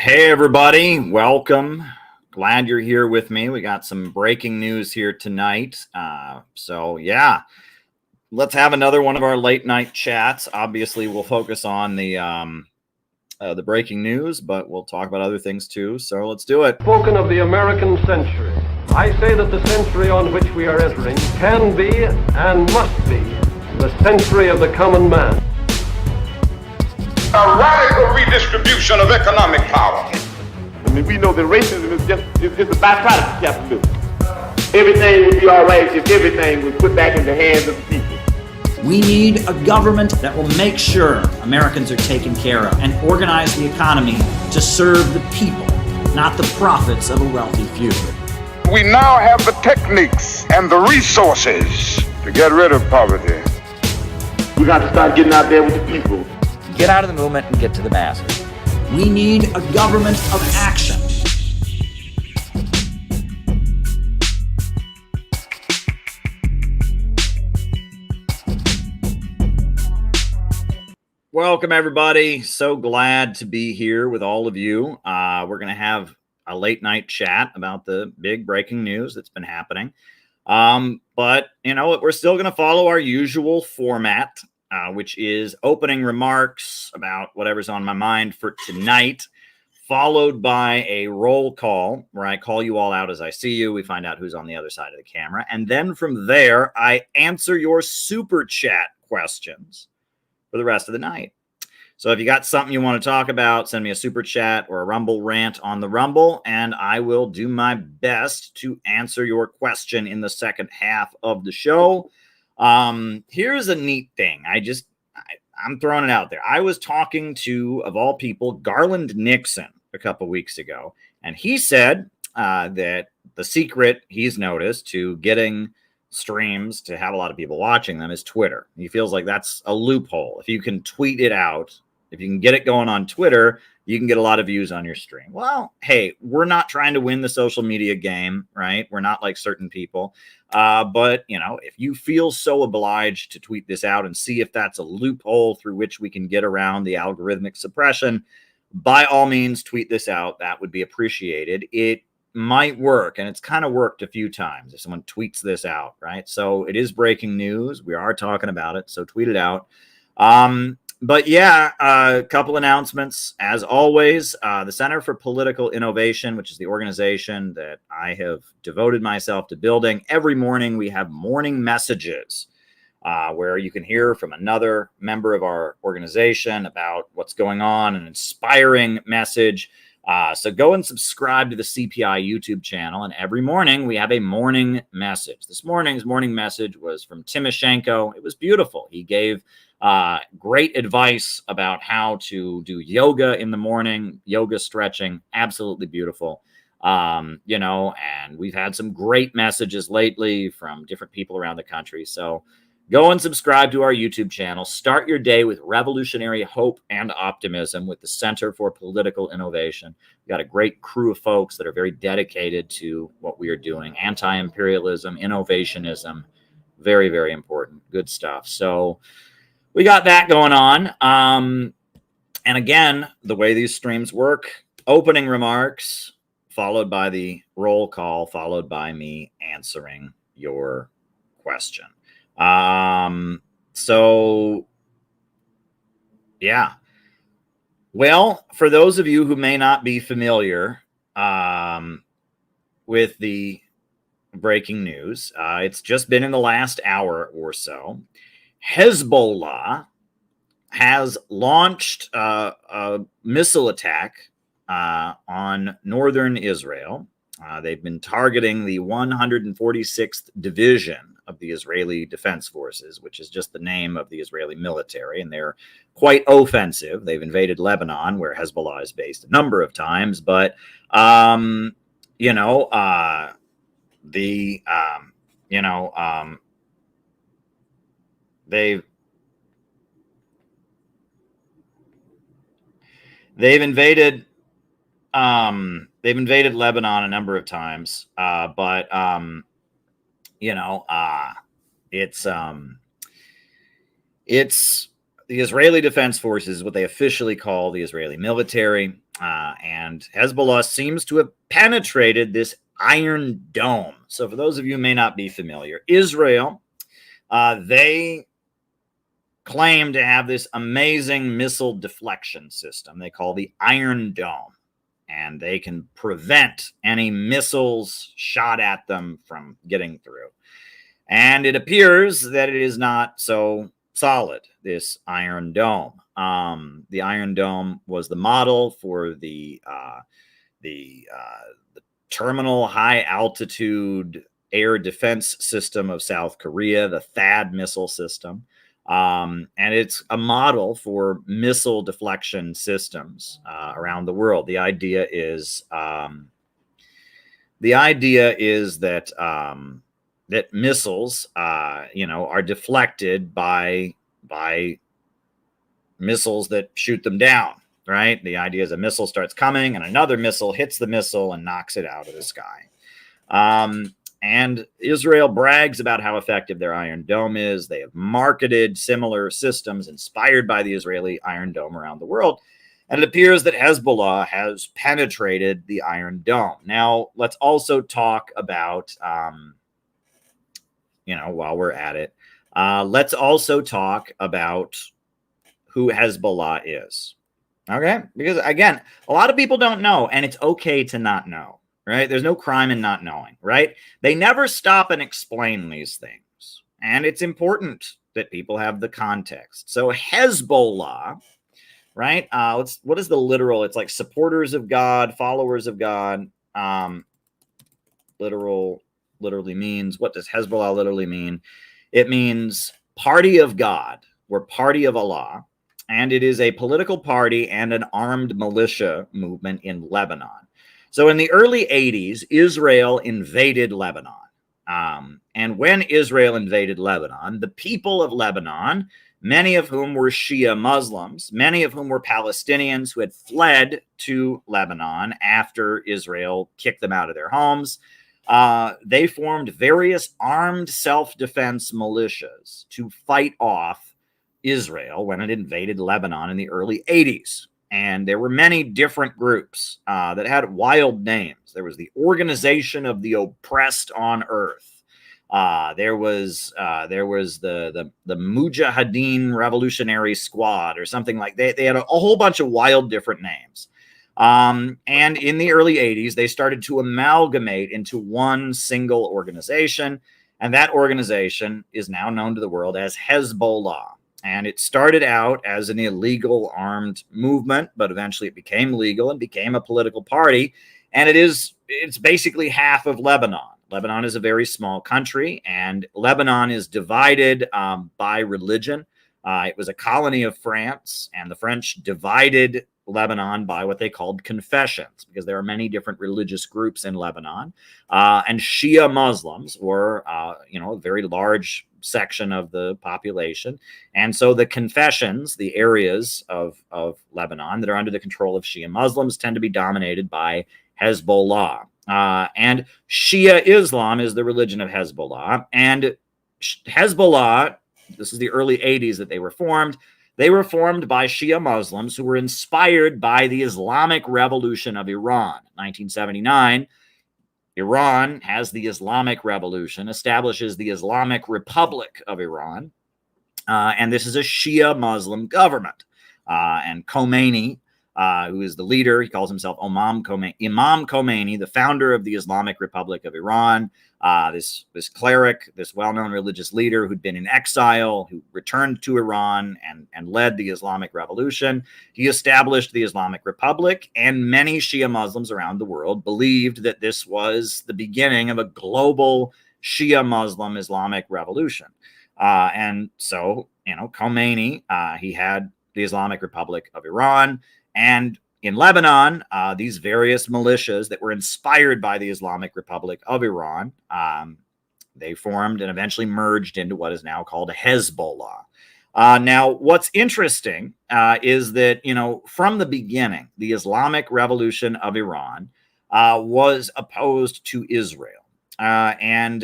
Hey, everybody. Welcome. Glad you're here with me. We got some breaking news here tonight. Yeah, let's have another one of our late night chats. Obviously, we'll focus on the breaking news, but we'll talk about other things too. So let's do it. Spoken of the American century. I say that the century on which we are entering can be and must be the century of the common man. A radical redistribution of economic power. I mean, we know that racism is just a byproduct of capitalism. Everything would be all right if everything was put back in the hands of the people. We need a government that will make sure Americans are taken care of and organize the economy to serve the people, not the profits of a wealthy few. We now have the techniques and the resources to get rid of poverty. We got to start getting out there with the people. Get out of the movement and get to the masses. We need a government of action. Welcome, everybody. So glad to be here with all of you. We're going to have a late night chat about the big breaking news that's been happening. But, you know, we're still going to follow our usual format, which is opening remarks about whatever's on my mind for tonight, followed by a roll call where I call you all out as I see you. We find out who's on the other side of the camera. And then from there, I answer your super chat questions for the rest of the night. So if you got something you want to talk about, send me a super chat or a Rumble rant on the Rumble, and I will do my best to answer your question in the second half of the show. Here's a neat thing. I'm throwing it out there. I was talking to, of all people, Garland Nixon a couple weeks ago, and he said that the secret he's noticed to getting streams to have a lot of people watching them is Twitter. He feels like that's a loophole. If you can tweet it out, if you can get it going on Twitter, you can get a lot of views on your stream. Well, hey, we're not trying to win the social media game, right? We're not like certain people. But, you know, if you feel so obliged to tweet this out and see if that's a loophole through which we can get around the algorithmic suppression, by all means, tweet this out. That would be appreciated. It might work, and it's kind of worked a few times if someone tweets this out, right? So it is breaking news. We are talking about it, so tweet it out. But yeah, a couple announcements. As always, the Center for Political Innovation, which is the organization that I have devoted myself to building, every morning we have morning messages where you can hear from another member of our organization about what's going on, an inspiring message. So go and subscribe to the CPI YouTube channel, and every morning we have a morning message. This morning's morning message was from Timoshenko. It was beautiful. He gave great advice about how to do yoga in the morning, yoga stretching, absolutely beautiful. You know, and we've had some great messages lately from different people around the country. So go and subscribe to our YouTube channel. Start your day with revolutionary hope and optimism with the Center for Political Innovation. We've got a great crew of folks that are very dedicated to what we are doing. Anti-imperialism, innovationism, very, very important. Good stuff. So we got that going on. And again, the way these streams work, opening remarks, followed by the roll call, followed by me answering your question. So yeah. Well, for those of you who may not be familiar with the breaking news, it's just been in the last hour or so. Hezbollah has launched a missile attack on northern Israel. They've been targeting the 146th Division of the Israeli Defense Forces, which is just the name of the Israeli military, and they're quite offensive. They've invaded Lebanon, where Hezbollah is based, a number of times, but they've invaded Lebanon a number of times, but it's the Israeli Defense Forces, what they officially call the Israeli military, And Hezbollah seems to have penetrated this Iron Dome. So for those of you who may not be familiar, Israel, they claim to have this amazing missile deflection system they call the Iron Dome. And they can prevent any missiles shot at them from getting through. And it appears that it is not so solid, this Iron Dome. The Iron Dome was the model for the terminal high altitude air defense system of South Korea, the THAAD missile system. And it's a model for missile deflection systems around the world. The idea is that that missiles, are deflected by missiles that shoot them down. Right? The idea is a missile starts coming, and another missile hits the missile and knocks it out of the sky. And Israel brags about how effective their Iron Dome is. They have marketed similar systems inspired by the Israeli Iron Dome around the world. And it appears that Hezbollah has penetrated the Iron Dome. Now, let's also talk about, while we're at it, let's also talk about who Hezbollah is. Okay? Because, again, a lot of people don't know, and it's okay to not know. Right? There's no crime in not knowing, right? They never stop and explain these things. And it's important that people have the context. So Hezbollah, right? What is the literal? It's like supporters of God, followers of God. Literally means, what does Hezbollah literally mean? It means party of God, or party of Allah. And it is a political party and an armed militia movement in Lebanon. So in the early 80s, Israel invaded Lebanon. And when Israel invaded Lebanon, the people of Lebanon, many of whom were Shia Muslims, many of whom were Palestinians who had fled to Lebanon after Israel kicked them out of their homes, they formed various armed self-defense militias to fight off Israel when it invaded Lebanon in the early 80s. And there were many different groups that had wild names. There was the Organization of the Oppressed on Earth. There was the Mujahideen Revolutionary Squad, or something like that. They had a whole bunch of wild different names. And in the early 80s, they started to amalgamate into one single organization. And that organization is now known to the world as Hezbollah. And it started out as an illegal armed movement, but eventually it became legal and became a political party. And it's basically half of Lebanon. Lebanon is a very small country, and Lebanon is divided by religion. It was a colony of France, and the French divided Lebanon by what they called confessions, because there are many different religious groups in Lebanon. And Shia Muslims were, a very large section of the population. And so the confessions, the areas of Lebanon that are under the control of Shia Muslims, tend to be dominated by Hezbollah. And Shia Islam is the religion of Hezbollah. And Hezbollah, this is the early 80s that they were formed. They were formed by Shia Muslims who were inspired by the Islamic Revolution of Iran. 1979, Iran has the Islamic Revolution, establishes the Islamic Republic of Iran, and this is a Shia Muslim government. And Khomeini, who is the leader, he calls himself Imam Khomeini, the founder of the Islamic Republic of Iran, this cleric, this well-known religious leader who'd been in exile, who returned to Iran and led the Islamic Revolution. He established the Islamic Republic, and many Shia Muslims around the world believed that this was the beginning of a global Shia Muslim Islamic revolution. And so, Khomeini, he had the Islamic Republic of Iran, and in Lebanon, these various militias that were inspired by the Islamic Republic of Iran, they formed and eventually merged into what is now called Hezbollah. Now, what's interesting is that, from the beginning, the Islamic Revolution of Iran was opposed to Israel. And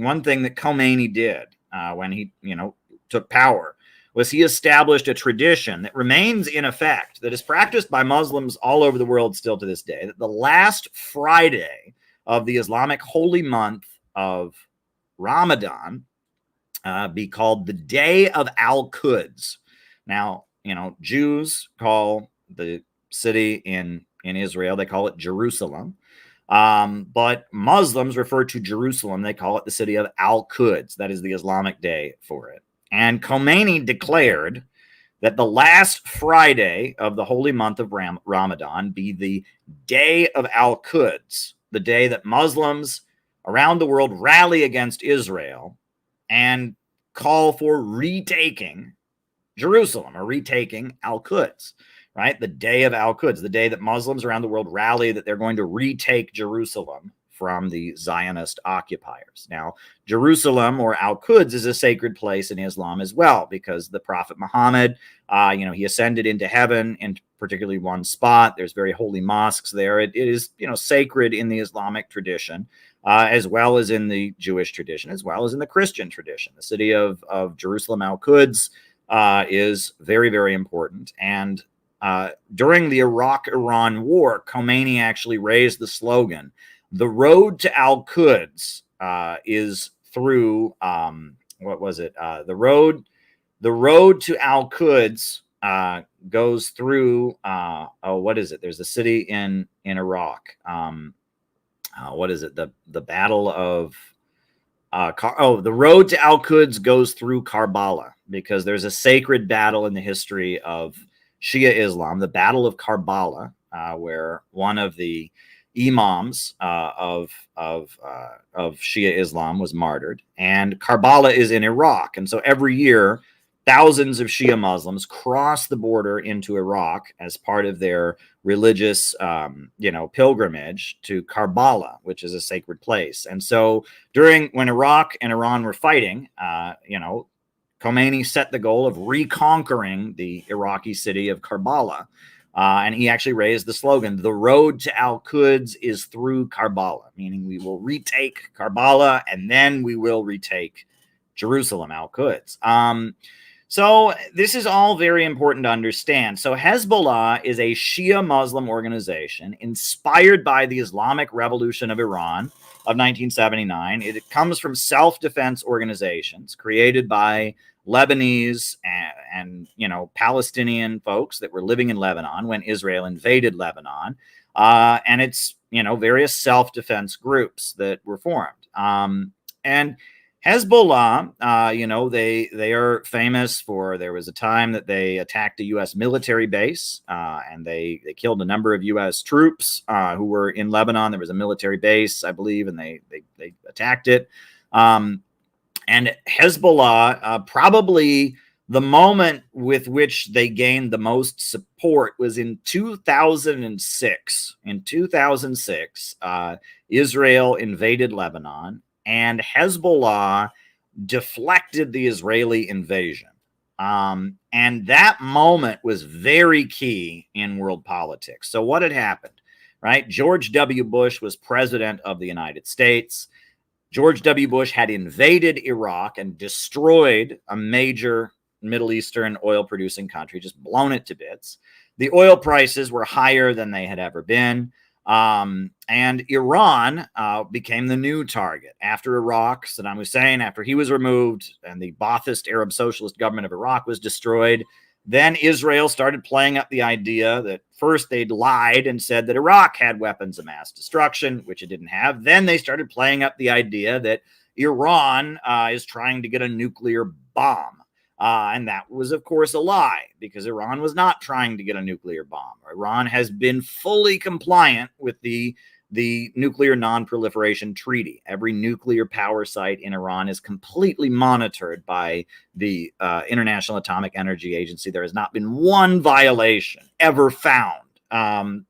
one thing that Khomeini did when he, took power was he established a tradition that remains in effect, that is practiced by Muslims all over the world still to this day, that the last Friday of the Islamic holy month of Ramadan be called the Day of Al-Quds. Now, Jews call the city in Israel, they call it Jerusalem. But Muslims refer to Jerusalem, they call it the city of Al-Quds. That is the Islamic day for it. And Khomeini declared that the last Friday of the holy month of Ramadan be the Day of Al-Quds, the day that Muslims around the world rally against Israel and call for retaking Jerusalem or retaking Al-Quds, right? The Day of Al-Quds, the day that Muslims around the world rally that they're going to retake Jerusalem from the Zionist occupiers. Now, Jerusalem or Al-Quds is a sacred place in Islam as well, because the Prophet Muhammad, he ascended into heaven in particularly one spot. There's very holy mosques there. It is, sacred in the Islamic tradition, as well as in the Jewish tradition, as well as in the Christian tradition. The city of Jerusalem, Al-Quds, is very, very important. And during the Iraq-Iran war, Khomeini actually raised the slogan, "The road to Al-Quds is through," what was it? The road to Al-Quds goes through, what is it? There's a city in Iraq. What is it? The Battle of, the road to Al-Quds goes through Karbala, because there's a sacred battle in the history of Shia Islam, the Battle of Karbala, where one of the imams of Shia Islam was martyred, and Karbala is in Iraq. And so every year, thousands of Shia Muslims cross the border into Iraq as part of their religious, pilgrimage to Karbala, which is a sacred place. And so when Iraq and Iran were fighting, Khomeini set the goal of reconquering the Iraqi city of Karbala. And he actually raised the slogan, "The road to Al-Quds is through Karbala," meaning we will retake Karbala and then we will retake Jerusalem, Al-Quds. So this is all very important to understand. So Hezbollah is a Shia Muslim organization inspired by the Islamic Revolution of Iran of 1979. It comes from self-defense organizations created by Lebanese and Palestinian folks that were living in Lebanon when Israel invaded Lebanon. And it's, various self-defense groups that were formed. And Hezbollah, they are famous for, there was a time that they attacked a U.S. military base, and they killed a number of U.S. troops who were in Lebanon. There was a military base, I believe, and they attacked it. And Hezbollah, probably the moment with which they gained the most support was in 2006. In 2006, Israel invaded Lebanon, and Hezbollah deflected the Israeli invasion. And that moment was very key in world politics. So what had happened, right? George W. Bush was president of the United States. George W. Bush had invaded Iraq and destroyed a major Middle Eastern oil-producing country, just blown it to bits. The oil prices were higher than they had ever been. And Iran became the new target. After Iraq, Saddam Hussein, after he was removed and the Ba'athist Arab Socialist government of Iraq was destroyed, then Israel started playing up the idea that first they'd lied and said that Iraq had weapons of mass destruction, which it didn't have. Then they started playing up the idea that Iran is trying to get a nuclear bomb. And that was, of course, a lie, because Iran was not trying to get a nuclear bomb. Iran has been fully compliant with the Nuclear Non-Proliferation Treaty. Every nuclear power site in Iran is completely monitored by the International Atomic Energy Agency. There has not been one violation ever found.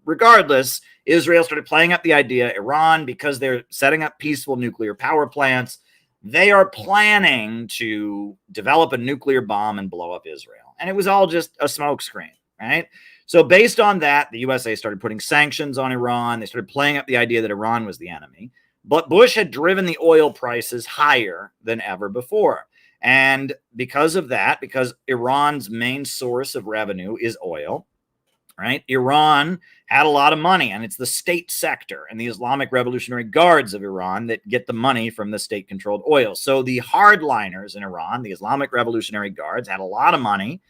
Regardless, Israel started playing up the idea, Iran, because they're setting up peaceful nuclear power plants, they are planning to develop a nuclear bomb and blow up Israel. And it was all just a smokescreen, right? So based on that, the USA started putting sanctions on Iran. They started playing up the idea that Iran was the enemy. But Bush had driven the oil prices higher than ever before. And because of that, because Iran's main source of revenue is oil, right? Iran had a lot of money, and it's the state sector and the Islamic Revolutionary Guards of Iran that get the money from the state-controlled oil. So the hardliners in Iran, the Islamic Revolutionary Guards, had a lot of money,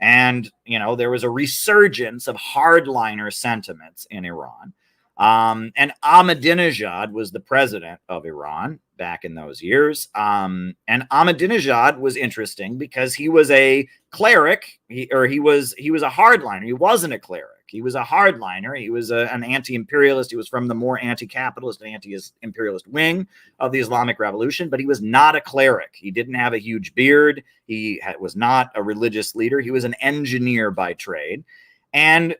and there was a resurgence of hardliner sentiments in Iran. And Ahmadinejad was the president of Iran back in those years. And Ahmadinejad was interesting because he was a cleric, he was a hardliner. He wasn't a cleric. He was a hardliner. He was an anti-imperialist. He was from the more anti-capitalist and anti-imperialist wing of the Islamic Revolution, but he was not a cleric. He didn't have a huge beard. He was not a religious leader. He was an engineer by trade. And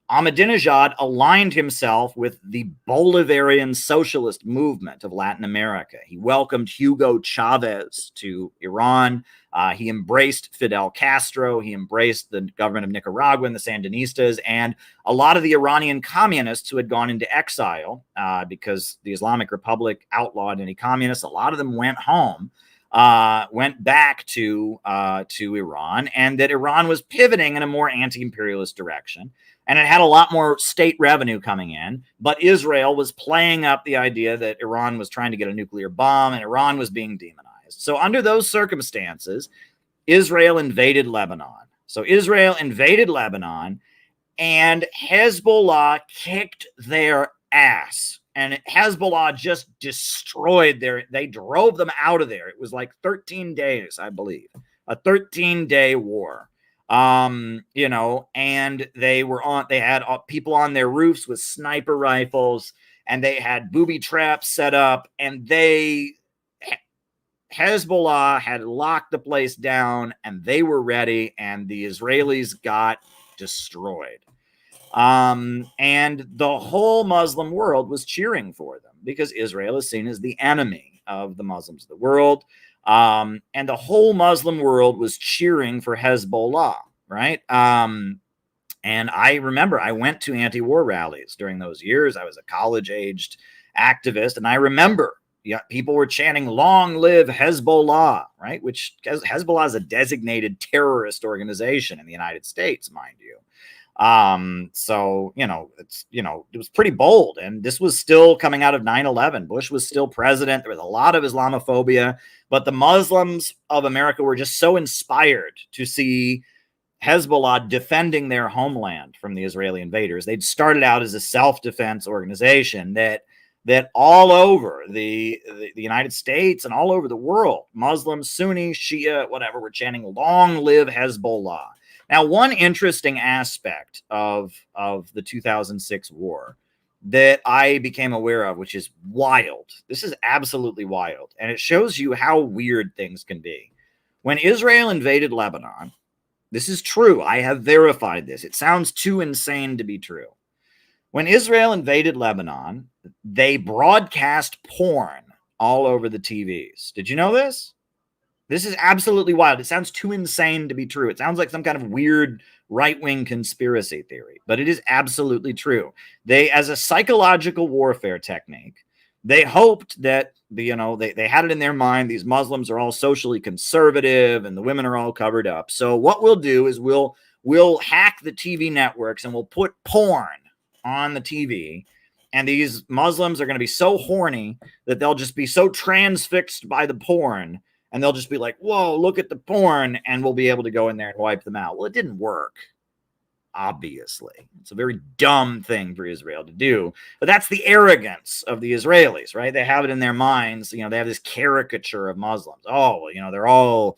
Ahmadinejad aligned himself with the Bolivarian socialist movement of Latin America. He welcomed Hugo Chavez to Iran. He embraced Fidel Castro. He embraced the government of Nicaragua and the Sandinistas. And a lot of the Iranian communists who had gone into exile because the Islamic Republic outlawed any communists, a lot of them went home. Went back to Iran, and that Iran was pivoting in a more anti-imperialist direction. And it had a lot more state revenue coming in, but Israel was playing up the idea that Iran was trying to get a nuclear bomb and Iran was being demonized. So under those circumstances, Israel invaded Lebanon. So Israel invaded Lebanon, and Hezbollah kicked their ass. And Hezbollah just destroyed they drove them out of there. It was like 13 days, I believe, a 13-day war. And they had people on their roofs with sniper rifles, and they had booby traps set up, and Hezbollah had locked the place down, and they were ready, and the Israelis got destroyed. And the whole Muslim world was cheering for them because Israel is seen as the enemy of the Muslims of the world. And the whole Muslim world was cheering for Hezbollah, right? And I remember I went to anti-war rallies during those years. I was a college-aged activist, and I remember people were chanting, "Long live Hezbollah," right? Which Hezbollah is a designated terrorist organization in the United States, mind you. So, it was pretty bold, and this was still coming out of 9/11. Bush was still president. There was a lot of Islamophobia, but the Muslims of America were just so inspired to see Hezbollah defending their homeland from the Israeli invaders. They'd started out as a self-defense organization that all over the United States and all over the world, Muslims, Sunni, Shia, whatever, were chanting, "Long live Hezbollah." Now, one interesting aspect of the 2006 war that I became aware of, which is wild. This is absolutely wild. And it shows you how weird things can be. When Israel invaded Lebanon, this is true. I have verified this. It sounds too insane to be true. When Israel invaded Lebanon, they broadcast porn all over the TVs. Did you know this? This is absolutely wild. It sounds too insane to be true. It sounds like some kind of weird right-wing conspiracy theory, but it is absolutely true. They, as a psychological warfare technique, they hoped that they had it in their mind, these Muslims are all socially conservative and the women are all covered up. So what we'll do is we'll hack the TV networks and we'll put porn on the TV. And these Muslims are going to be so horny that they'll just be so transfixed by the porn, and they'll just be like, "Whoa, look at the porn," and we'll be able to go in there and wipe them out. Well, it didn't work. Obviously, it's a very dumb thing for Israel to do, but that's the arrogance of the Israelis, right? They have it in their minds. They have this caricature of Muslims. Oh, they're all,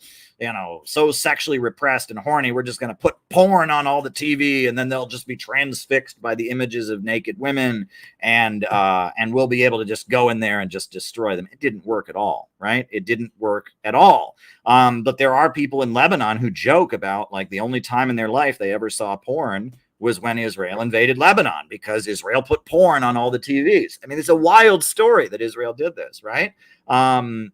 so sexually repressed and horny. We're just going to put porn on all the TV, and then they'll just be transfixed by the images of naked women, and we'll be able to just go in there and just destroy them. It didn't work at all, right? It didn't work at all. But there are people in Lebanon who joke about, like, the only time in their life they ever saw porn was when Israel invaded Lebanon, because Israel put porn on all the TVs. I mean, it's a wild story that Israel did this, right? And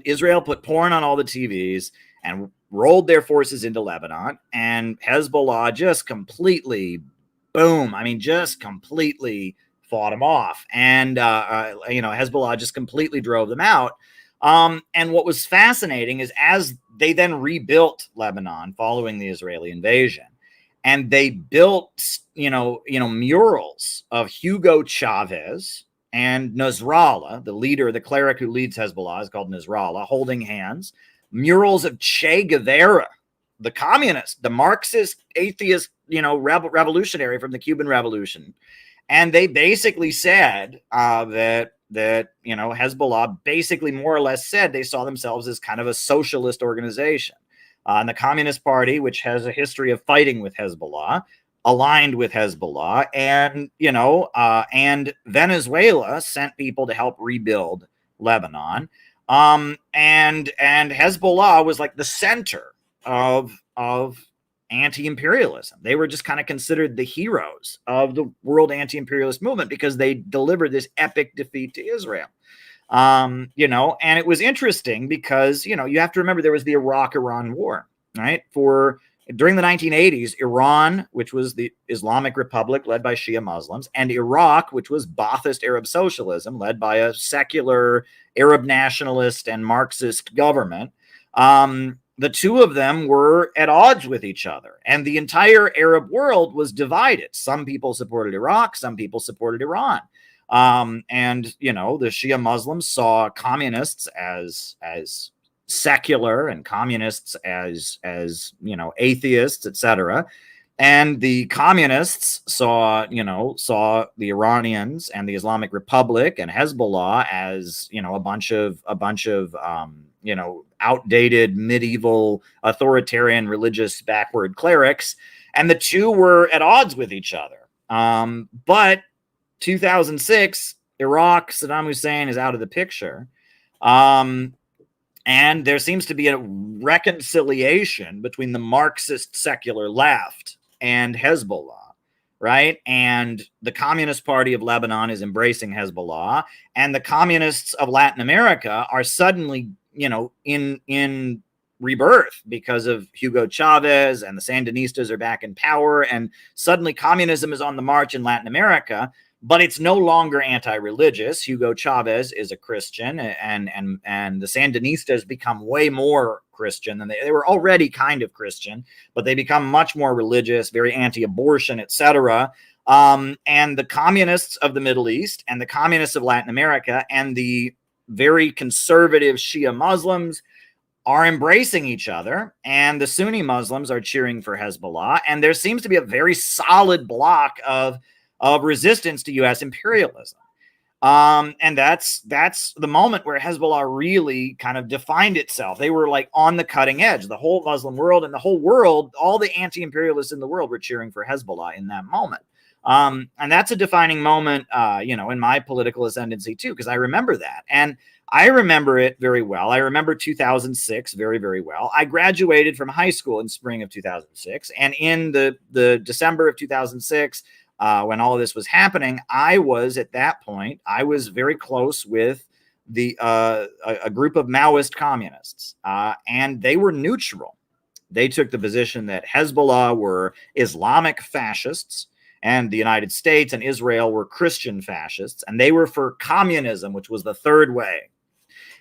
Israel put porn on all the TVs and rolled their forces into Lebanon, and Hezbollah just completely, just completely fought them off. And, Hezbollah just completely drove them out. And what was fascinating is as they then rebuilt Lebanon following the Israeli invasion, and they built, murals of Hugo Chavez and Nasrallah, the leader, the cleric who leads Hezbollah is called Nasrallah, holding hands, murals of Che Guevara, the communist, the Marxist, atheist, revolutionary from the Cuban Revolution. And they basically said that Hezbollah basically more or less said they saw themselves as kind of a socialist organization. And the Communist Party, which has a history of fighting with Hezbollah, aligned with Hezbollah, and and Venezuela sent people to help rebuild Lebanon. And Hezbollah was like the center of anti-imperialism. They were just kind of considered the heroes of the world anti-imperialist movement because they delivered this epic defeat to Israel. And it was interesting because, you have to remember there was the Iraq-Iran war, right? During the 1980s, Iran, which was the Islamic Republic led by Shia Muslims, and Iraq, which was Ba'athist Arab socialism led by a secular Arab nationalist and Marxist government, the two of them were at odds with each other, and the entire Arab world was divided. Some people supported Iraq, some people supported Iran. And the Shia Muslims saw communists as secular and communists as atheists, etc. And the communists saw the Iranians and the Islamic Republic and Hezbollah as a bunch of outdated medieval authoritarian religious backward clerics, and the two were at odds with each other. But 2006, Iraq, Saddam Hussein is out of the picture. And there seems to be a reconciliation between the Marxist secular left and Hezbollah, right? And the Communist Party of Lebanon is embracing Hezbollah, and the communists of Latin America are suddenly, in rebirth because of Hugo Chavez, and the Sandinistas are back in power, and suddenly communism is on the march in Latin America. But it's no longer anti-religious. Hugo Chavez is a Christian, and the Sandinistas become way more Christian than they were already kind of Christian, but they become much more religious, very anti-abortion, etc. And the communists of the Middle East and the communists of Latin America and the very conservative Shia Muslims are embracing each other, and the Sunni Muslims are cheering for Hezbollah, and there seems to be a very solid block of resistance to U.S. imperialism. And that's the moment where Hezbollah really kind of defined itself. They were like on the cutting edge. The whole Muslim world and the whole world, all the anti-imperialists in the world were cheering for Hezbollah in that moment. And that's a defining moment, in my political ascendancy too, because I remember that. And I remember it very well. I remember 2006 very, very well. I graduated from high school in spring of 2006. And in the December of 2006, when all of this was happening, I was very close with a group of Maoist communists, and they were neutral. They took the position that Hezbollah were Islamic fascists, and the United States and Israel were Christian fascists, and they were for communism, which was the third way.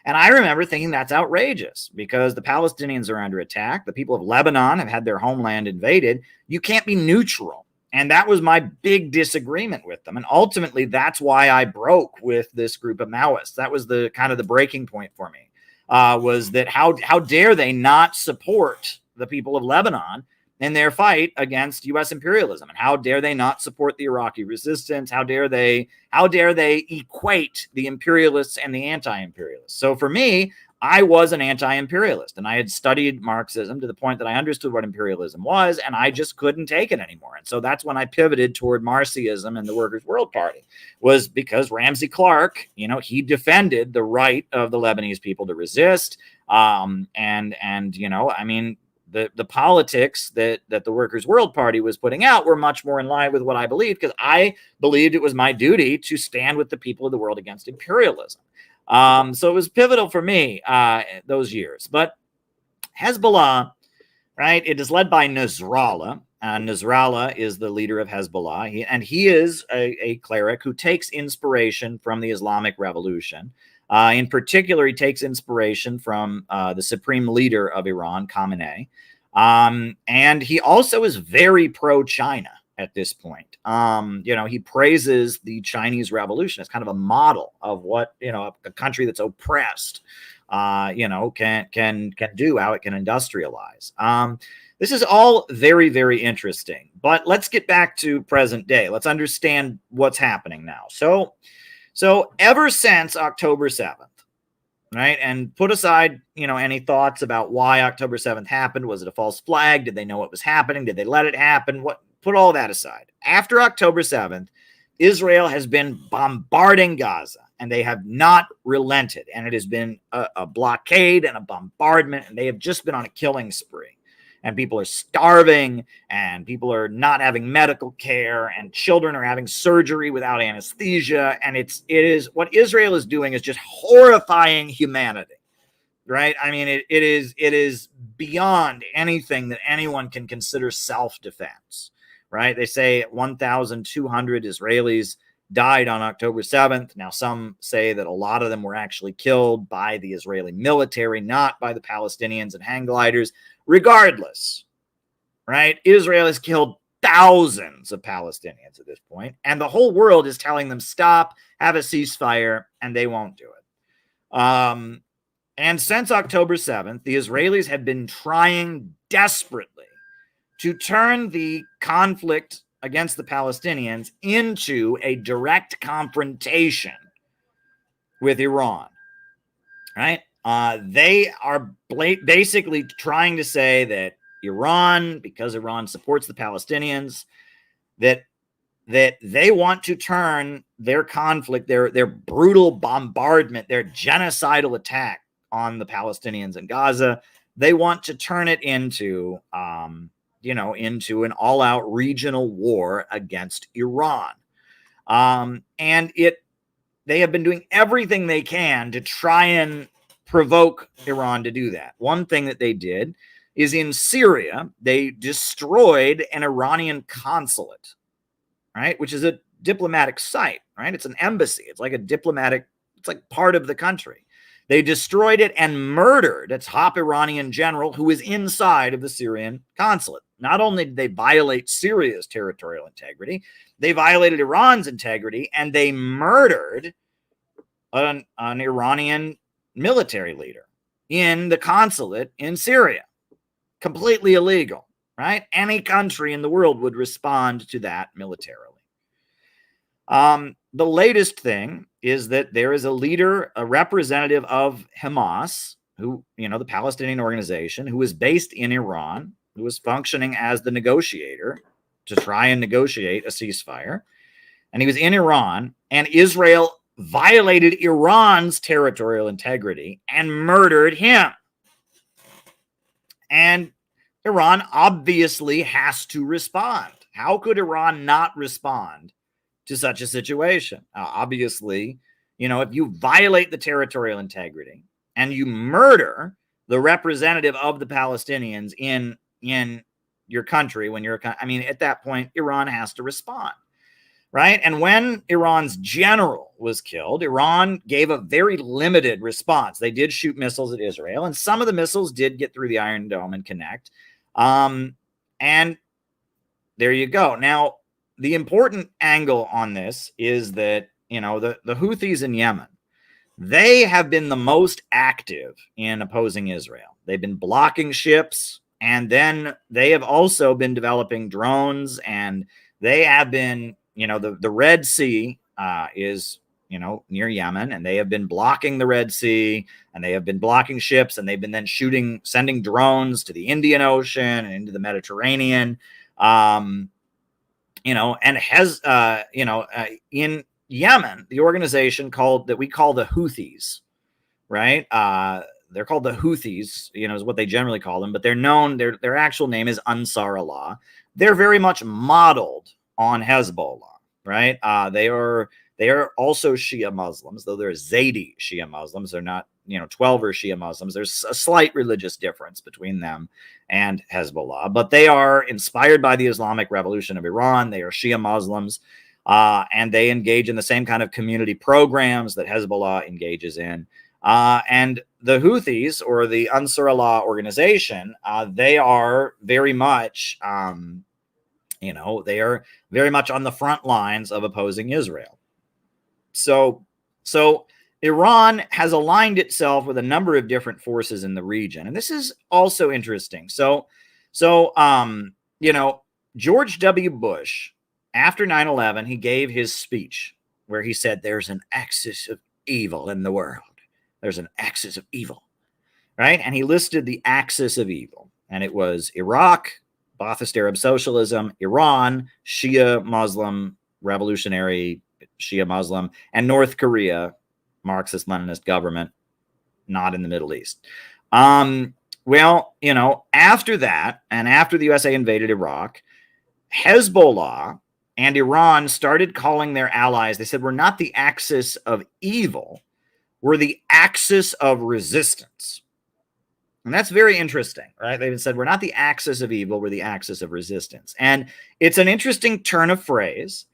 And I remember thinking that's outrageous because the Palestinians are under attack. The people of Lebanon have had their homeland invaded. You can't be neutral. And that was my big disagreement with them. And ultimately, that's why I broke with this group of Maoists. That was the kind of the breaking point for me, was that how dare they not support the people of Lebanon in their fight against U.S. imperialism? And how dare they not support the Iraqi resistance? How dare they equate the imperialists and the anti-imperialists? So for me, I was an anti-imperialist, and I had studied Marxism to the point that I understood what imperialism was, and I just couldn't take it anymore. And so that's when I pivoted toward Marxism and the Workers' World Party, was because Ramsey Clark, he defended the right of the Lebanese people to resist. The politics that the Workers' World Party was putting out were much more in line with what I believed, because I believed it was my duty to stand with the people of the world against imperialism. So it was pivotal for me those years. But Hezbollah, right, it is led by Nasrallah. Nasrallah is the leader of Hezbollah, he is a cleric who takes inspiration from the Islamic Revolution. In particular, he takes inspiration from the supreme leader of Iran, Khamenei. And he also is very pro-China at this point. He praises the Chinese Revolution as kind of a model of what, a country that's oppressed, can do, how it can industrialize. This is all very, very interesting. But let's get back to present day. Let's understand what's happening now. So ever since October 7th, right, and put aside, any thoughts about why October 7th happened. Was it a false flag? Did they know what was happening? Did they let it happen? Put all that aside. After October 7th, Israel has been bombarding Gaza, and they have not relented. And it has been a blockade and a bombardment, and they have just been on a killing spree. And people are starving, and people are not having medical care, and children are having surgery without anesthesia. And it is what Israel is doing is just horrifying humanity, right? I mean, it is beyond anything that anyone can consider self-defense, right? They say 1,200 Israelis died on October 7th. Now, some say that a lot of them were actually killed by the Israeli military, not by the Palestinians and hang gliders. Regardless, right? Israel has killed thousands of Palestinians at this point, and the whole world is telling them stop, have a ceasefire, and they won't do it. And since October 7th, the Israelis have been trying desperately to turn the conflict against the Palestinians into a direct confrontation with Iran, right? They are basically trying to say that Iran, because Iran supports the Palestinians, that they want to turn their conflict, their brutal bombardment, their genocidal attack on the Palestinians in Gaza, they want to turn it into, into an all-out regional war against Iran. And they have been doing everything they can to try and provoke Iran to do that. One thing that they did is in Syria, they destroyed an Iranian consulate, right? Which is a diplomatic site, right? It's an embassy. It's like it's like part of the country. They destroyed it and murdered a top Iranian general who was inside of the Syrian consulate. Not only did they violate Syria's territorial integrity, they violated Iran's integrity, and they murdered an Iranian military leader in the consulate in Syria. Completely illegal, right? Any country in the world would respond to that militarily. The latest thing is that there is a leader, a representative of Hamas, who, the Palestinian organization, who is based in Iran, who is functioning as the negotiator to try and negotiate a ceasefire. And he was in Iran, and Israel violated Iran's territorial integrity and murdered him. And Iran obviously has to respond. How could Iran not respond to such a situation? Obviously, if you violate the territorial integrity and you murder the representative of the Palestinians in your country, at that point, Iran has to respond. Right. And when Iran's general was killed, Iran gave a very limited response. They did shoot missiles at Israel, and some of the missiles did get through the Iron Dome and connect. And there you go. Now, the important angle on this is that, the Houthis in Yemen, they have been the most active in opposing Israel. They've been blocking ships, and then they have also been developing drones, and they have been, the Red Sea is, near Yemen, and they have been blocking the Red Sea, and they have been blocking ships, and they've been then sending drones to the Indian Ocean and into the Mediterranean. In Yemen, the organization that we call the Houthis, right? They're called the Houthis, is what they generally call them, but their actual name is Ansar Allah. They're very much modeled on Hezbollah, right? They are also Shia Muslims, though they're Zaydi Shia Muslims. They're not, 12er Shia Muslims. There's a slight religious difference between them and Hezbollah, but they are inspired by the Islamic Revolution of Iran. They are Shia Muslims. and they engage in the same kind of community programs that Hezbollah engages in. And the Houthis, or the Ansarullah organization, they are very much, they are very much on the front lines of opposing Israel. So Iran has aligned itself with a number of different forces in the region, and this is also interesting. So George W. Bush, after 9/11, he gave his speech where he said, "There's an axis of evil in the world. There's an axis of evil," right? And he listed the axis of evil, and it was Iraq, Ba'athist Arab socialism; Iran, Shia Muslim, revolutionary Shia Muslim; and North Korea, Marxist-Leninist government, not in the Middle East. After that, and after the USA invaded Iraq, Hezbollah and Iran started calling their allies. They said, "We're not the axis of evil. We're the axis of resistance." And that's very interesting, right? They said, "We're not the axis of evil. We're the axis of resistance." And it's an interesting turn of phrase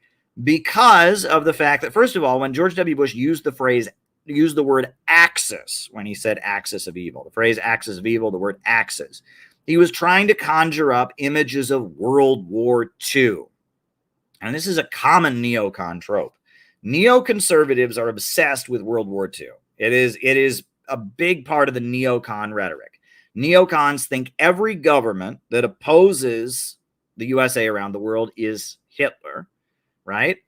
because of the fact that, first of all, when George W. Bush used the word axis, when he said axis of evil, the phrase axis of evil, the word axis, he was trying to conjure up images of World War II. And this is a common neocon trope. Neoconservatives are obsessed with World War II. It is a big part of the neocon rhetoric. Neocons think every government that opposes the USA around the world is Hitler, right?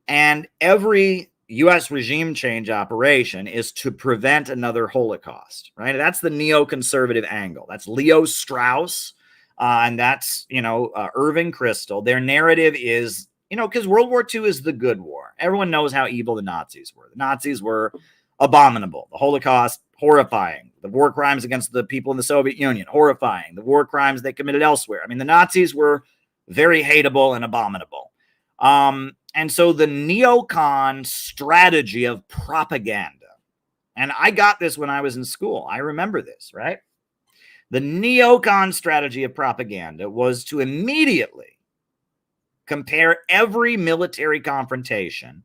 And every U.S. regime change operation is to prevent another Holocaust, right? That's the neoconservative angle. That's Leo Strauss, and that's, Irving Kristol. Their narrative is, because World War II is the good war. Everyone knows how evil the Nazis were. The Nazis were abominable. The Holocaust, horrifying. The war crimes against the people in the Soviet Union, horrifying. The war crimes they committed elsewhere. I mean, the Nazis were very hateable and abominable. And so the neocon strategy of propaganda, and I got this when I was in school. I remember this, right? The neocon strategy of propaganda was to immediately compare every military confrontation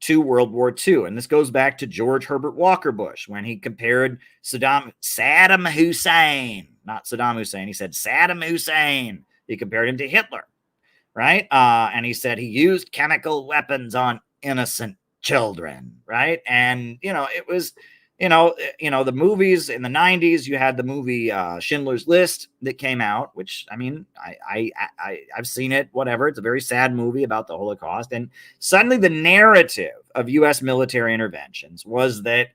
to World War II. And this goes back to George Herbert Walker Bush when he compared Saddam Hussein, not Saddam Hussein. He said Saddam Hussein. He compared him to Hitler. Right. And he said he used chemical weapons on innocent children. Right. And, it was, the movies in the 90s, you had the movie Schindler's List that came out, which, I mean, I've seen it, whatever. It's a very sad movie about the Holocaust. And suddenly the narrative of U.S. military interventions was that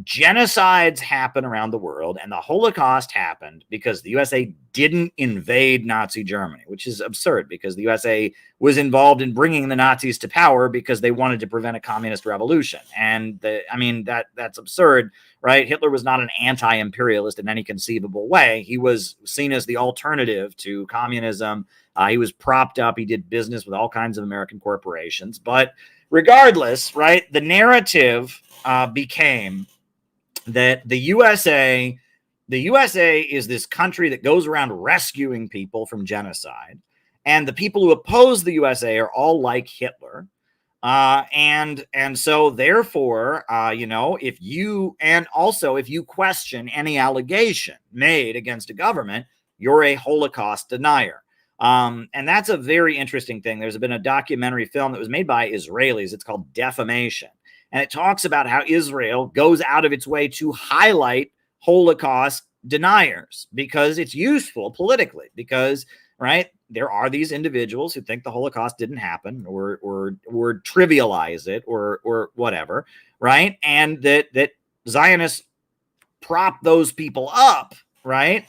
genocides happen around the world, and the Holocaust happened because the USA didn't invade Nazi Germany, which is absurd because the USA was involved in bringing the Nazis to power because they wanted to prevent a communist revolution. And that's absurd, right? Hitler was not an anti-imperialist in any conceivable way. He was seen as the alternative to communism. He was propped up. He did business with all kinds of American corporations. But regardless, right, the narrative became that the USA is this country that goes around rescuing people from genocide, and the people who oppose the USA are all like Hitler. And so therefore, if you question any allegation made against a government, you're a Holocaust denier. And that's a very interesting thing. There's been a documentary film that was made by Israelis. It's called Defamation. And it talks about how Israel goes out of its way to highlight Holocaust deniers because it's useful politically, because, right, there are these individuals who think the Holocaust didn't happen or trivialize it or whatever, right? And that Zionists prop those people up, right?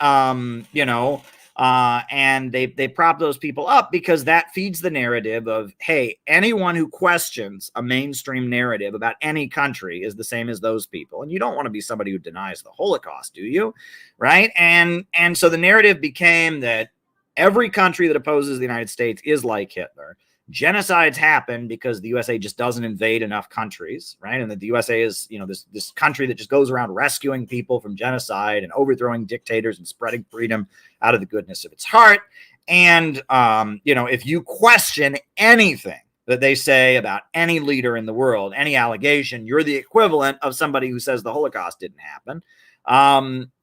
And they prop those people up because that feeds the narrative of, hey, anyone who questions a mainstream narrative about any country is the same as those people. And you don't want to be somebody who denies the Holocaust, do you? Right. And so the narrative became that every country that opposes the United States is like Hitler. Genocides happen because the USA just doesn't invade enough countries, right? And that the USA is, this country that just goes around rescuing people from genocide and overthrowing dictators and spreading freedom out of the goodness of its heart. And, if you question anything that they say about any leader in the world, any allegation, you're the equivalent of somebody who says the Holocaust didn't happen.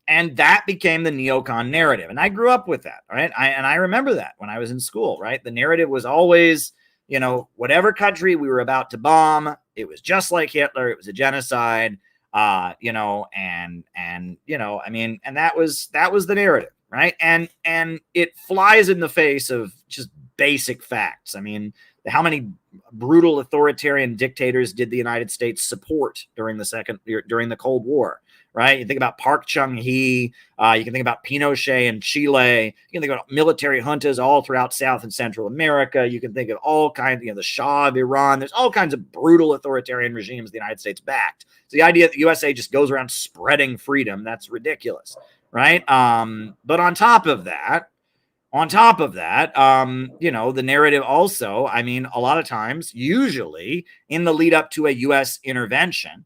And that became the neocon narrative. And I grew up with that, right? I remember that when I was in school, right? The narrative was always, whatever country we were about to bomb, it was just like Hitler. It was a genocide, and that was the narrative, right? And it flies in the face of just basic facts. I mean, how many brutal authoritarian dictators did the United States support during the Cold War? Right? You think about Park Chung-hee, you can think about Pinochet in Chile, you can think about military juntas all throughout South and Central America, you can think of all kinds, the Shah of Iran, there's all kinds of brutal authoritarian regimes the United States backed. So the idea that the USA just goes around spreading freedom, that's ridiculous, right? But on top of that, the narrative also, I mean, a lot of times, usually in the lead up to a U.S. intervention,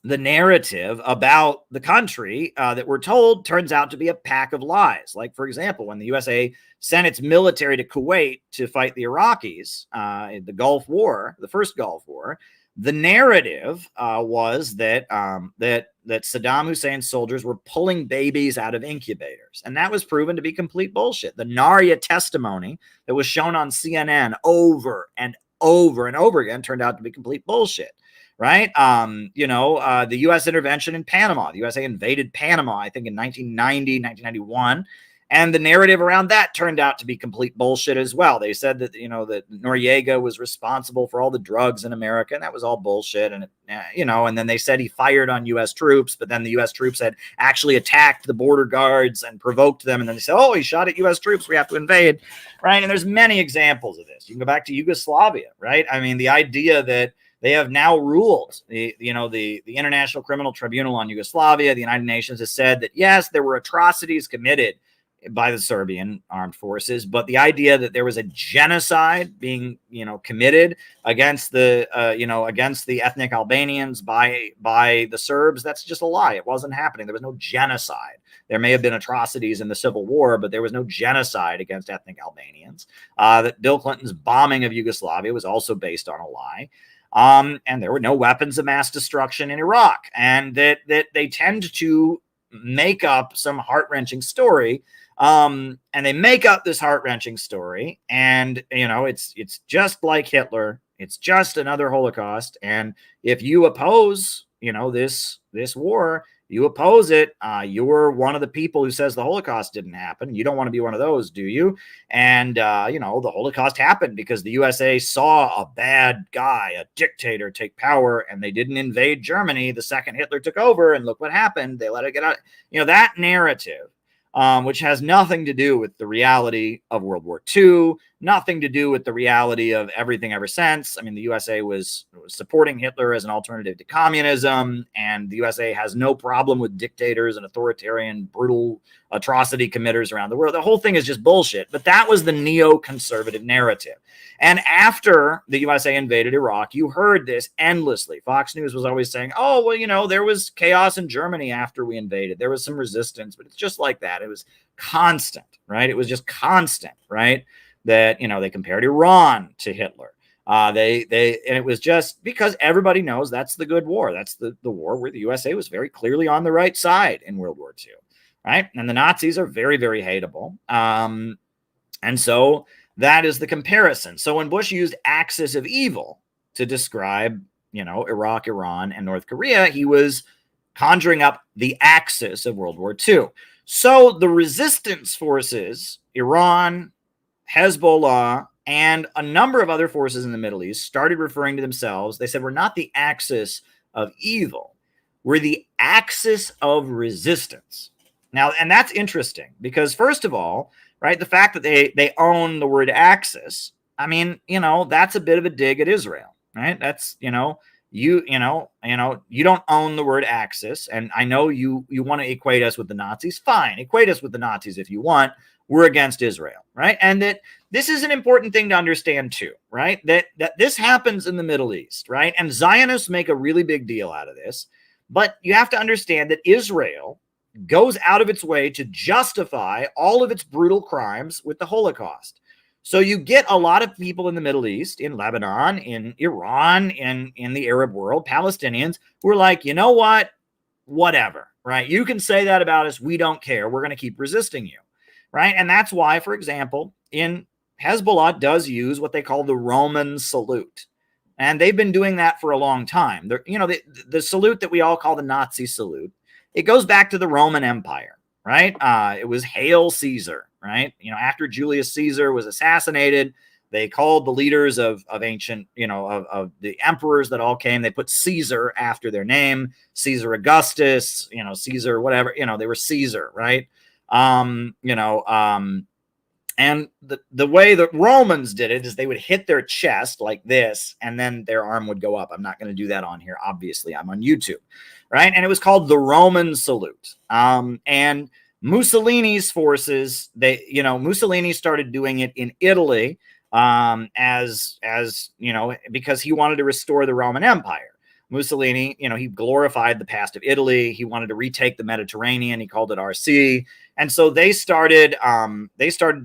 the narrative about the country that we're told turns out to be a pack of lies. Like, for example, when the USA sent its military to Kuwait to fight the Iraqis in the Gulf War, the first Gulf War, the narrative was that Saddam Hussein's soldiers were pulling babies out of incubators. And that was proven to be complete bullshit. The Naria testimony that was shown on CNN over and over and over again turned out to be complete bullshit. Right. The U.S. intervention in Panama, the USA invaded Panama, I think in 1990, 1991. And the narrative around that turned out to be complete bullshit as well. They said that, that Noriega was responsible for all the drugs in America, and that was all bullshit. And, and then they said he fired on U.S. troops, but then the U.S. troops had actually attacked the border guards and provoked them. And then they said, oh, he shot at U.S. troops, we have to invade. Right. And there's many examples of this. You can go back to Yugoslavia. Right. I mean, the idea that they have now ruled, the International Criminal Tribunal on Yugoslavia, the United Nations has said that, yes, there were atrocities committed by the Serbian armed forces, but the idea that there was a genocide being, committed against the ethnic Albanians by the Serbs, that's just a lie. It wasn't happening. There was no genocide. There may have been atrocities in the Civil War, but there was no genocide against ethnic Albanians. That Bill Clinton's bombing of Yugoslavia was also based on a lie. And there were no weapons of mass destruction in Iraq, and that they tend to make up some heart-wrenching story. And they make up this heart-wrenching story, and it's just like Hitler. It's just another Holocaust. And if you oppose, this war, you oppose it, you're one of the people who says the Holocaust didn't happen. You don't want to be one of those, do you? And, the Holocaust happened because the USA saw a bad guy, a dictator, take power, and they didn't invade Germany the second Hitler took over, and look what happened. They let it get out. That narrative, which has nothing to do with the reality of World War II, nothing to do with the reality of everything ever since. I mean, the USA was supporting Hitler as an alternative to communism, and the USA has no problem with dictators and authoritarian, brutal atrocity committers around the world. The whole thing is just bullshit. But that was the neoconservative narrative. And after the USA invaded Iraq, you heard this endlessly. Fox News was always saying, oh, well, there was chaos in Germany after we invaded. There was some resistance, but it's just like that. It was constant, right? It was just constant, right? That, they compared Iran to Hitler. And it was just because everybody knows that's the good war. That's the war where the USA was very clearly on the right side in World War II, right? And the Nazis are very, very hateable. And so that is the comparison. So when Bush used axis of evil to describe, Iraq, Iran, and North Korea, he was conjuring up the axis of World War II. So the resistance forces, Iran, Hezbollah, and a number of other forces in the Middle East started referring to themselves. They said, we're not the axis of evil. We're the axis of resistance. Now, and that's interesting because, first of all, right, the fact that they own the word axis, I mean, that's a bit of a dig at Israel, right? That's, you don't own the word axis. And I know you want to equate us with the Nazis. Fine, equate us with the Nazis if you want. We're against Israel, right? And that this is an important thing to understand too, right? That this happens in the Middle East, right? And Zionists make a really big deal out of this. But you have to understand that Israel goes out of its way to justify all of its brutal crimes with the Holocaust. So you get a lot of people in the Middle East, in Lebanon, in Iran, in the Arab world, Palestinians, who are like, you know what? Whatever, right? You can say that about us. We don't care. We're going to keep resisting you, right? And that's why, for example, in Hezbollah does use what they call the Roman salute. And they've been doing that for a long time. The salute that we all call the Nazi salute, it goes back to the Roman Empire, right? It was Hail Caesar, right? After Julius Caesar was assassinated, they called the leaders of ancient, of the emperors that all came. They put Caesar after their name, Caesar Augustus, Caesar, whatever, they were Caesar, right? And the way the Romans did it is they would hit their chest like this, and then their arm would go up. I'm not going to do that on here. Obviously, I'm on YouTube, right? And it was called the Roman salute. And Mussolini's forces, Mussolini started doing it in Italy, because he wanted to restore the Roman Empire. Mussolini, he glorified the past of Italy. He wanted to retake the Mediterranean. He called it RC. And so they started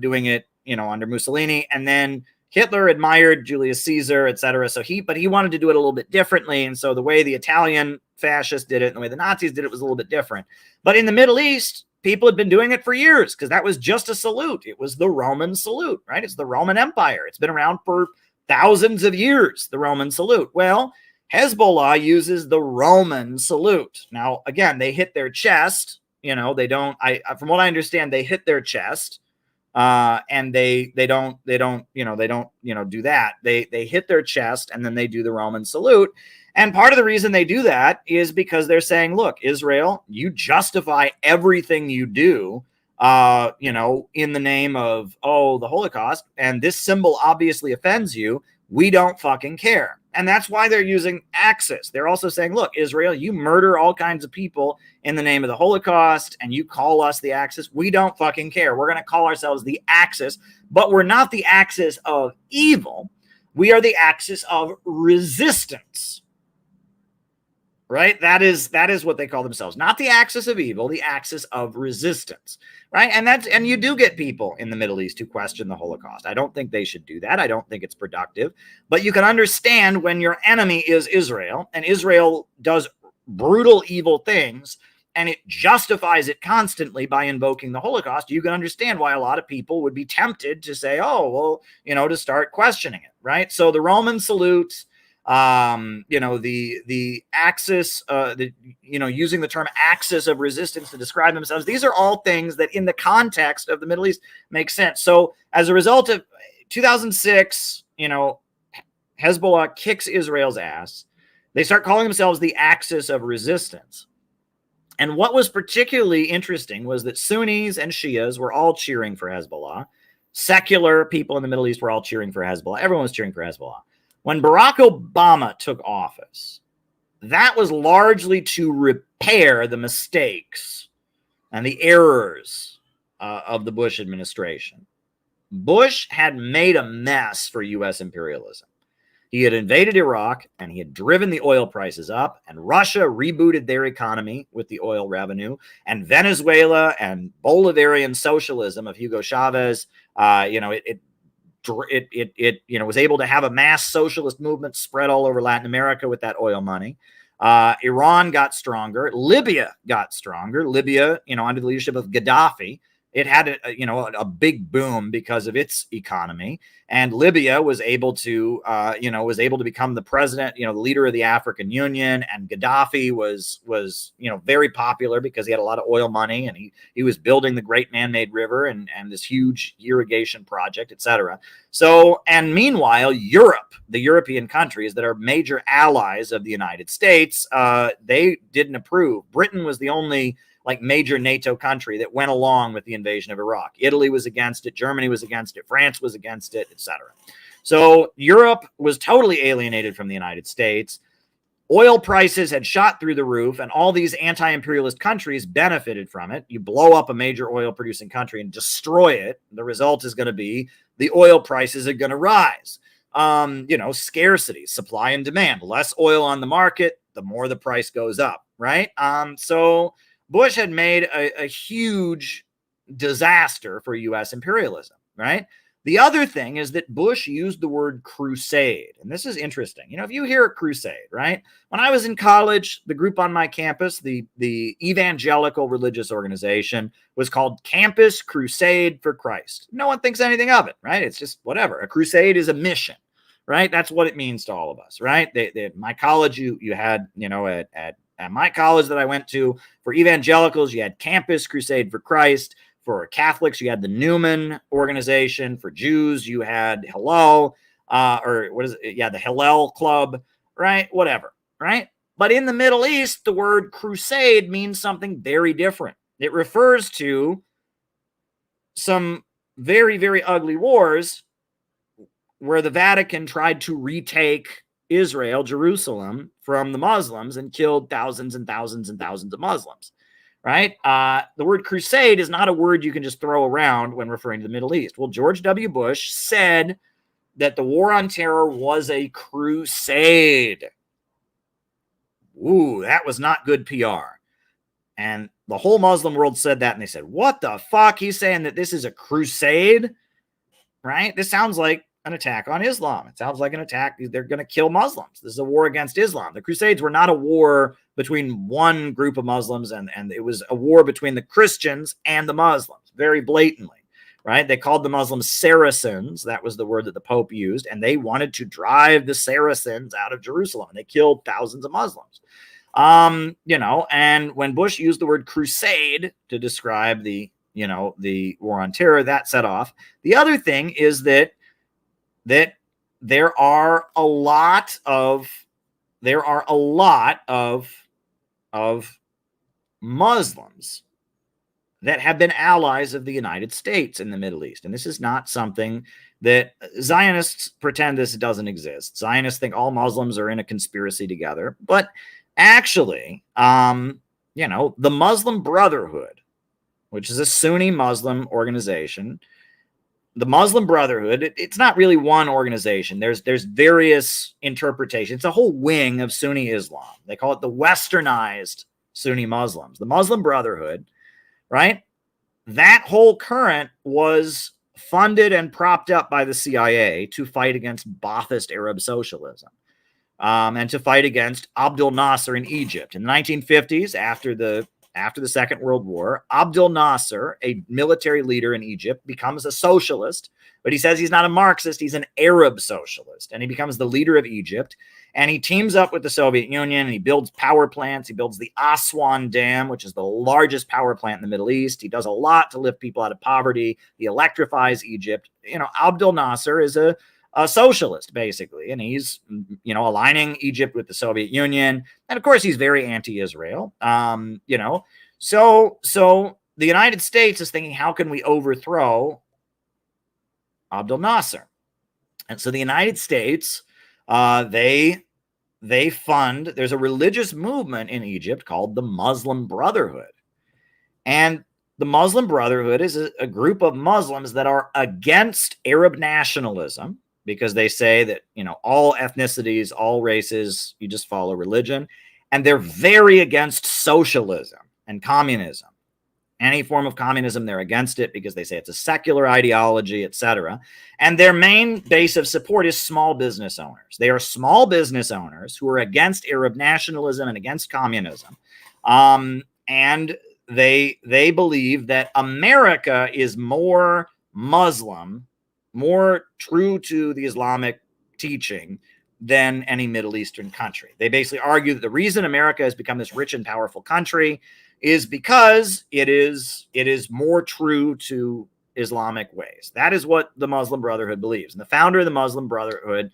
doing it, under Mussolini. And then Hitler admired Julius Caesar, etc. But he wanted to do it a little bit differently. And so the way the Italian fascists did it and the way the Nazis did it was a little bit different. But in the Middle East, people had been doing it for years because that was just a salute. It was the Roman salute, right? It's the Roman Empire. It's been around for thousands of years, the Roman salute. Well, Hezbollah uses the Roman salute. Now, again, they hit their chest. They don't. From what I understand, they hit their chest, and they don't do that. They hit their chest, and then they do the Roman salute. And part of the reason they do that is because they're saying, look, Israel, you justify everything you do, in the name of, the Holocaust, and this symbol obviously offends you. We don't fucking care. And that's why they're using Axis. They're also saying, look, Israel, you murder all kinds of people in the name of the Holocaust, and you call us the Axis. We don't fucking care. We're going to call ourselves the Axis, but we're not the Axis of evil. We are the Axis of resistance. Right? That is what they call themselves. Not the axis of evil, the axis of resistance. Right? And you do get people in the Middle East who question the Holocaust. I don't think they should do that. I don't think it's productive. But you can understand when your enemy is Israel, and Israel does brutal, evil things, and it justifies it constantly by invoking the Holocaust, you can understand why a lot of people would be tempted to say, to start questioning it. Right? So the Roman salute, the axis, using the term axis of resistance to describe themselves. These are all things that in the context of the Middle East make sense. So as a result of 2006, Hezbollah kicks Israel's ass. They start calling themselves the axis of resistance. And what was particularly interesting was that Sunnis and Shias were all cheering for Hezbollah. Secular people in the Middle East were all cheering for Hezbollah. Everyone was cheering for Hezbollah. When Barack Obama took office, that was largely to repair the mistakes and the errors of the Bush administration. Bush had made a mess for U.S. imperialism. He had invaded Iraq, and he had driven the oil prices up, and Russia rebooted their economy with the oil revenue, and Venezuela and Bolivarian socialism of Hugo Chavez, it was able to have a mass socialist movement spread all over Latin America with that oil money. Iran got stronger. Libya got stronger. Libya, under the leadership of Gaddafi, it had a big boom because of its economy, and Libya was able to become the president, the leader of the African Union, and Gaddafi was very popular because he had a lot of oil money, and he was building the Great Man-Made River and this huge irrigation project, etc. So, and meanwhile, Europe, the European countries that are major allies of the United States, they didn't approve. Britain was the only major NATO country that went along with the invasion of Iraq. Italy was against it. Germany was against it. France was against it, etc. So Europe was totally alienated from the United States. Oil prices had shot through the roof, and all these anti-imperialist countries benefited from it. You blow up a major oil-producing country and destroy it. The result is going to be the oil prices are going to rise. Scarcity, supply and demand. Less oil on the market, the more the price goes up, right? So Bush had made a huge disaster for U.S. imperialism, right? The other thing is that Bush used the word crusade. And this is interesting. If you hear a crusade, right? When I was in college, the group on my campus, the evangelical religious organization, was called Campus Crusade for Christ. No one thinks anything of it, right? It's just whatever. A crusade is a mission, right? That's what it means to all of us, right? My college, you had, at my college that I went to, for evangelicals, you had Campus Crusade for Christ. For Catholics, you had the Newman organization. For Jews, you had Hillel, the Hillel Club, right? Whatever, right? But in the Middle East, the word crusade means something very different. It refers to some very, very ugly wars where the Vatican tried to retake Israel, Jerusalem, from the Muslims and killed thousands and thousands and thousands of Muslims. Right? The word crusade is not a word you can just throw around when referring to the Middle East. Well, George W. Bush said that the war on terror was a crusade. Ooh, that was not good PR. And the whole Muslim world said that, and they said, what the fuck? He's saying that this is a crusade? Right? This sounds like an attack on Islam. It sounds like an attack. They're going to kill Muslims. This is a war against Islam. The Crusades were not a war between one group of Muslims, and it was a war between the Christians and the Muslims, very blatantly, right? They called the Muslims Saracens. That was the word that the Pope used, and they wanted to drive the Saracens out of Jerusalem. They killed thousands of Muslims. And when Bush used the word crusade to describe the war on terror, that set off. The other thing is that there are a lot of Muslims that have been allies of the United States in the Middle East. And this is not something that Zionists pretend this doesn't exist. Zionists think all Muslims are in a conspiracy together. But actually, the Muslim Brotherhood, which is a Sunni Muslim organization, the Muslim Brotherhood, it's not really one organization. There's various interpretations. It's a whole wing of Sunni Islam. They call it the westernized Sunni Muslims. The Muslim Brotherhood, right? That whole current was funded and propped up by the CIA to fight against Ba'athist Arab socialism and to fight against Abdel Nasser in Egypt. In the 1950s, after the Second World War, Abdel Nasser, a military leader in Egypt, becomes a socialist, but he says he's not a Marxist, he's an Arab socialist, and he becomes the leader of Egypt, and he teams up with the Soviet Union, and he builds power plants. He builds the Aswan Dam, which is the largest power plant in the Middle East. He does a lot to lift people out of poverty. He electrifies Egypt. Abdel Nasser is a socialist, basically, and he's aligning Egypt with the Soviet Union, and of course he's very anti-Israel. So the United States is thinking, how can we overthrow Abdel Nasser? And so the United States, they fund. There's a religious movement in Egypt called the Muslim Brotherhood, and the Muslim Brotherhood is a group of Muslims that are against Arab nationalism, because they say that, all ethnicities, all races, you just follow religion. And they're very against socialism and communism. Any form of communism, they're against it because they say it's a secular ideology, etc. And their main base of support is small business owners. They are small business owners who are against Arab nationalism and against communism. And they believe that America is more Muslim, more true to the Islamic teaching than any Middle Eastern country. They basically argue that the reason America has become this rich and powerful country is because it is more true to Islamic ways. That is what the Muslim Brotherhood believes. And the founder of the Muslim Brotherhood,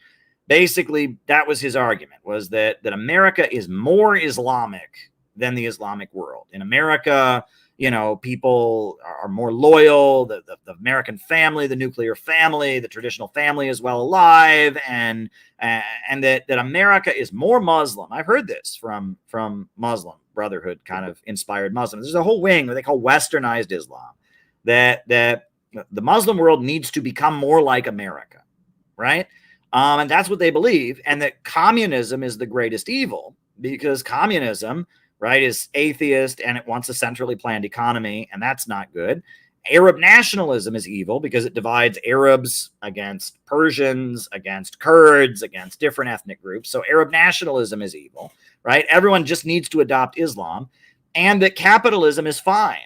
basically, that was his argument, was that America is more Islamic than the Islamic world. In America, people are more loyal. The American family, the nuclear family, the traditional family is well alive, and that America is more Muslim. I've heard this from Muslim Brotherhood kind of inspired Muslims. There's a whole wing that they call westernized Islam, that the Muslim world needs to become more like America, right? And that's what they believe, and that communism is the greatest evil, because communism, right, is atheist, and it wants a centrally planned economy, and that's not good. Arab nationalism is evil because it divides Arabs against Persians, against Kurds, against different ethnic groups. So Arab nationalism is evil, right? Everyone just needs to adopt Islam, and that capitalism is fine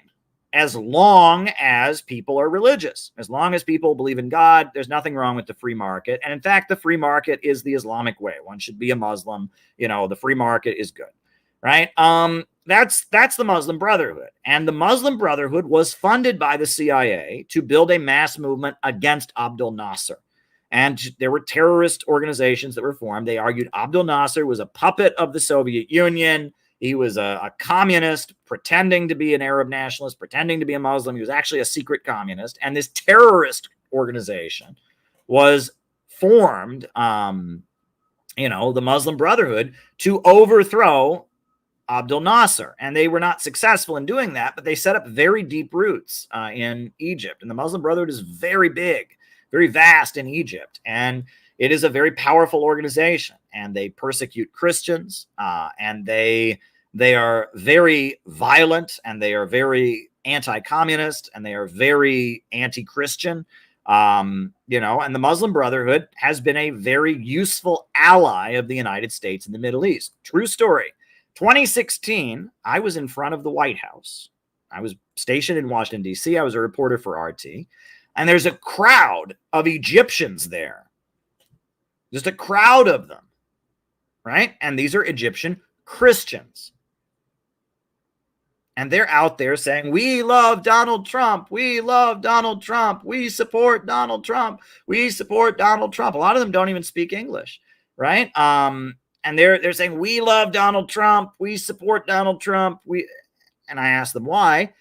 as long as people are religious. As long as people believe in God, there's nothing wrong with the free market. And in fact, the free market is the Islamic way. One should be a Muslim. The free market is good, right? That's the Muslim Brotherhood. And the Muslim Brotherhood was funded by the CIA to build a mass movement against Abdel Nasser. And there were terrorist organizations that were formed. They argued Abdel Nasser was a puppet of the Soviet Union. He was a communist pretending to be an Arab nationalist, pretending to be a Muslim. He was actually a secret communist. And this terrorist organization was formed, the Muslim Brotherhood, to overthrow Abdel Nasser. And they were not successful in doing that, but they set up very deep roots in Egypt. And the Muslim Brotherhood is very big, very vast in Egypt. And it is a very powerful organization. And they persecute Christians, and they are very violent, and they are very anti-communist, and they are very anti-Christian. And the Muslim Brotherhood has been a very useful ally of the United States in the Middle East. True story. 2016, I was in front of the White House. I was stationed in Washington, D.C. I was a reporter for RT. And there's a crowd of Egyptians there. Just a crowd of them, right? And these are Egyptian Christians. And they're out there saying, we love Donald Trump. We love Donald Trump. We support Donald Trump. We support Donald Trump. A lot of them don't even speak English, right? And they're saying, we love Donald Trump. We support Donald Trump. And I asked them why.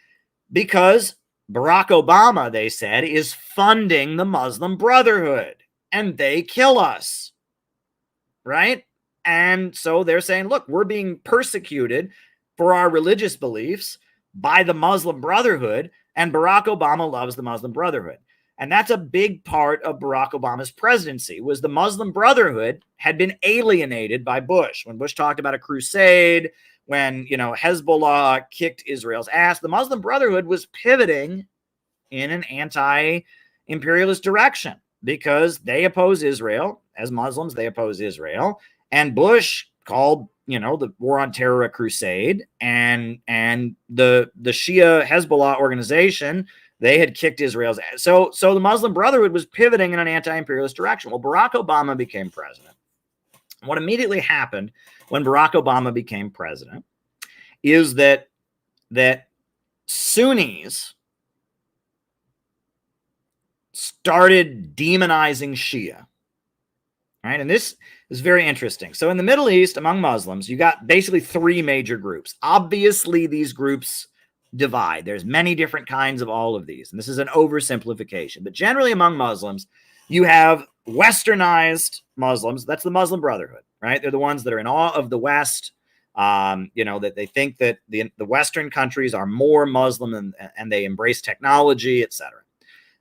Because Barack Obama, they said, is funding the Muslim Brotherhood. And they kill us, right? And so they're saying, look, we're being persecuted for our religious beliefs by the Muslim Brotherhood, and Barack Obama loves the Muslim Brotherhood. And that's a big part of Barack Obama's presidency, was the Muslim Brotherhood had been alienated by Bush. When Bush talked about a crusade, when, Hezbollah kicked Israel's ass, the Muslim Brotherhood was pivoting in an anti-imperialist direction because they oppose Israel. As Muslims, they oppose Israel. And Bush called, the war on terror a crusade. And the Shia Hezbollah organization, they had kicked Israel's ass. So the Muslim Brotherhood was pivoting in an anti-imperialist direction. Well, Barack Obama became president. What immediately happened when Barack Obama became president is that Sunnis started demonizing Shia, right? And this is very interesting. So in the Middle East, among Muslims, you got basically three major groups. Obviously, these groups divide. There's many different kinds of all of these. And this is an oversimplification. But generally among Muslims, you have westernized Muslims. That's the Muslim Brotherhood, right? They're the ones that are in awe of the West, that they think that the Western countries are more Muslim and they embrace technology, etc.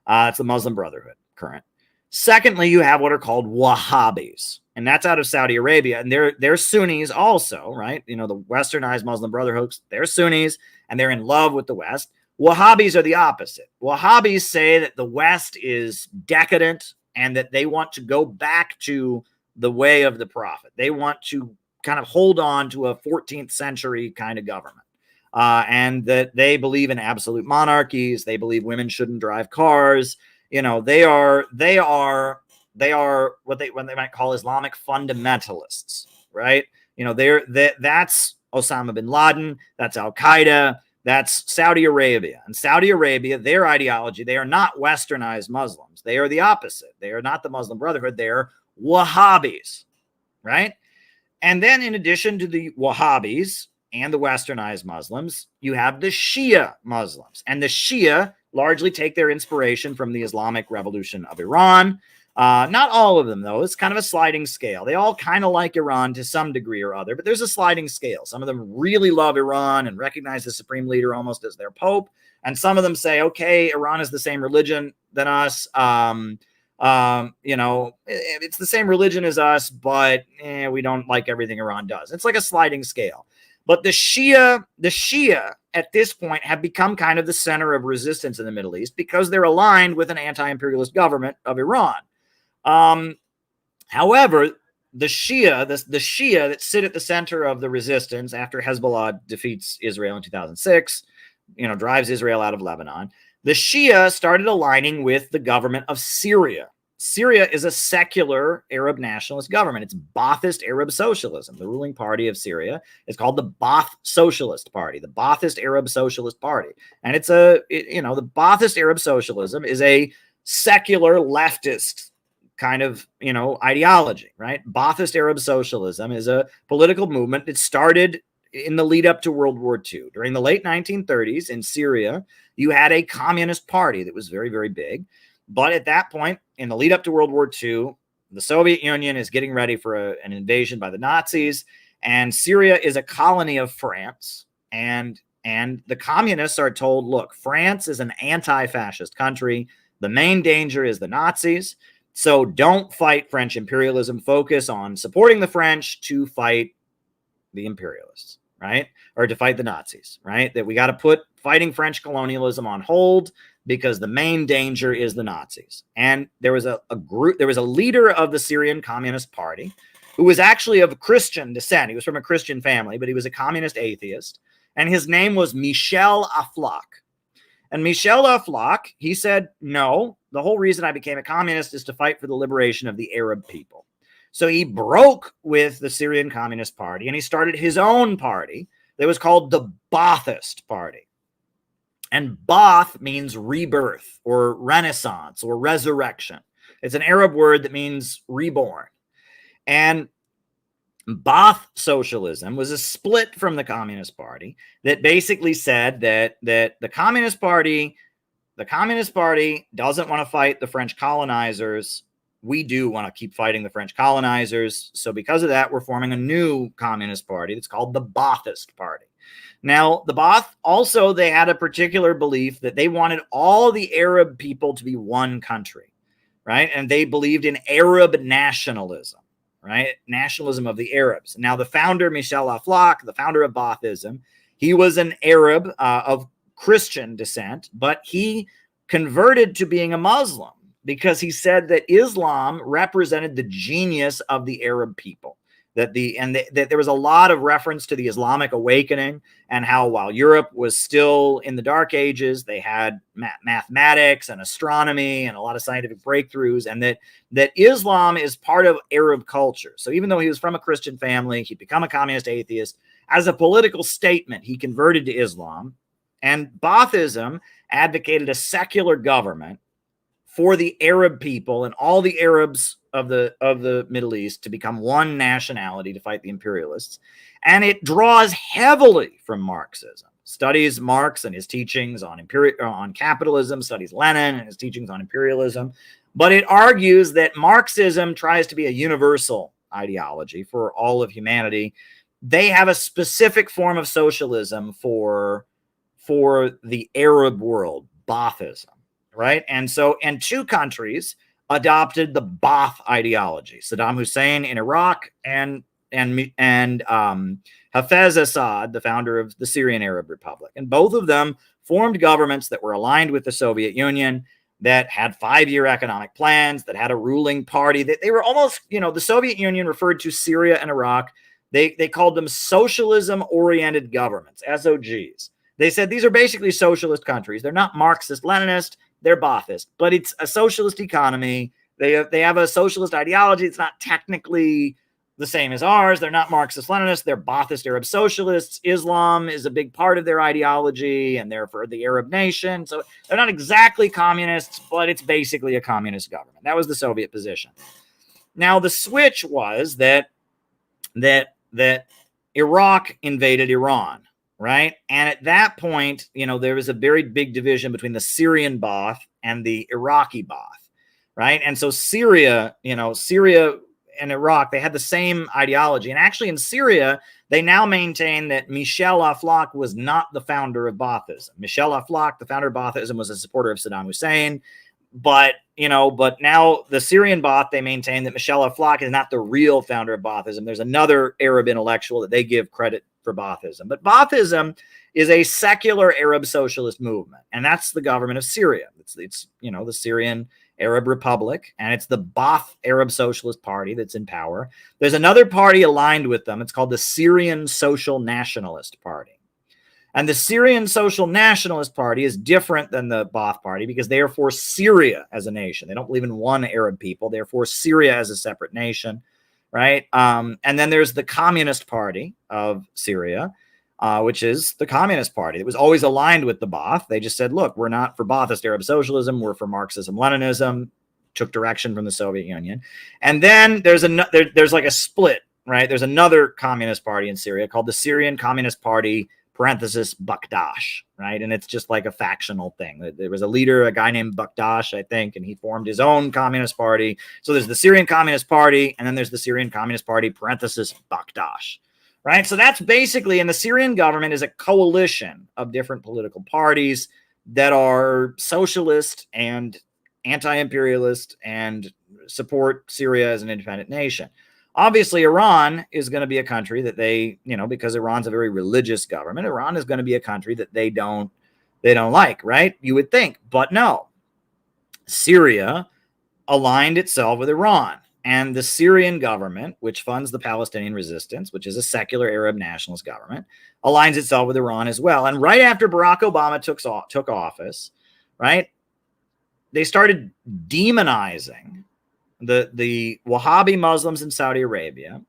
It's the Muslim Brotherhood, current. Secondly, you have what are called Wahhabis, and that's out of Saudi Arabia, and they're Sunnis also, right? The westernized Muslim Brotherhood, they're Sunnis, and they're in love with the West. Wahhabis are the opposite. Wahhabis say that the West is decadent and that they want to go back to the way of the Prophet. They want to kind of hold on to a 14th century kind of government. And that they believe in absolute monarchies. They believe women shouldn't drive cars. They are what they might call Islamic fundamentalists, right? That's Osama bin Laden, that's Al Qaeda, that's Saudi Arabia. And Saudi Arabia, their ideology, they are not westernized Muslims. They are the opposite. They are not the Muslim Brotherhood. They are Wahhabis, right? And then in addition to the Wahhabis and the westernized Muslims, you have the Shia Muslims. And the Shia largely take their inspiration from the Islamic Revolution of Iran. Not all of them, though. It's kind of a sliding scale. They all kind of like Iran to some degree or other, but there's a sliding scale. Some of them really love Iran and recognize the supreme leader almost as their pope. And some of them say, okay, Iran is the same religion than us. It's the same religion as us, but we don't like everything Iran does. It's like a sliding scale. But the Shia at this point have become kind of the center of resistance in the Middle East because they're aligned with an anti-imperialist government of Iran. However, the Shia that sit at the center of the resistance after Hezbollah defeats Israel in 2006, drives Israel out of Lebanon, the Shia started aligning with the government of Syria. Syria is a secular Arab nationalist government. It's Ba'athist Arab Socialism. The ruling party of Syria is called the Ba'ath Socialist Party, the Ba'athist Arab Socialist Party. And the Ba'athist Arab Socialism is a secular leftist kind of, ideology, right? Ba'athist Arab Socialism is a political movement that started in the lead up to World War II. During the late 1930s in Syria, you had a communist party that was very, very big. But at that point, in the lead up to World War II, the Soviet Union is getting ready for an invasion by the Nazis, and Syria is a colony of France. And the communists are told, look, France is an anti-fascist country. The main danger is the Nazis. So don't fight French imperialism. Focus on supporting the French to fight the imperialists, right? Or to fight the Nazis, right? That we got to put fighting French colonialism on hold because the main danger is the Nazis. And there was a leader of the Syrian Communist Party who was actually of Christian descent. He was from a Christian family, but he was a communist atheist. And his name was Michel Aflaq. And Michel Aflaq, he said, no, the whole reason I became a communist is to fight for the liberation of the Arab people. So he broke with the Syrian Communist Party and he started his own party that was called the Ba'athist Party. And Ba'ath means rebirth or renaissance or resurrection. It's an Arab word that means reborn. And Ba'ath socialism was a split from the Communist Party that basically said that the Communist Party doesn't want to fight the French colonizers. We do want to keep fighting the French colonizers. So because of that, we're forming a new Communist Party that's called the Ba'athist Party. Now, the Ba'ath also, they had a particular belief that they wanted all the Arab people to be one country, right? And they believed in Arab nationalism, right? Nationalism of the Arabs. Now, the founder, Michel Aflaq, the founder of Ba'athism, he was an Arab of Christian descent, but he converted to being a Muslim because he said that Islam represented the genius of the Arab people. That there was a lot of reference to the Islamic awakening and how while Europe was still in the dark ages, they had mathematics and astronomy and a lot of scientific breakthroughs, and that Islam is part of Arab culture. So even though he was from a Christian family, he'd become a communist atheist. As a political statement, he converted to Islam, and Ba'athism advocated a secular government for the Arab people and all the Arabs of the Middle East to become one nationality to fight the imperialists. And it draws heavily from Marxism, studies Marx and his teachings on capitalism, studies Lenin and his teachings on imperialism. But it argues that Marxism tries to be a universal ideology for all of humanity. They have a specific form of socialism for the Arab world, Ba'athism. Right. And two countries adopted the Ba'ath ideology, Saddam Hussein in Iraq and Hafez Assad, the founder of the Syrian Arab Republic. And both of them formed governments that were aligned with the Soviet Union, that had 5-year economic plans, that had a ruling party, that they were almost, the Soviet Union referred to Syria and Iraq. They called them socialism-oriented governments, SOGs. They said these are basically socialist countries. They're not Marxist-Leninist. They're Ba'athist, but it's a socialist economy. They have a socialist ideology. It's not technically the same as ours. They're not Marxist-Leninists. They're Ba'athist Arab socialists. Islam is a big part of their ideology, and they're for the Arab nation. So they're not exactly communists, but it's basically a communist government. That was the Soviet position. Now, the switch was that Iraq invaded Iran. Right. And at that point, there was a very big division between the Syrian Ba'ath and the Iraqi Ba'ath. Right. And so Syria and Iraq, they had the same ideology. And actually in Syria, they now maintain that Michel Aflaq was not the founder of Ba'athism. Michel Aflaq, the founder of Ba'athism, was a supporter of Saddam Hussein. But now the Syrian Ba'ath, they maintain that Michel Aflaq is not the real founder of Ba'athism. There's another Arab intellectual that they give credit for Baathism. But Baathism is a secular Arab socialist movement, and that's the government of Syria. It's the Syrian Arab Republic, and it's the Baath Arab Socialist Party that's in power. There's another party aligned with them. It's called the Syrian Social Nationalist Party. And the Syrian Social Nationalist Party is different than the Baath Party because they are for Syria as a nation. They don't believe in one Arab people. They're for Syria as a separate nation, right? And then there's the Communist Party of Syria, which is the Communist Party. It was always aligned with the Baath. They just said, look, we're not for Baathist Arab socialism. We're for Marxism-Leninism, took direction from the Soviet Union. And then there's like a split, right? There's another communist party in Syria called the Syrian Communist Party, parenthesis, Bakdash, right? And it's just like a factional thing. There was a leader, a guy named Bakdash, I think, and he formed his own communist party. So there's the Syrian Communist Party, and then there's the Syrian Communist Party, parenthesis, Bakdash. Right. So that's basically, and the Syrian government is a coalition of different political parties that are socialist and anti-imperialist and support Syria as an independent nation. Obviously, Iran is going to be a country that they, because Iran's a very religious government, Iran is going to be a country that they don't like, right? You would think, but no. Syria aligned itself with Iran. And the Syrian government, which funds the Palestinian resistance, which is a secular Arab nationalist government, aligns itself with Iran as well. And right after Barack Obama took office, right, they started demonizing the Wahhabi Muslims in Saudi Arabia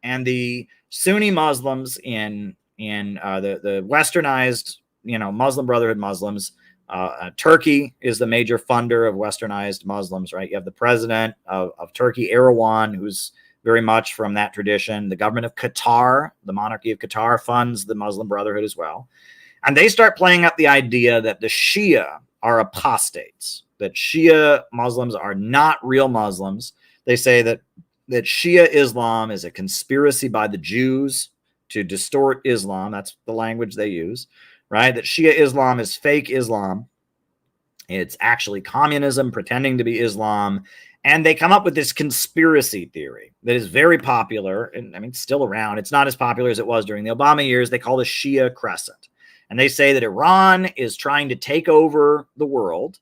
and the Sunni Muslims in the westernized, Muslim Brotherhood Muslims. Turkey is the major funder of westernized Muslims, right? You have the president of Turkey, Erdogan, who's very much from that tradition. The government of Qatar, the monarchy of Qatar, funds the Muslim Brotherhood as well. And they start playing up the idea that the Shia are apostates, that Shia Muslims are not real Muslims. They say that Shia Islam is a conspiracy by the Jews to distort Islam. That's the language they use. Right? That Shia Islam is fake Islam. It's actually communism pretending to be Islam. And they come up with this conspiracy theory that is very popular. And I mean, still around. It's not as popular as it was during the Obama years. They call the Shia Crescent. And they say that Iran is trying to take over the world,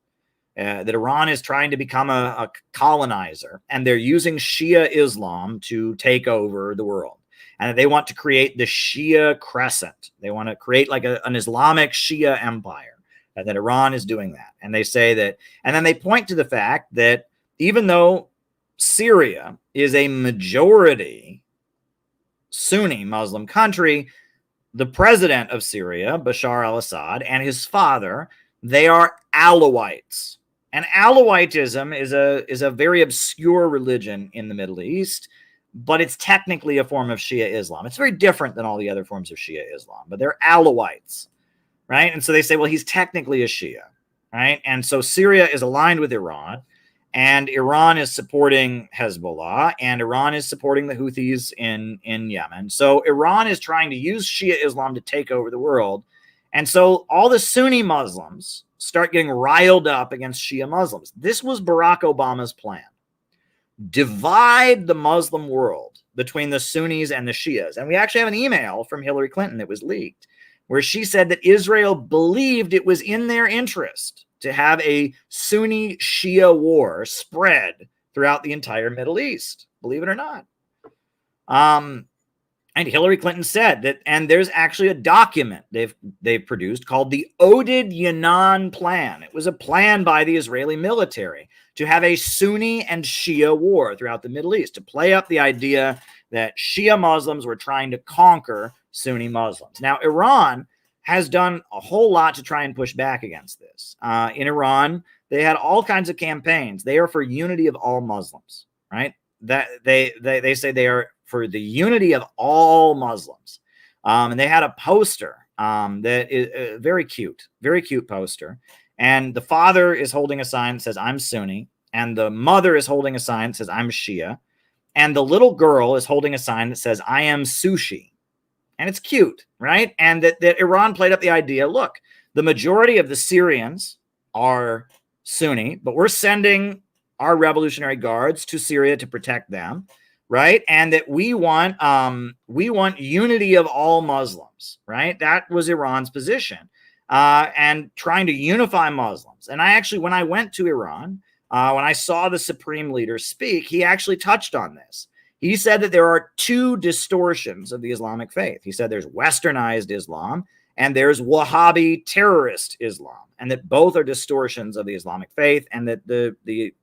that Iran is trying to become a colonizer. And they're using Shia Islam to take over the world. And they want to create the Shia Crescent. They want to create like an Islamic Shia empire, that Iran is doing that. And they say that, and then they point to the fact that even though Syria is a majority Sunni Muslim country, the president of Syria, Bashar al-Assad, and his father, they are Alawites. And Alawitism is a very obscure religion in the Middle East, but it's technically a form of Shia Islam. It's very different than all the other forms of Shia Islam, but they're Alawites, right? And so they say, well, he's technically a Shia, right? And so Syria is aligned with Iran, and Iran is supporting Hezbollah, and Iran is supporting the Houthis in Yemen. So Iran is trying to use Shia Islam to take over the world. And so all the Sunni Muslims start getting riled up against Shia Muslims. This was Barack Obama's plan. Divide the Muslim world between the Sunnis and the Shias. And we actually have an email from Hillary Clinton that was leaked where she said that Israel believed it was in their interest to have a Sunni Shia war spread throughout the entire Middle East, believe it or not. And Hillary Clinton said that, and there's actually a document they've produced called the Oded Yanan Plan. It was a plan by the Israeli military to have a Sunni and Shia war throughout the Middle East, to play up the idea that Shia Muslims were trying to conquer Sunni Muslims. Now, Iran has done a whole lot to try and push back against this. In Iran, they had all kinds of campaigns. They are for unity of all Muslims, right? That they say they are for the unity of all Muslims. And they had a poster that is a very cute poster. And the father is holding a sign that says, I'm Sunni. And the mother is holding a sign that says, I'm Shia. And the little girl is holding a sign that says, I am sushi. And it's cute, right? And that Iran played up the idea, look, the majority of the Syrians are Sunni, but we're sending our Revolutionary Guards to Syria to protect them. right? And that we want unity of all Muslims, right? That was Iran's position, and trying to unify Muslims. And I actually, when I went to Iran, when I saw the supreme leader speak, he actually touched on this. He said that there are two distortions of the Islamic faith. He said there's westernized Islam and there's Wahhabi terrorist Islam, and that both are distortions of the Islamic faith, and that the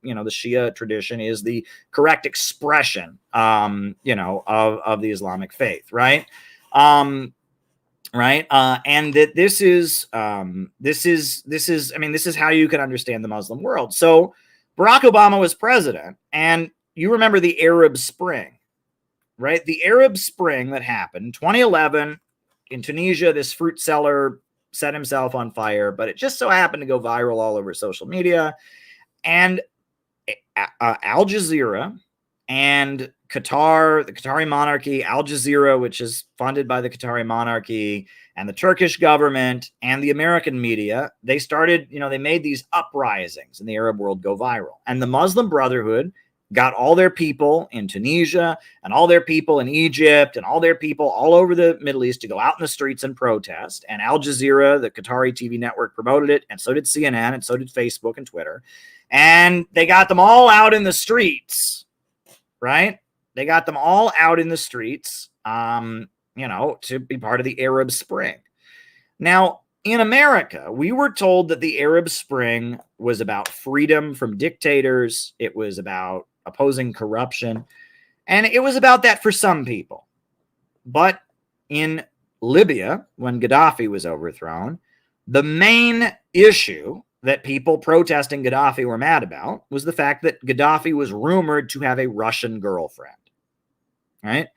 Shia tradition is the correct expression, of the Islamic faith, right? And that this is how you can understand the Muslim world. So Barack Obama was president, and you remember the Arab Spring, right? The Arab Spring that happened 2011 in Tunisia. This fruit seller set himself on fire, but it just so happened to go viral all over social media. And Al Jazeera and Qatar, the Qatari monarchy, Al Jazeera, which is funded by the Qatari monarchy, and the Turkish government and the American media, they started, they made these uprisings in the Arab world go viral. And the Muslim Brotherhood got all their people in Tunisia and all their people in Egypt and all their people all over the Middle East to go out in the streets and protest. And Al Jazeera, the Qatari TV network, promoted it, and so did CNN, and so did Facebook and Twitter. And they got them all out in the streets, right? They got them all out in the streets, to be part of the Arab Spring. Now, in America, we were told that the Arab Spring was about freedom from dictators. It was about opposing corruption. And it was about that for some people. But in Libya, when Gaddafi was overthrown, the main issue that people protesting Gaddafi were mad about was the fact that Gaddafi was rumored to have a Russian girlfriend, right?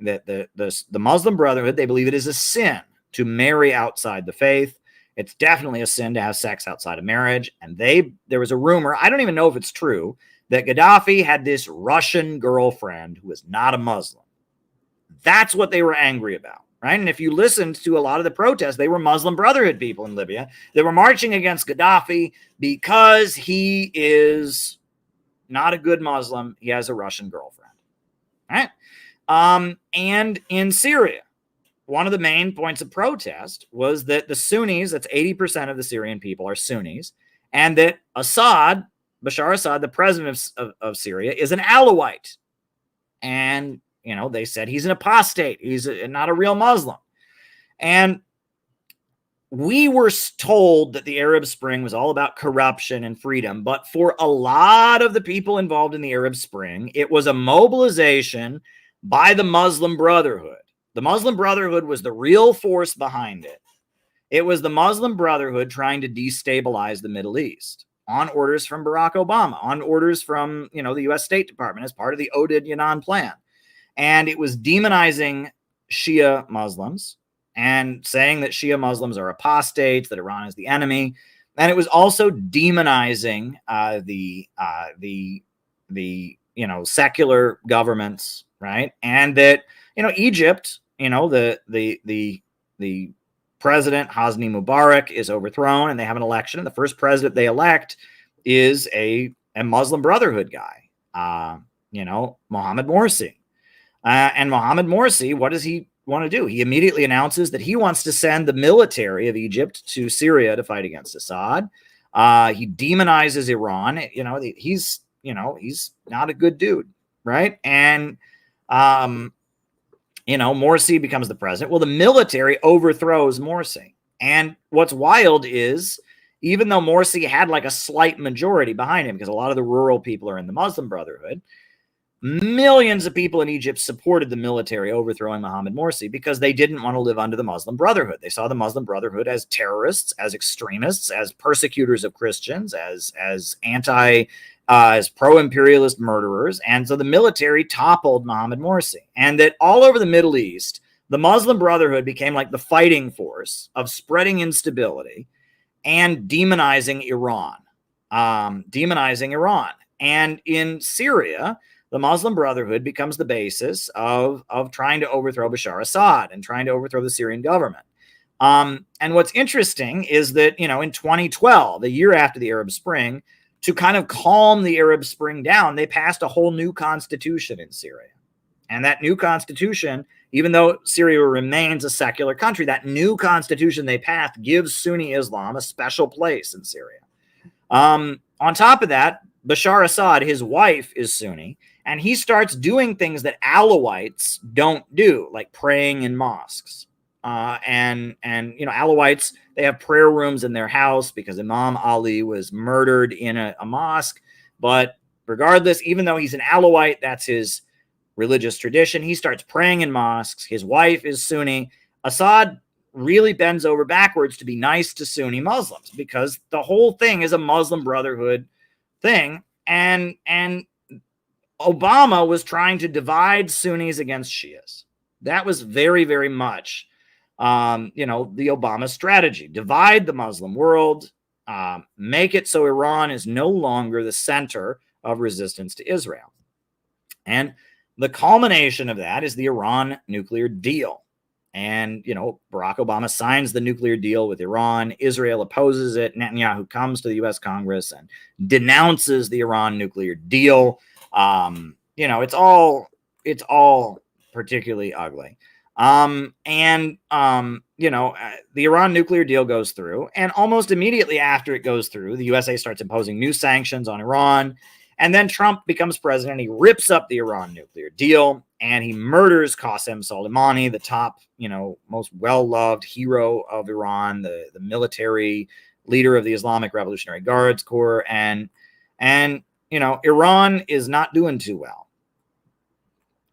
That the Muslim Brotherhood, they believe it is a sin to marry outside the faith. It's definitely a sin to have sex outside of marriage. And there was a rumor, I don't even know if it's true, that Gaddafi had this Russian girlfriend who was not a Muslim. That's what they were angry about, right? And if you listened to a lot of the protests, they were Muslim Brotherhood people in Libya. They were marching against Gaddafi because he is not a good Muslim. He has a Russian girlfriend, right? And in Syria, one of the main points of protest was that the Sunnis, that's 80% of the Syrian people are Sunnis, and that Bashar Assad, the president of Syria, is an Alawite. And, they said he's an apostate. He's not a real Muslim. And we were told that the Arab Spring was all about corruption and freedom. But for a lot of the people involved in the Arab Spring, it was a mobilization by the Muslim Brotherhood. The Muslim Brotherhood was the real force behind it. It was the Muslim Brotherhood trying to destabilize the Middle East on orders from Barack Obama, on orders from, the U.S. State Department as part of the Oded Yanan plan. And it was demonizing Shia Muslims and saying that Shia Muslims are apostates, that Iran is the enemy. And it was also demonizing the secular governments, right? And that, Egypt, the president, Hosni Mubarak, is overthrown and they have an election. And the first president they elect is a Muslim Brotherhood guy, Mohammed Morsi. And Mohammed Morsi, what does he want to do? He immediately announces that he wants to send the military of Egypt to Syria to fight against Assad. He demonizes Iran. He's not a good dude, right? And Morsi becomes the president. Well, the military overthrows Morsi. And what's wild is, even though Morsi had like a slight majority behind him, because a lot of the rural people are in the Muslim Brotherhood, millions of people in Egypt supported the military overthrowing Mohammed Morsi because they didn't want to live under the Muslim Brotherhood. They saw the Muslim Brotherhood as terrorists, as extremists, as persecutors of Christians, as pro-imperialist murderers. And so the military toppled Mohammed Morsi. And that all over the Middle East, the Muslim Brotherhood became like the fighting force of spreading instability and demonizing Iran. And in Syria, the Muslim Brotherhood becomes the basis of trying to overthrow Bashar Assad and trying to overthrow the Syrian government. And what's interesting is that, in 2012, a year after the Arab Spring, to kind of calm the Arab Spring down, they passed a whole new constitution in Syria, And that new constitution, even though Syria remains a secular country, that new constitution they passed gives Sunni Islam a special place in Syria. On top of that, Bashar Assad, his wife, is Sunni, and he starts doing things that Alawites don't do, like praying in mosques. And Alawites, they have prayer rooms in their house because Imam Ali was murdered in a mosque. But regardless, even though he's an Alawite, that's his religious tradition. He starts praying in mosques. His wife is Sunni. Assad really bends over backwards to be nice to Sunni Muslims because the whole thing is a Muslim Brotherhood thing. And Obama was trying to divide Sunnis against Shias. That was very, very much the Obama strategy. Divide the Muslim world, make it so Iran is no longer the center of resistance to Israel. And the culmination of that is the Iran nuclear deal. And, Barack Obama signs the nuclear deal with Iran. Israel opposes it. Netanyahu comes to the U.S. Congress and denounces the Iran nuclear deal. It's all particularly ugly. The Iran nuclear deal goes through, and almost immediately after it goes through, the USA starts imposing new sanctions on Iran. And then Trump becomes president. He rips up the Iran nuclear deal, and he murders Qasem Soleimani, the top, most well-loved hero of Iran, the military leader of the Islamic Revolutionary Guards Corps. And Iran is not doing too well.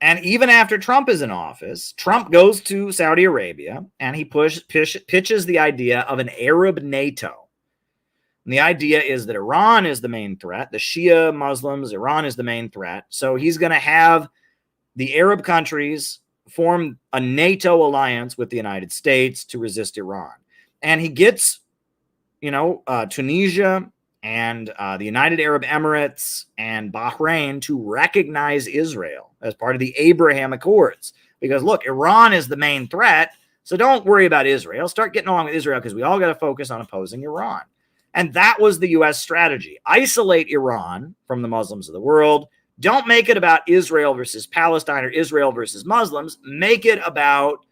And even after Trump is in office, Trump goes to Saudi Arabia, and he pitches the idea of an Arab NATO. And the idea is that Iran is the main threat. The Shia Muslims, Iran is the main threat. So he's going to have the Arab countries form a NATO alliance with the United States to resist Iran. And he gets, Tunisia and the United Arab Emirates and Bahrain to recognize Israel as part of the Abraham Accords. Because, look, Iran is the main threat, so don't worry about Israel. Start getting along with Israel because we all got to focus on opposing Iran. And that was the U.S. strategy. Isolate Iran from the Muslims of the world. Don't make it about Israel versus Palestine or Israel versus Muslims. Make it about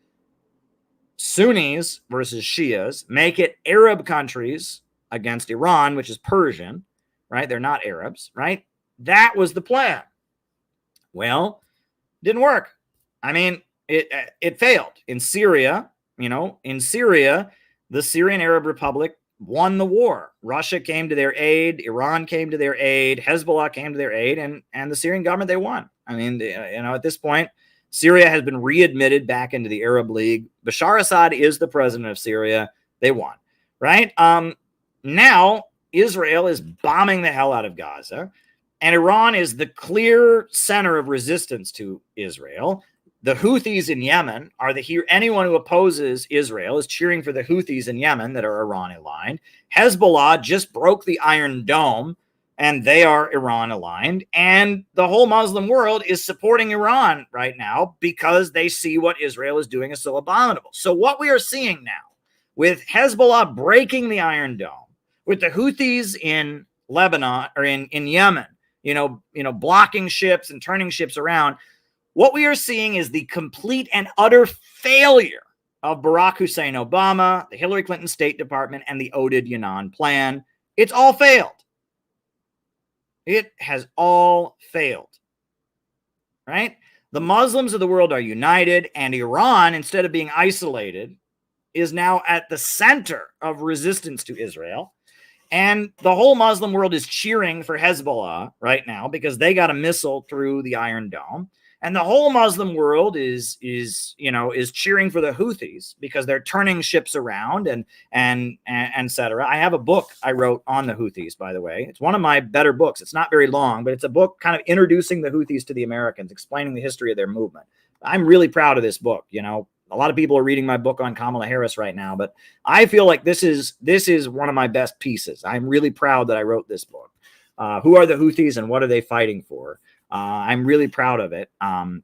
Sunnis versus Shias. Make it Arab countries against Iran, which is Persian, right? They're not Arabs, right? That was the plan. Well, didn't work. I mean, it failed. In Syria, the Syrian Arab Republic won the war. Russia came to their aid. Iran came to their aid. Hezbollah came to their aid. And the Syrian government, they won. I mean, at this point, Syria has been readmitted back into the Arab League. Bashar Assad is the president of Syria. They won, right? Now, Israel is bombing the hell out of Gaza. And Iran is the clear center of resistance to Israel. The Houthis in Yemen are anyone who opposes Israel is cheering for the Houthis in Yemen that are Iran aligned. Hezbollah just broke the Iron Dome, and they are Iran aligned. And the whole Muslim world is supporting Iran right now because they see what Israel is doing is so abominable. So what we are seeing now with Hezbollah breaking the Iron Dome, with the Houthis in Lebanon or in Yemen, blocking ships and turning ships around, what we are seeing is the complete and utter failure of Barack Hussein Obama, the Hillary Clinton State Department, and the Oded Yanan plan. It's all failed. It has all failed, right? The Muslims of the world are united, and Iran, instead of being isolated, is now at the center of resistance to Israel. And the whole Muslim world is cheering for Hezbollah right now because they got a missile through the Iron Dome. And the whole Muslim world is cheering for the Houthis because they're turning ships around and et cetera. I have a book I wrote on the Houthis, by the way. It's one of my better books. It's not very long, but it's a book kind of introducing the Houthis to the Americans, explaining the history of their movement. I'm really proud of this book. A lot of people are reading my book on Kamala Harris right now, but I feel like this is one of my best pieces. I'm really proud that I wrote this book. Who are the Houthis and what are they fighting for? I'm really proud of it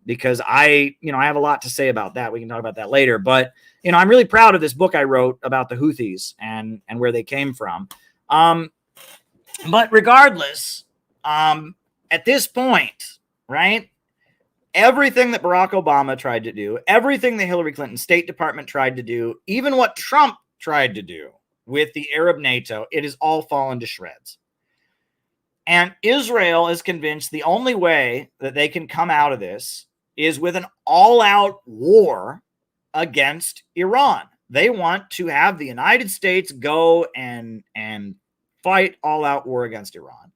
because I have a lot to say about that. We can talk about that later. But, I'm really proud of this book I wrote about the Houthis and where they came from. But regardless, at this point, right, everything that Barack Obama tried to do, everything the Hillary Clinton State Department tried to do, even what Trump tried to do with the Arab NATO, it has all fallen to shreds. And Israel is convinced the only way that they can come out of this is with an all-out war against Iran. They want to have the United States go and fight all-out war against Iran.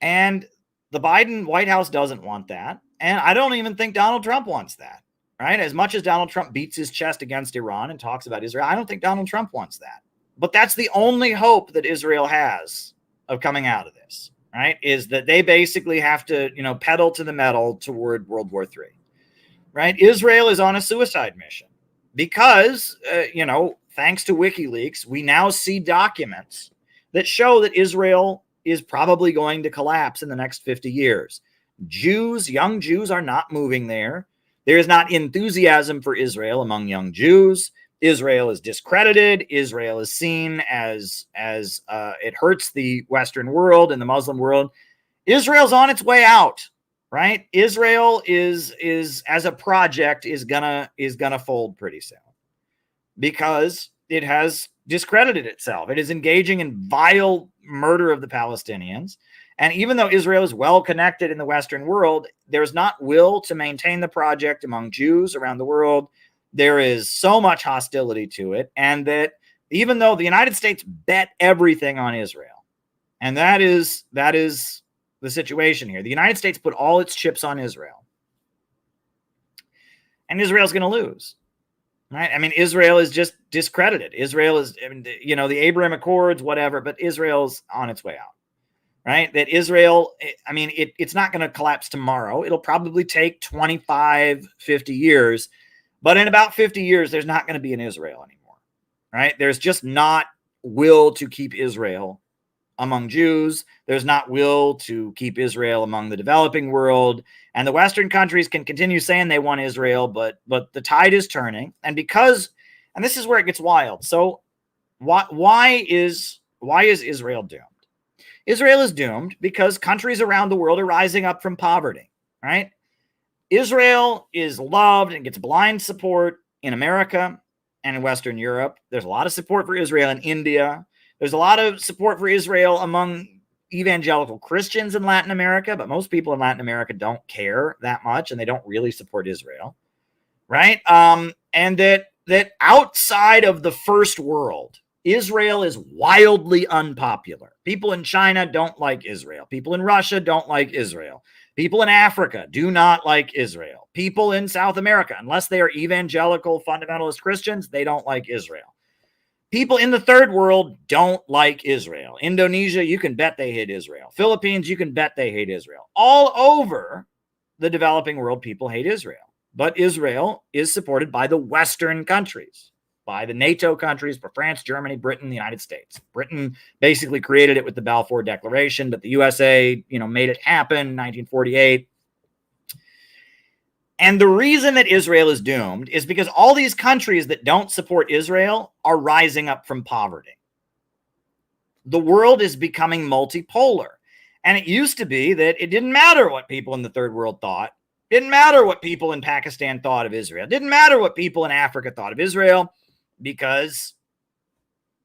And the Biden White House doesn't want that. And I don't even think Donald Trump wants that, right? As much as Donald Trump beats his chest against Iran and talks about Israel, I don't think Donald Trump wants that. But that's the only hope that Israel has of coming out of this, right? Is that they basically have to, pedal to the metal toward World War III, right? Israel is on a suicide mission because, thanks to WikiLeaks, we now see documents that show that Israel is probably going to collapse in the next 50 years. Young Jews are not moving there. There is not enthusiasm for Israel among young Jews. Israel is discredited. Israel is seen as it hurts the Western world and the Muslim world. Israel's on its way out, right? Israel is as a project is gonna fold pretty soon because it has discredited itself. It is engaging in vile murder of the Palestinians. And even though Israel is well connected in the Western world, there's not will to maintain the project among Jews around the world. There is so much hostility to it. And that even though the United States bet everything on Israel, and that is the situation here. The United States put all its chips on Israel. And Israel's going to lose. Right? I mean, Israel is just discredited. Israel is, the Abraham Accords, whatever, but Israel's on its way out. Right? That Israel, it's not going to collapse tomorrow. It'll probably take 25, 50 years. But in about 50 years, there's not going to be an Israel anymore. Right? There's just not will to keep Israel among Jews. There's not will to keep Israel among the developing world. And the Western countries can continue saying they want Israel, but the tide is turning. And this is where it gets wild. So why is Israel doomed? Israel is doomed because countries around the world are rising up from poverty, right? Israel is loved and gets blind support in America and in Western Europe. There's a lot of support for Israel in India. There's a lot of support for Israel among evangelical Christians in Latin America, but most people in Latin America don't care that much and they don't really support Israel, right? And that outside of the first world, Israel is wildly unpopular. People in China don't like Israel. People in Russia don't like Israel. People in Africa do not like Israel. People in South America, unless they are evangelical fundamentalist Christians, they don't like Israel. People in the third world don't like Israel. Indonesia, you can bet they hate Israel. Philippines, you can bet they hate Israel. All over the developing world, people hate Israel. But Israel is supported by the Western countries, by the NATO countries, by France, Germany, Britain, the United States. Britain basically created it with the Balfour Declaration, but the USA, made it happen in 1948. And the reason that Israel is doomed is because all these countries that don't support Israel are rising up from poverty. The world is becoming multipolar. And it used to be that it didn't matter what people in the third world thought. It didn't matter what people in Pakistan thought of Israel. It didn't matter what people in Africa thought of Israel because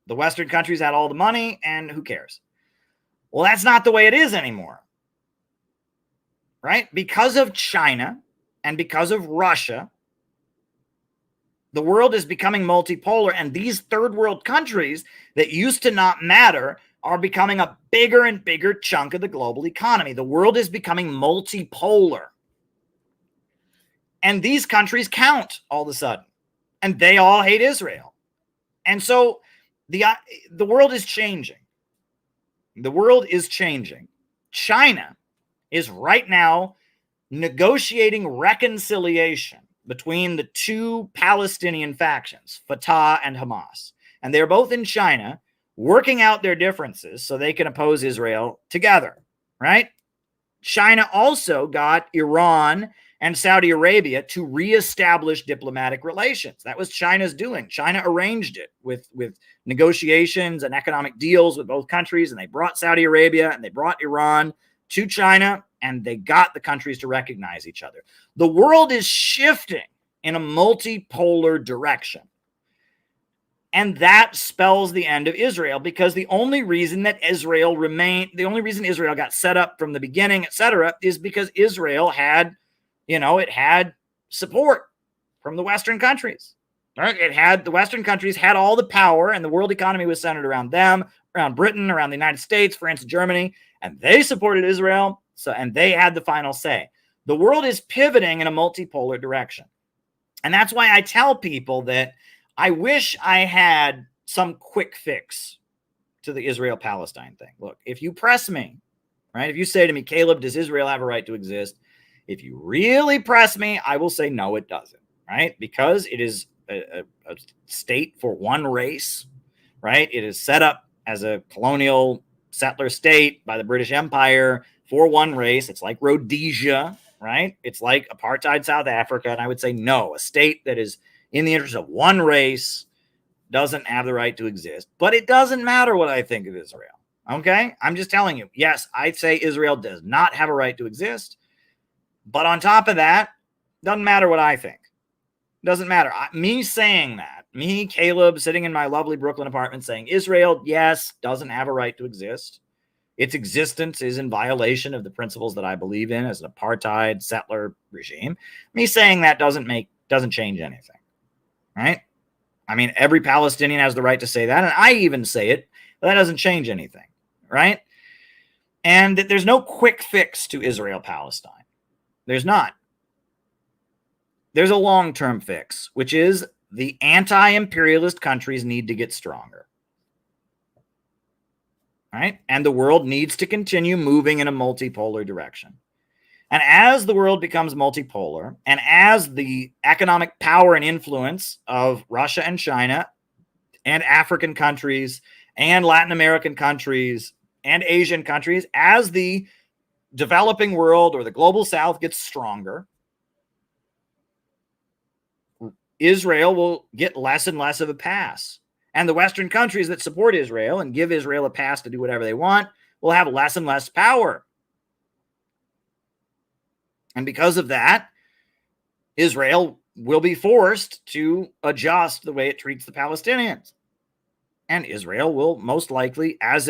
the Western countries had all the money and who cares? Well, that's not the way it is anymore. Right? Because of China and because of Russia, the world is becoming multipolar, and these third world countries that used to not matter are becoming a bigger and bigger chunk of the global economy. The world is becoming multipolar. And these countries count all of a sudden, and they all hate Israel. And so the world is changing. The world is changing. China is right now negotiating reconciliation between the two Palestinian factions, Fatah and Hamas. And they're both in China working out their differences so they can oppose Israel together, right? China also got Iran and Saudi Arabia to reestablish diplomatic relations. That was China's doing. China arranged it with negotiations and economic deals with both countries, and they brought Saudi Arabia and they brought Iran to China, and they got the countries to recognize each other. The world is shifting in a multipolar direction. And that spells the end of Israel, because the only reason that Israel got set up from the beginning, etc., is because Israel had, it had support from the Western countries. Right? The Western countries had all the power, and the world economy was centered around them, around Britain, around the United States, France, and Germany, and they supported Israel. And they had the final say. The world is pivoting in a multipolar direction. And that's why I tell people that I wish I had some quick fix to the Israel-Palestine thing. Look, if you press me, right, if you say to me, Caleb, does Israel have a right to exist? If you really press me, I will say, no, it doesn't, right? Because it is a state for one race, right? It is set up as a colonial settler state by the British Empire for one race. It's like Rhodesia, right? It's like apartheid South Africa. And I would say, no, a state that is in the interest of one race doesn't have the right to exist. But it doesn't matter what I think of Israel. Okay? I'm just telling you. Yes, I'd say Israel does not have a right to exist. But on top of that, doesn't matter what I think. Doesn't matter. Me saying that, me, Caleb, sitting in my lovely Brooklyn apartment saying Israel, yes, doesn't have a right to exist. Its existence is in violation of the principles that I believe in as an apartheid settler regime. Me saying that doesn't change anything. Right? I mean, every Palestinian has the right to say that, and I even say it, but that doesn't change anything, right? And there's no quick fix to Israel-Palestine. There's not. There's a long-term fix, which is the anti-imperialist countries need to get stronger, right? And the world needs to continue moving in a multipolar direction. And as the world becomes multipolar, and as the economic power and influence of Russia and China and African countries and Latin American countries and Asian countries, as the developing world or the global south gets stronger, Israel will get less and less of a pass. And the Western countries that support Israel and give Israel a pass to do whatever they want will have less and less power. And because of that, Israel will be forced to adjust the way it treats the Palestinians. And Israel will most likely, as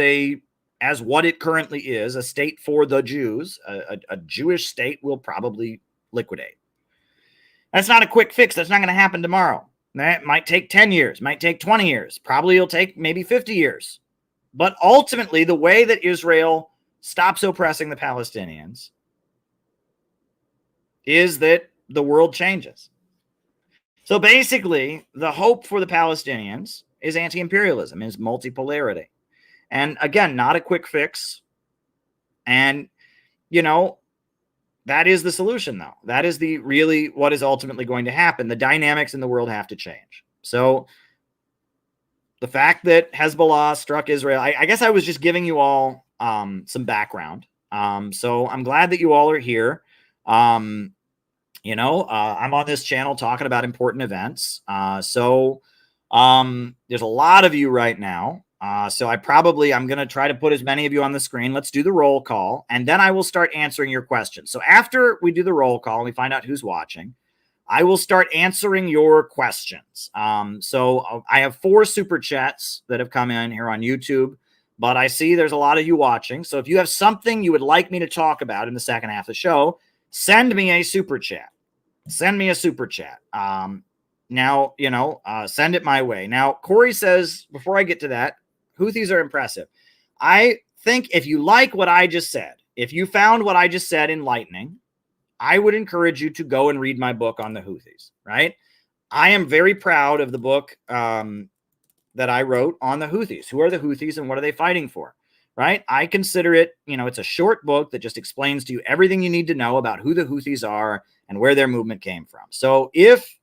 what it currently is, a state for the Jews, a Jewish state, will probably liquidate. That's not a quick fix. That's not going to happen tomorrow. That might take 10 years, might take 20 years. Probably it'll take maybe 50 years. But ultimately, the way that Israel stops oppressing the Palestinians is that the world changes. So basically, the hope for the Palestinians is anti-imperialism, is multipolarity. And again, not a quick fix. And, that is the solution, though. That is really what is ultimately going to happen. The dynamics in the world have to change. So the fact that Hezbollah struck Israel, I guess I was just giving you all some background. So I'm glad that you all are here. I'm on this channel talking about important events. So there's a lot of you right now. So I'm going to try to put as many of you on the screen. Let's do the roll call, and then I will start answering your questions. So after we do the roll call and we find out who's watching, I will start answering your questions. So I have 4 super chats that have come in here on YouTube, but I see there's a lot of you watching. So if you have something you would like me to talk about in the second half of the show, send me a super chat. Send me a super chat. Send it my way. Now, Corey says, before I get to that, Houthis are impressive. I think if you like what I just said, if you found what I just said enlightening, I would encourage you to go and read my book on the Houthis, right? I am very proud of the book that I wrote on the Houthis. Who are the Houthis and what are they fighting for, right? I consider it, it's a short book that just explains to you everything you need to know about who the Houthis are and where their movement came from. So if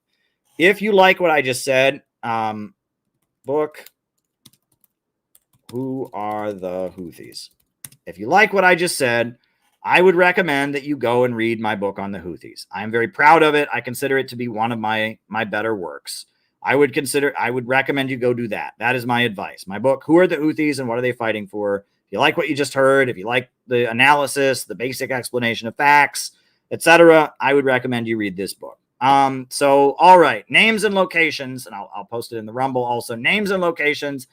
you like what I just said, book, Who are the Houthis? If you like what I just said, I would recommend that you go and read my book on the Houthis. I'm very proud of it. I consider it to be one of my better works. I would recommend you go do that. That is my advice. My book, Who are the Houthis and what are they fighting for? If you like what you just heard, if you like the analysis, the basic explanation of facts, etc., I would recommend you read this book. So, all right, names and locations, and I'll post it in the Rumble also. Names and locations,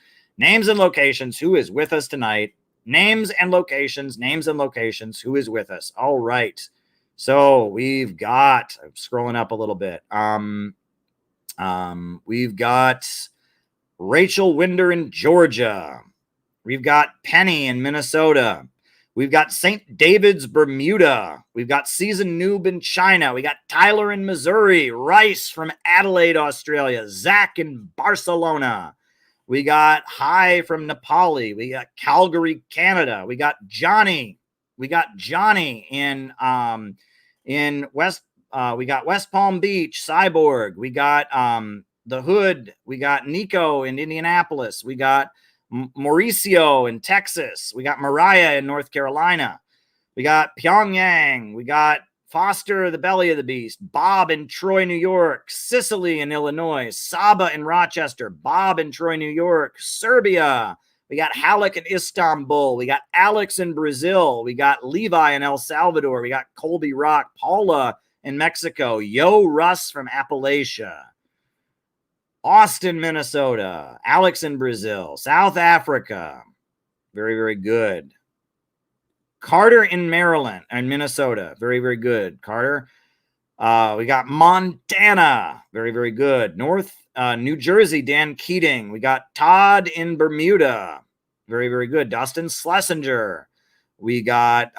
who is with us tonight? Names and locations, who is with us? All right. So we've got, I'm scrolling up a little bit. We've got Rachel Winder in Georgia. We've got Penny in Minnesota. We've got St. David's, Bermuda. We've got Season Noob in China. We got Tyler in Missouri. Rice from Adelaide, Australia. Zach in Barcelona. We got Hai from Nepali. We got Calgary, Canada. We got Johnny. In West. We got West Palm Beach. Cyborg. We got the Hood. We got Nico in Indianapolis. We got Mauricio in Texas. We got Mariah in North Carolina. We got Pyongyang. We got Foster, the belly of the beast. Bob in Troy, New York. Sicily in Illinois. Saba in Rochester. Bob in Troy, New York. Serbia. We got Halleck in Istanbul. We got Alex in Brazil. We got Levi in El Salvador. We got Colby Rock. Paula in Mexico. Yo Russ from Appalachia. Austin, Minnesota. Alex in Brazil. South Africa. Very, very good. Carter in Maryland and Minnesota. Very, very good. Carter. We got Montana. Very, very good. New Jersey, Dan Keating. We got Todd in Bermuda. Very, very good. Dustin Schlesinger. We got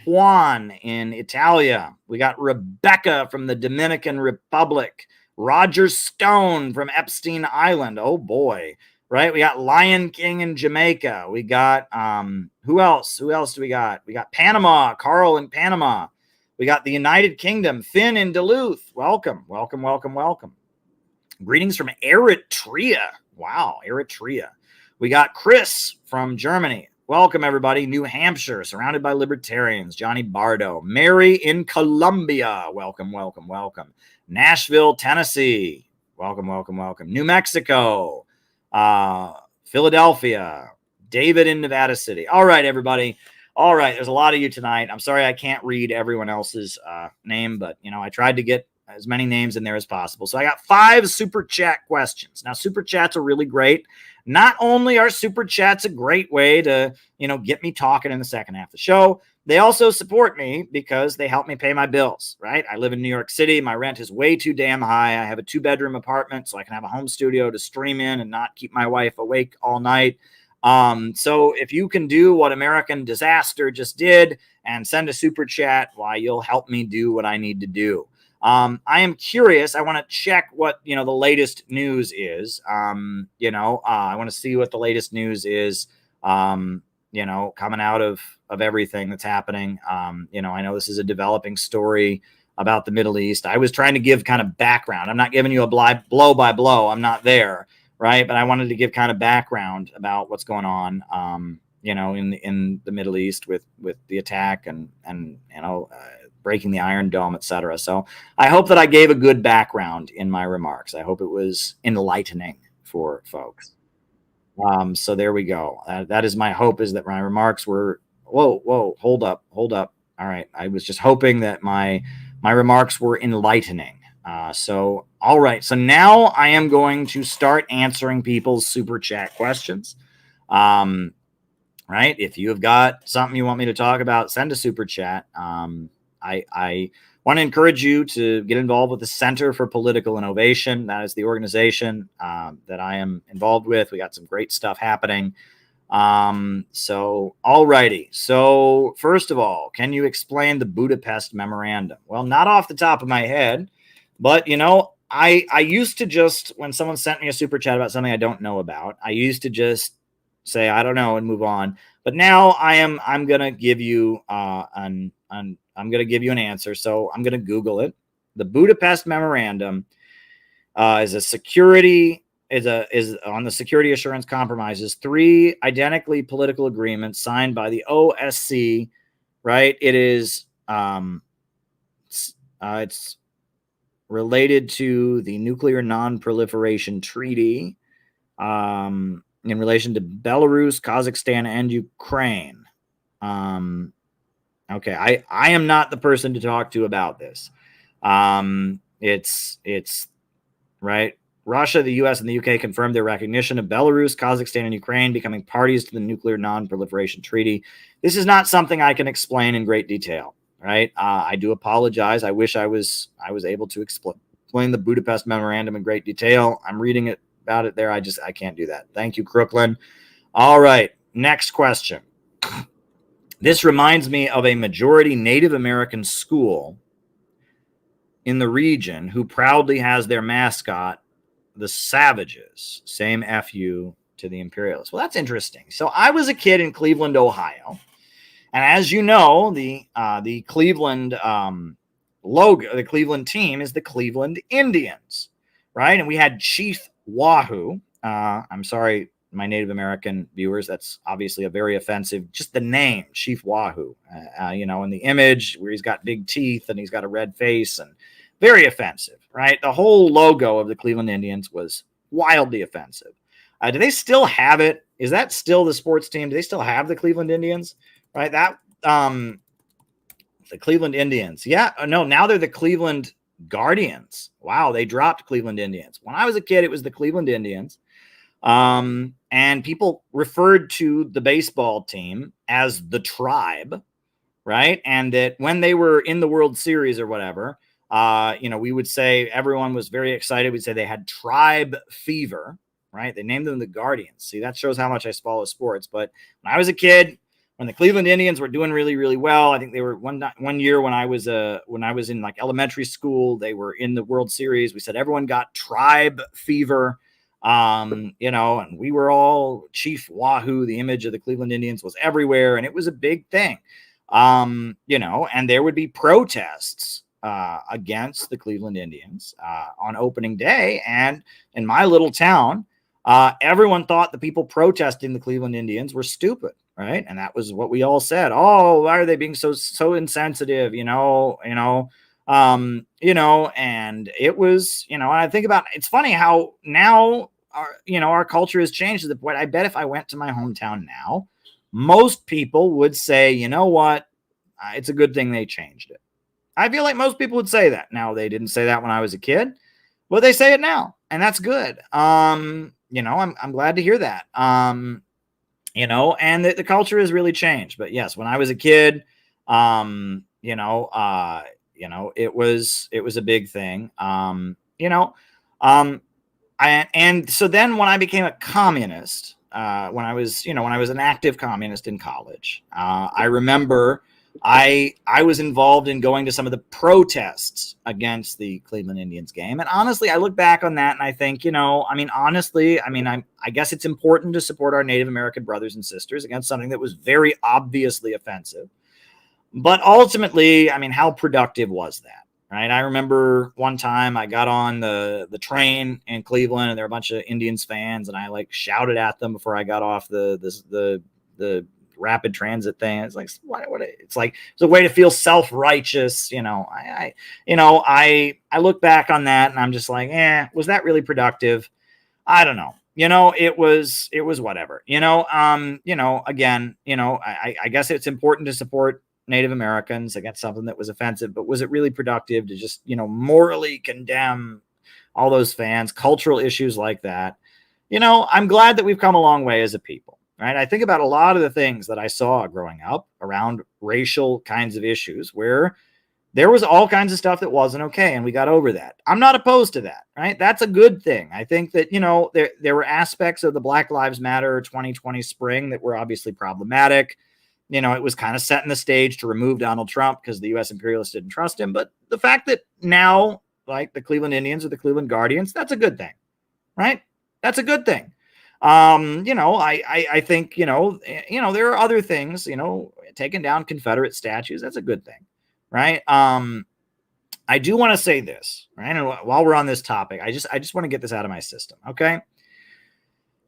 Juan in Italia. We got Rebecca from the Dominican Republic. Roger Stone from Epstein Island. Oh boy. Right? We got Lion King in Jamaica. We got who else? Who else do we got? We got Panama, Carl in Panama. We got the United Kingdom, Finn in Duluth. Welcome. Greetings from Eritrea. Wow, Eritrea. We got Chris from Germany. Welcome, everybody. New Hampshire, surrounded by libertarians. Johnny Bardo. Mary in Colombia. Welcome. Nashville, Tennessee. Welcome. New Mexico. Philadelphia. David in Nevada City. All right, everybody. All right, there's a lot of you tonight. I'm sorry I can't read everyone else's name, but, I tried to get as many names in there as possible. So I got 5 super chat questions. Now, super chats are really great. Not only are super chats a great way to, get me talking in the second half of the show, they also support me because they help me pay my bills, right? I live in New York City. My rent is way too damn high. I have a 2-bedroom apartment, so I can have a home studio to stream in and not keep my wife awake all night. So if you can do what American Disaster just did and send a super chat, why, you'll help me do what I need to do. I am curious. I want to check what, the latest news is. I want to see what the latest news is, coming out of everything that's happening. I know this is a developing story about the Middle East. I was trying to give kind of background. I'm not giving you a blow by blow. I'm not there. Right. But I wanted to give kind of background about what's going on, in the Middle East with the attack and breaking the Iron Dome, etc. So I hope that I gave a good background in my remarks. I hope it was enlightening for folks. So there we go. That is my hope, is that my remarks were, whoa, hold up. All right. I was just hoping that my remarks were enlightening. So, all right. So now I am going to start answering people's super chat questions. Right. If you have got something you want me to talk about, send a super chat. I want to encourage you to get involved with the Center for Political Innovation. That is the organization that I am involved with. We got some great stuff happening. So, all righty. So, first of all, can you explain the Budapest Memorandum? Well, not off the top of my head, but, I used to just, when someone sent me a super chat about something I don't know about, I used to just say, I don't know, and move on. But now I'm going to give you I'm going to give you an answer. So I'm going to Google it. The Budapest Memorandum is on the Security Assurance Compromises, 3 identically political agreements signed by the OSCE, right? It is it's related to the Nuclear Non-Proliferation Treaty. in relation to Belarus, Kazakhstan, and Ukraine. Okay, I am not the person to talk to about this. It's right. Russia, the US, and the UK confirmed their recognition of Belarus, Kazakhstan, and Ukraine becoming parties to the Nuclear Non-Proliferation Treaty. This is not something I can explain in great detail, right? I do apologize. I wish I was able to explain the Budapest Memorandum in great detail. I'm reading it about it there. I can't do that. Thank you, Crooklyn. All right, next question. This reminds me of a majority Native American school in the region who proudly has their mascot the Savages. Same FU to the Imperialists. Well, that's interesting. So I was a kid in Cleveland, Ohio, and as you know, the Cleveland logo, the Cleveland team is the Cleveland Indians, right? And we had Chief Wahoo. I'm sorry, my Native American viewers, that's obviously a very offensive, just the name, Chief Wahoo, in the image where he's got big teeth and he's got a red face and very offensive, right? The whole logo of the Cleveland Indians was wildly offensive. Do they still have it? Is that still the sports team? Do they still have the Cleveland Indians? Right? That the Cleveland Indians. Yeah, no, now they're the Cleveland Guardians. Wow, they dropped Cleveland Indians. When I was a kid, it was the Cleveland Indians. And people referred to the baseball team as the Tribe, right? And that when they were in the World Series or whatever, we would say everyone was very excited. We'd say they had Tribe fever, right? They named them the Guardians. See, that shows how much I follow sports. But when I was a kid, when the Cleveland Indians were doing really, really well, I think they were one year when I was in like elementary school, they were in the World Series. We said everyone got Tribe fever, and we were all Chief Wahoo. The image of the Cleveland Indians was everywhere, and it was a big thing, and there would be protests against the Cleveland Indians on opening day. And in my little town, everyone thought the people protesting the Cleveland Indians were stupid, right? And that was what we all said. Oh, why are they being so insensitive? And it was, and I think about, it's funny how now our culture has changed to the point. I bet if I went to my hometown now, most people would say, you know what? It's a good thing they changed it. I feel like most people would say that. Now, they didn't say that when I was a kid, but they say it now, and that's good. I'm glad to hear that. And the culture has really changed. But yes, when I was a kid, it was a big thing. And so then when I became a communist, when I was an active communist in college, I remember I was involved in going to some of the protests against the Cleveland Indians game. And honestly, I look back on that and I think, I guess it's important to support our Native American brothers and sisters against something that was very obviously offensive. But ultimately, how productive was that? Right. I remember one time I got on the train in Cleveland and there were a bunch of Indians fans and I shouted at them before I got off the rapid transit thing. It's like, it's a way to feel self-righteous. I look back on that and I'm just like, was that really productive? I don't know. It was whatever, again, I guess it's important to support Native Americans against something that was offensive, but was it really productive to just, morally condemn all those fans, cultural issues like that? I'm glad that we've come a long way as a people. Right. I think about a lot of the things that I saw growing up around racial kinds of issues where there was all kinds of stuff that wasn't okay. And we got over that. I'm not opposed to that. Right. That's a good thing. I think that, there were aspects of the Black Lives Matter 2020 spring that were obviously problematic. It was kind of setting the stage to remove Donald Trump because the U.S. imperialists didn't trust him. But the fact that now, like, the Cleveland Indians or the Cleveland Guardians, that's a good thing. Right. That's a good thing. I think, there are other things, taking down Confederate statues. That's a good thing. Right. I do want to say this, right. And while we're on this topic, I just want to get this out of my system. Okay.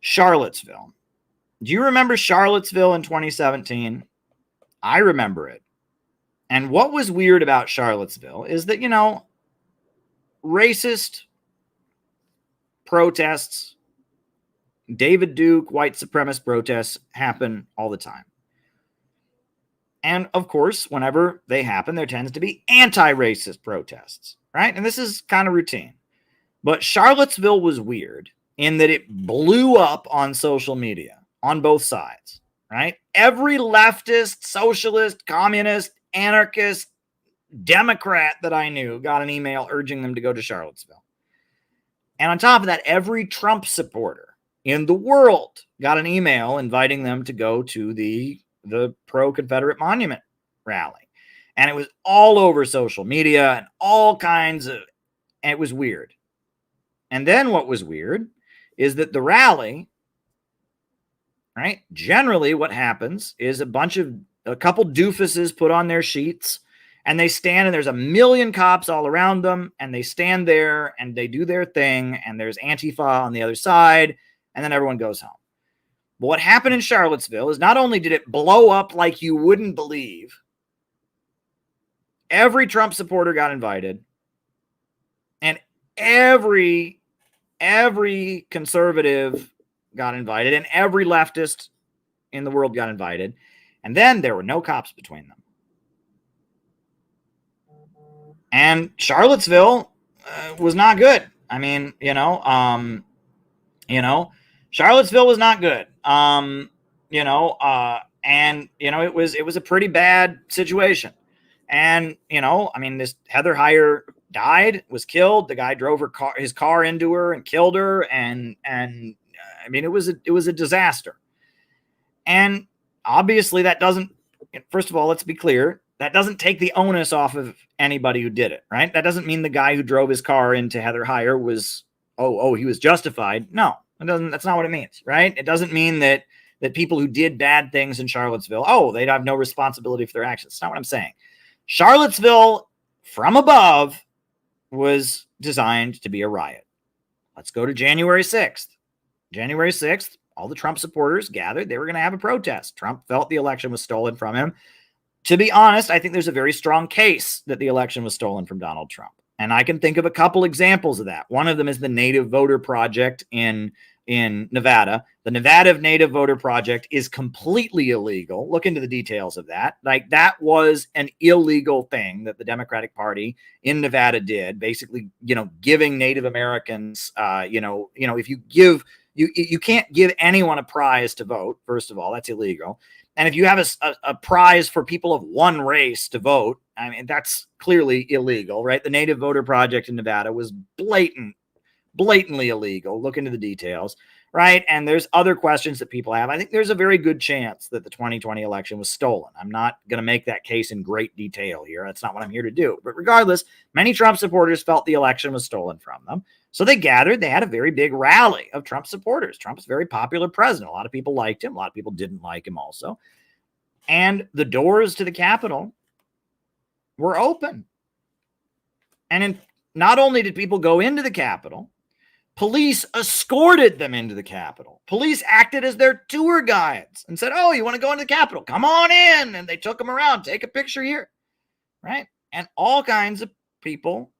Charlottesville. Do you remember Charlottesville in 2017? I remember it. And what was weird about Charlottesville is that, racist protests David Duke, white supremacist protests happen all the time. And of course, whenever they happen, there tends to be anti-racist protests, right? And this is kind of routine. But Charlottesville was weird in that it blew up on social media on both sides, right? Every leftist, socialist, communist, anarchist, Democrat that I knew got an email urging them to go to Charlottesville. And on top of that, every Trump supporter in the world got an email inviting them to go to the pro-Confederate monument rally. And it was all over social media and all kinds of, and it was weird. And then what was weird is that the rally, right? Generally what happens is a couple doofuses put on their sheets and they stand and there's a million cops all around them and they stand there and they do their thing and there's Antifa on the other side and then everyone goes home. But what happened in Charlottesville is not only did it blow up like you wouldn't believe, every Trump supporter got invited and every conservative got invited and every leftist in the world got invited. And then there were no cops between them. And Charlottesville was not good. I mean, Charlottesville was not good. It was a pretty bad situation. And, this Heather Heyer was killed. The guy drove his car into her and killed her. And it was a disaster. And obviously that doesn't, first of all, let's be clear, that doesn't take the onus off of anybody who did it, right? That doesn't mean the guy who drove his car into Heather Heyer was, he was justified. No, it doesn't. That's not what it means, right? It doesn't mean that people who did bad things in Charlottesville, they'd have no responsibility for their actions. That's not what I'm saying. Charlottesville from above was designed to be a riot. Let's go to January 6th. January 6th, all the Trump supporters gathered. They were going to have a protest. Trump felt the election was stolen from him. To be honest, I think there's a very strong case that the election was stolen from Donald Trump. And I can think of a couple examples of that. One of them is the Native Voter Project in Nevada. The Nevada Native Voter Project is completely illegal. Look into the details of that. Like, that was an illegal thing that the Democratic Party in Nevada did, basically, giving Native Americans, if you can't give anyone a prize to vote. First of all, that's illegal. And if you have a prize for people of one race to vote, I mean, that's clearly illegal, right? The Native Voter Project in Nevada was blatantly illegal. Look into the details, right? And there's other questions that people have. I think there's a very good chance that the 2020 election was stolen. I'm not going to make that case in great detail here. That's not what I'm here to do. But regardless, many Trump supporters felt the election was stolen from them. So they gathered. They had a very big rally of Trump supporters. Trump's a very popular president. A lot of people liked him. A lot of people didn't like him also. And the doors to the Capitol were open. And not only did people go into the Capitol, police escorted them into the Capitol. Police acted as their tour guides and said, you want to go into the Capitol? Come on in. And they took them around. Take a picture here. Right? And all kinds of people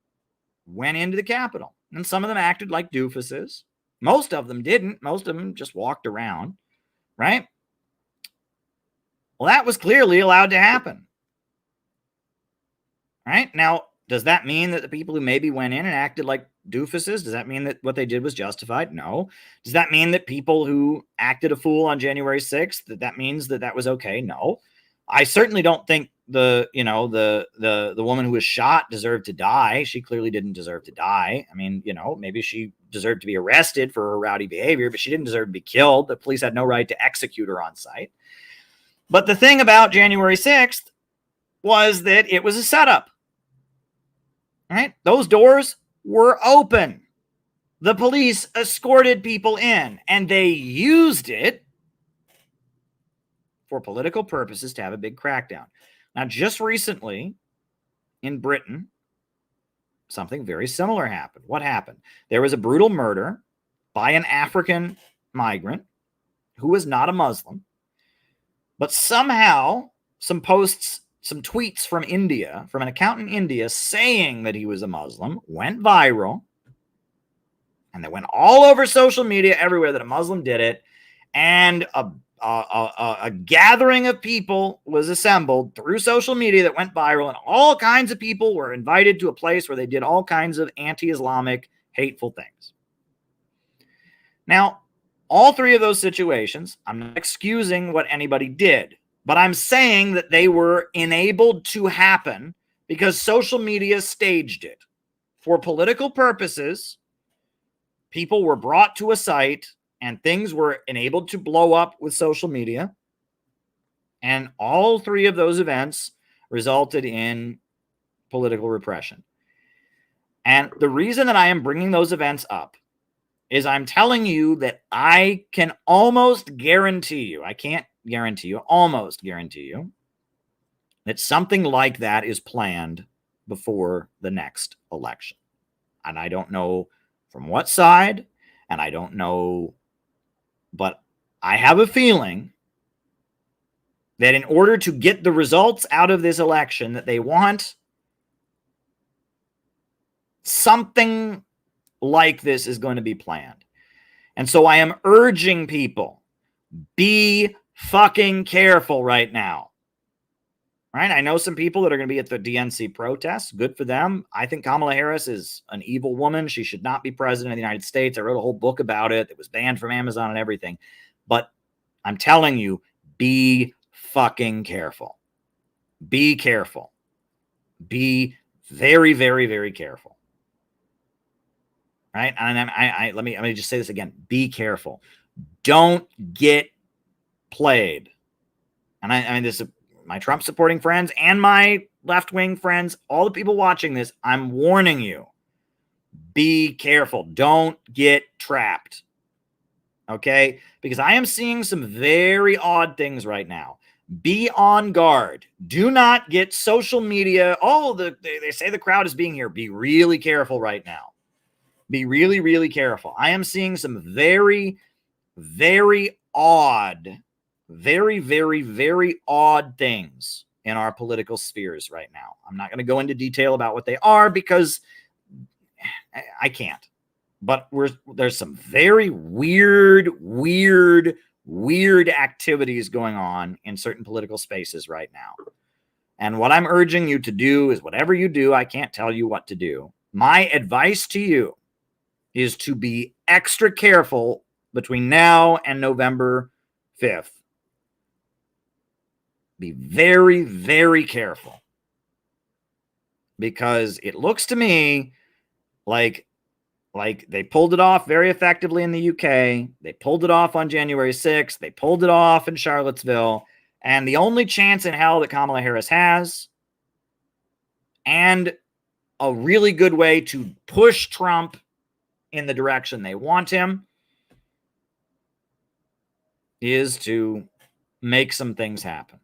went into the Capitol. And some of them acted like doofuses. Most of them didn't. Most of them just walked around. Right? Well, that was clearly allowed to happen. Right? Now, does that mean that the people who maybe went in and acted like doofuses, does that mean that what they did was justified? No. Does that mean that people who acted a fool on January 6th, that means that was okay? No. I certainly don't think the woman who was shot deserved to die. She clearly didn't deserve to die. I mean, maybe she deserved to be arrested for her rowdy behavior, but she didn't deserve to be killed. The police had no right to execute her on sight. But the thing about January 6th was that it was a setup. Right? Those doors were open. The police escorted people in, and they used it for political purposes to have a big crackdown. Now, just recently in Britain, something very similar happened. What happened? There was a brutal murder by an African migrant who was not a Muslim, but somehow some tweets from India, from an account in India saying that he was a Muslim, went viral. And they went all over social media everywhere that a Muslim did it. And a gathering of people was assembled through social media that went viral, and all kinds of people were invited to a place where they did all kinds of anti-Islamic, hateful things. Now, all three of those situations, I'm not excusing what anybody did, but I'm saying that they were enabled to happen because social media staged it. For political purposes, people were brought to a site and things were enabled to blow up with social media. And all three of those events resulted in political repression. And the reason that I am bringing those events up is I'm telling you that I can almost guarantee you, I can't guarantee you, almost guarantee you, that something like that is planned before the next election. And I don't know from what side, and I don't know, but I have a feeling that in order to get the results out of this election that they want, something like this is going to be planned. And so I am urging people, be fucking careful right now. Right? I know some people that are going to be at the DNC protests. Good for them. I think Kamala Harris is an evil woman. She should not be president of the United States. I wrote a whole book about it. It was banned from Amazon and everything. But I'm telling you, be fucking careful. Be careful. Be very, very, very careful. Right? And let me just say this again. Be careful. Don't get played. And I mean, this is my Trump supporting friends and my left-wing friends, all the people watching this, I'm warning you, be careful. Don't get trapped. Okay? Because I am seeing some very odd things right now. Be on guard. Do not get social media. They say the crowd is being here. Be really careful right now. Be really, really careful. I am seeing some very, very odd, very, very, very odd things in our political spheres right now. I'm not going to go into detail about what they are because I can't. But there's some very weird activities going on in certain political spaces right now. And what I'm urging you to do is whatever you do, I can't tell you what to do. My advice to you is to be extra careful between now and November 5th. Be very, very careful. Because it looks to me like they pulled it off very effectively in the UK. They pulled it off on January 6th. They pulled it off in Charlottesville. And the only chance in hell that Kamala Harris has, and a really good way to push Trump in the direction they want him, is to make some things happen.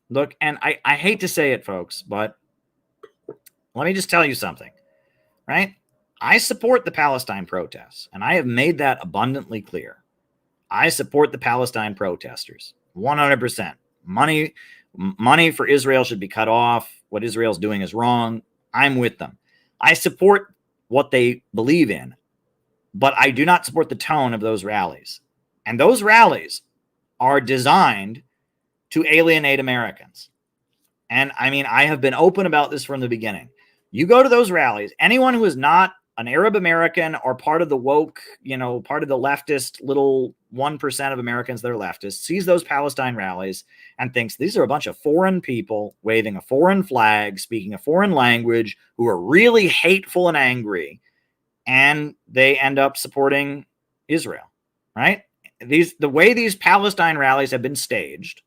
Look, and I hate to say it, folks, but let me just tell you something, right? I support the Palestine protests, and I have made that abundantly clear. I support the Palestine protesters, 100%. Money for Israel should be cut off. What Israel's doing is wrong. I'm with them. I support what they believe in, but I do not support the tone of those rallies. And those rallies are designed to alienate Americans. And I mean, I have been open about this from the beginning. You go to those rallies, anyone who is not an Arab American or part of the woke, part of the leftist little 1% of Americans that are leftists, sees those Palestine rallies and thinks these are a bunch of foreign people waving a foreign flag, speaking a foreign language, who are really hateful and angry, and they end up supporting Israel, right? The way these Palestine rallies have been staged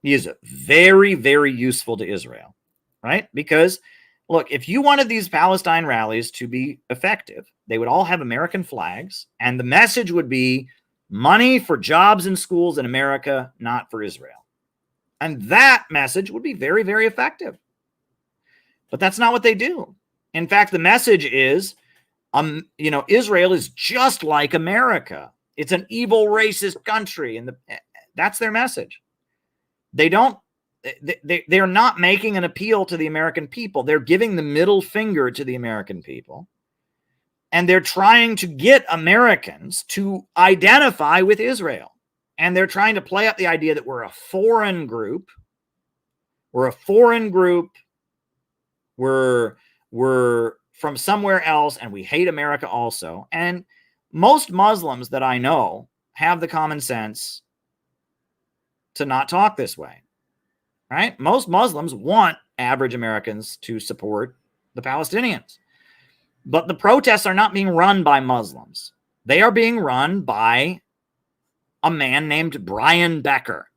is very, very useful to Israel, right? Because, look, if you wanted these Palestine rallies to be effective, they would all have American flags, and the message would be money for jobs and schools in America, not for Israel. And that message would be very, very effective. But that's not what they do. In fact, the message is, Israel is just like America. It's an evil, racist country, and that's their message. They're not making an appeal to the American people. They're giving the middle finger to the American people. And they're trying to get Americans to identify with Israel. And they're trying to play up the idea that we're a foreign group. We're a foreign group. We're from somewhere else, and we hate America also. And most Muslims that I know have the common sense to not talk this way, right? Most Muslims want average Americans to support the Palestinians. But the protests are not being run by Muslims. They are being run by a man named Brian Becker.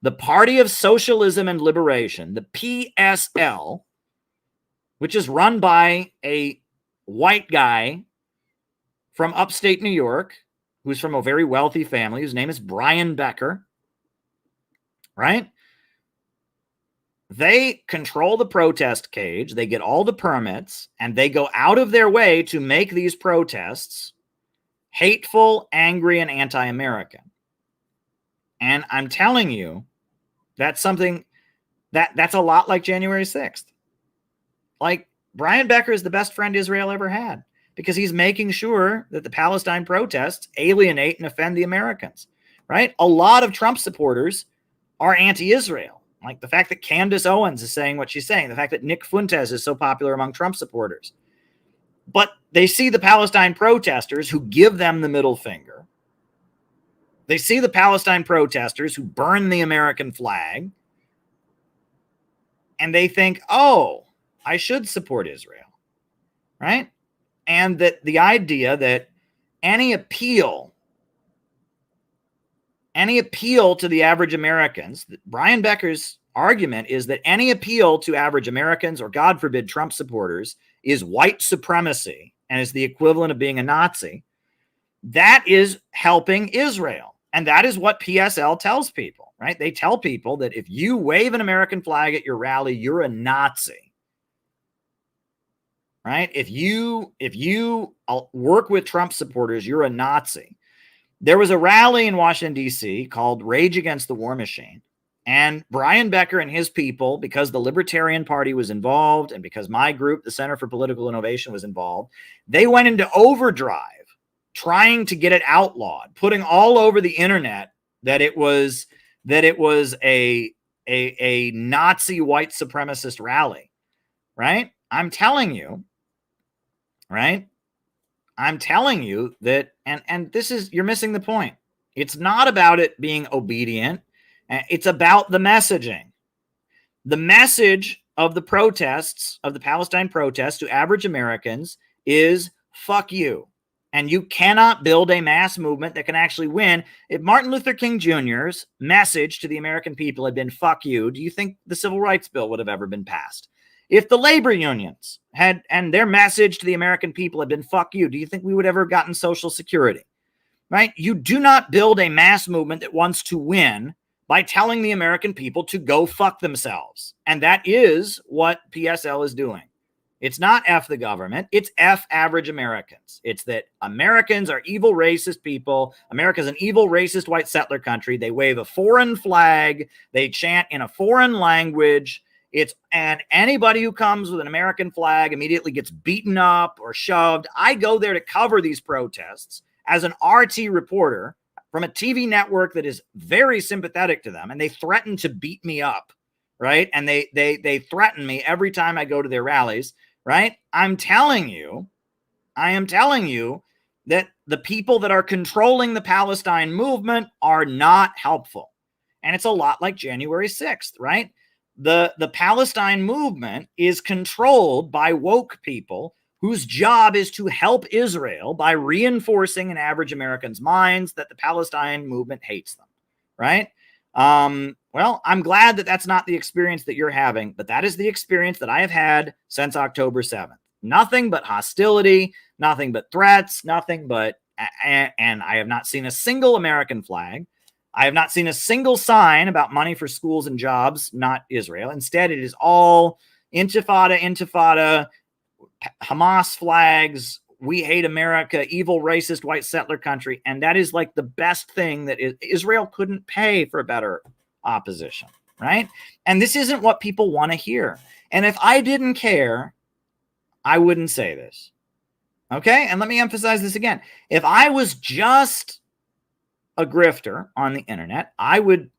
The Party of Socialism and Liberation, the PSL, which is run by a white guy from upstate New York, who's from a very wealthy family, whose name is Brian Becker, right? They control the protest cage, they get all the permits, and they go out of their way to make these protests hateful, angry, and anti-American. And I'm telling you, that's something that's a lot like January 6th. Like, Brian Becker is the best friend Israel ever had, because he's making sure that the Palestine protests alienate and offend the Americans, right? A lot of Trump supporters are anti-Israel. Like the fact that Candace Owens is saying what she's saying, the fact that Nick Fuentes is so popular among Trump supporters. But they see the Palestine protesters who give them the middle finger. They see the Palestine protesters who burn the American flag. And they think, oh, I should support Israel, right? And that the idea that any appeal to the average Americans, Brian Becker's argument is that any appeal to average Americans, or God forbid Trump supporters, is white supremacy and is the equivalent of being a Nazi. That is helping Israel. And that is what PSL tells people, right? They tell people that if you wave an American flag at your rally, you're a Nazi, right? If you work with Trump supporters, you're a Nazi. There was a rally in Washington, D.C. called Rage Against the War Machine. And Brian Becker and his people, because the Libertarian Party was involved and because my group, the Center for Political Innovation, was involved, they went into overdrive trying to get it outlawed, putting all over the internet that it was a Nazi white supremacist rally, right? I'm telling you, right? I'm telling you that, and this is, you're missing the point. It's not about it being obedient. It's about the messaging. The message of the protests, of the Palestine protests to average Americans is fuck you. And you cannot build a mass movement that can actually win. If Martin Luther King Jr.'s message to the American people had been fuck you, do you think the Civil Rights Bill would have ever been passed? If the labor unions had, and their message to the American people had been fuck you, do you think we would ever have gotten Social Security? Right? You do not build a mass movement that wants to win by telling the American people to go fuck themselves. And that is what PSL is doing. It's not F the government. It's F average Americans. It's that Americans are evil, racist people. America's an evil, racist, white settler country. They wave a foreign flag. They chant in a foreign language. And anybody who comes with an American flag immediately gets beaten up or shoved. I go there to cover these protests as an RT reporter from a TV network that is very sympathetic to them, and they threaten to beat me up, right? And they threaten me every time I go to their rallies, right? I am telling you that the people that are controlling the Palestine movement are not helpful. And it's a lot like January 6th, right? The Palestine movement is controlled by woke people whose job is to help Israel by reinforcing in average Americans' minds that the Palestine movement hates them, right? Well, I'm glad that that's not the experience that you're having, but that is the experience that I have had since October 7th. Nothing but hostility, nothing but threats, nothing but, and I have not seen a single American flag. I have not seen a single sign about money for schools and jobs, not Israel. Instead, it is all intifada, Hamas flags, we hate America, evil, racist, white settler country. And that is like the best thing that Israel couldn't pay for better opposition, right? And this isn't what people want to hear. And if I didn't care, I wouldn't say this. Okay? And let me emphasize this again. If I was just a grifter on the internet, I would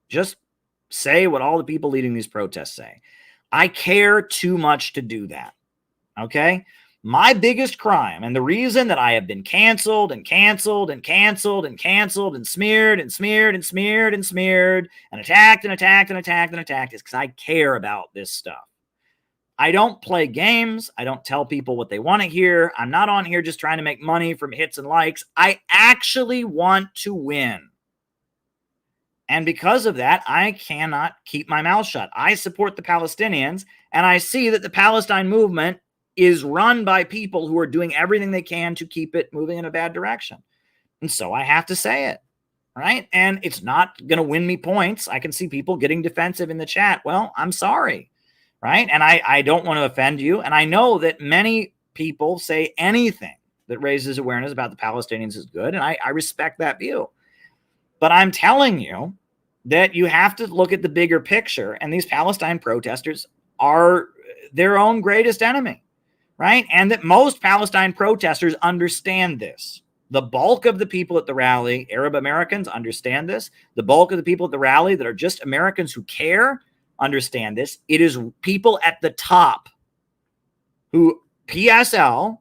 just say what all the people leading these protests say. I care too much to do that. Okay? My biggest crime, and the reason that I have been canceled and canceled and canceled and canceled and smeared and smeared and smeared and smeared and attacked and attacked and attacked and attacked is because I care about this stuff. I don't play games. I don't tell people what they want to hear. I'm not on here just trying to make money from hits and likes. I actually want to win. And because of that, I cannot keep my mouth shut. I support the Palestinians, and I see that the Palestine movement is run by people who are doing everything they can to keep it moving in a bad direction. And so I have to say it, right? And it's not going to win me points. I can see people getting defensive in the chat. Well, I'm sorry, right? And I don't want to offend you. And I know that many people say anything that raises awareness about the Palestinians is good, and I respect that view. But I'm telling you that you have to look at the bigger picture, and these Palestine protesters are their own greatest enemy, right? And that most Palestine protesters understand this. The bulk of the people at the rally, Arab Americans, understand this. The bulk of the people at the rally that are just Americans who care understand this. It is people at the top who PSL,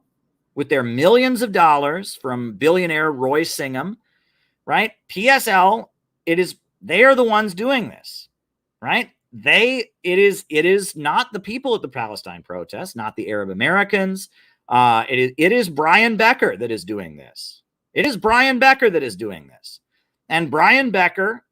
with their millions of dollars from billionaire Roy Singham, right? PSL, they are the ones doing this, right? It is not the people at the Palestine protests, not the Arab Americans. It is Brian Becker that is doing this. It is Brian Becker that is doing this. And Brian Becker,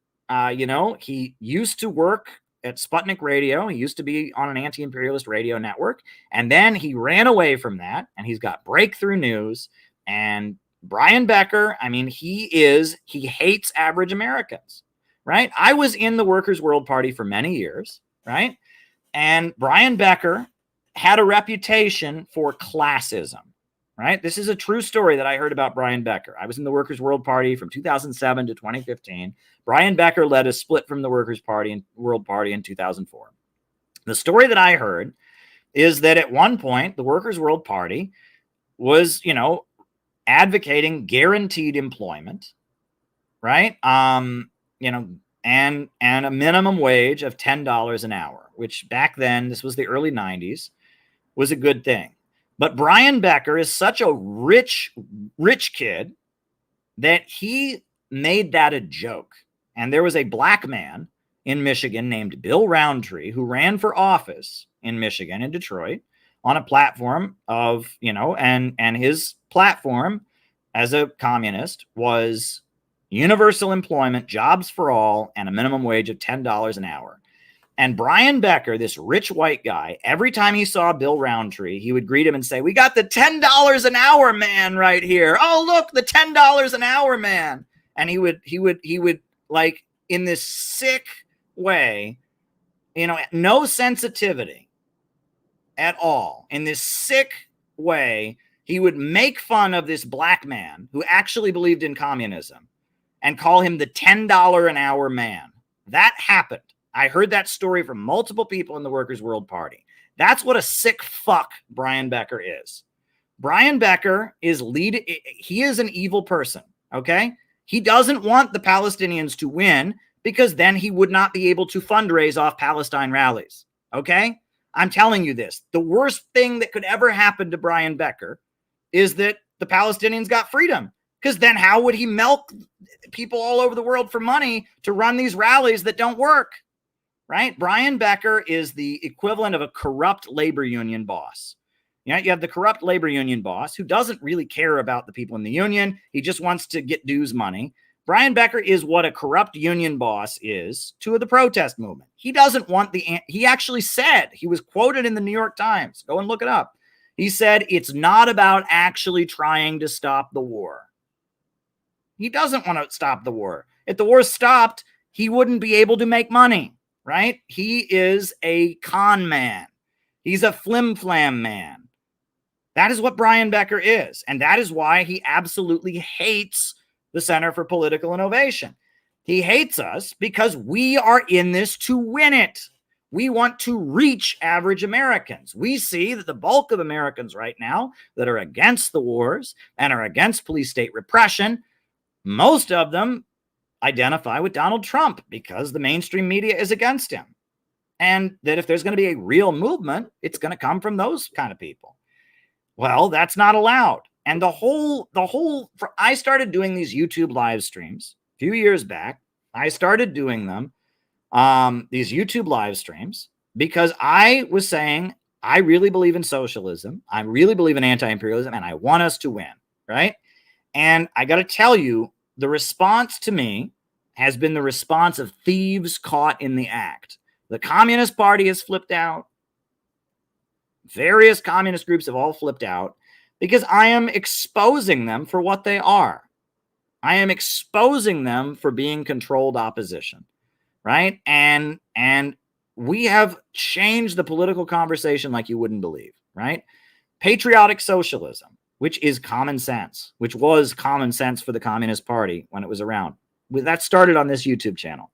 he used to work at Sputnik Radio. He used to be on an anti-imperialist radio network. And then he ran away from that, and he's got Breakthrough News. And Brian Becker, he hates average Americans, right? I was in the Workers' World Party for many years, right? And Brian Becker had a reputation for classism, right? This is a true story that I heard about Brian Becker. I was in the Workers' World Party from 2007 to 2015. Brian Becker led a split from the Workers' Party and World Party in 2004. The story that I heard is that at one point, the Workers' World Party was, advocating guaranteed employment, right? And a minimum wage of $10 an hour, which back then, this was the early 90s, was a good thing. But Brian Becker is such a rich kid that he made that a joke. And there was a black man in Michigan named Bill Roundtree who ran for office in Michigan, in Detroit, on a platform of, and his platform as a communist was universal employment, jobs for all, and a minimum wage of $10 an hour. And Brian Becker, this rich white guy, every time he saw Bill Roundtree, he would greet him and say, "We got the $10 an hour man right here. Oh, look, the $10 an hour man." And he would like, in this sick way, no sensitivity at all, in this sick way, he would make fun of this black man who actually believed in communism and call him the $10 an hour man. That happened. I heard that story from multiple people in the Workers' World Party. That's what a sick fuck Brian Becker is. Brian Becker he is an evil person, okay? He doesn't want the Palestinians to win because then he would not be able to fundraise off Palestine rallies, okay? I'm telling you this. The worst thing that could ever happen to Brian Becker is that the Palestinians got freedom, because then how would he milk people all over the world for money to run these rallies that don't work, right? Brian Becker is the equivalent of a corrupt labor union boss. You have the corrupt labor union boss who doesn't really care about the people in the union. He just wants to get dues money. Brian Becker is what a corrupt union boss is to the protest movement. He doesn't want he actually said, he was quoted in the New York Times. Go and look it up. He said, it's not about actually trying to stop the war. He doesn't want to stop the war. If the war stopped, he wouldn't be able to make money, right? He is a con man. He's a flim-flam man. That is what Brian Becker is. And that is why he absolutely hates the Center for Political Innovation. He hates us because we are in this to win it. We want to reach average Americans. We see that the bulk of Americans right now that are against the wars and are against police state repression, most of them identify with Donald Trump because the mainstream media is against him. And that if there's going to be a real movement, it's going to come from those kind of people. Well, that's not allowed. And I started doing these YouTube live streams a few years back. I started doing them, these YouTube live streams, because I was saying, I really believe in socialism. I really believe in anti-imperialism, and I want us to win, right? And I got to tell you, the response to me has been the response of thieves caught in the act. The Communist Party has flipped out. Various communist groups have all flipped out because I am exposing them for what they are. I am exposing them for being controlled opposition, right? And we have changed the political conversation like you wouldn't believe, right? Patriotic socialism, which is common sense, which was common sense for the Communist Party when it was around. That started on this YouTube channel,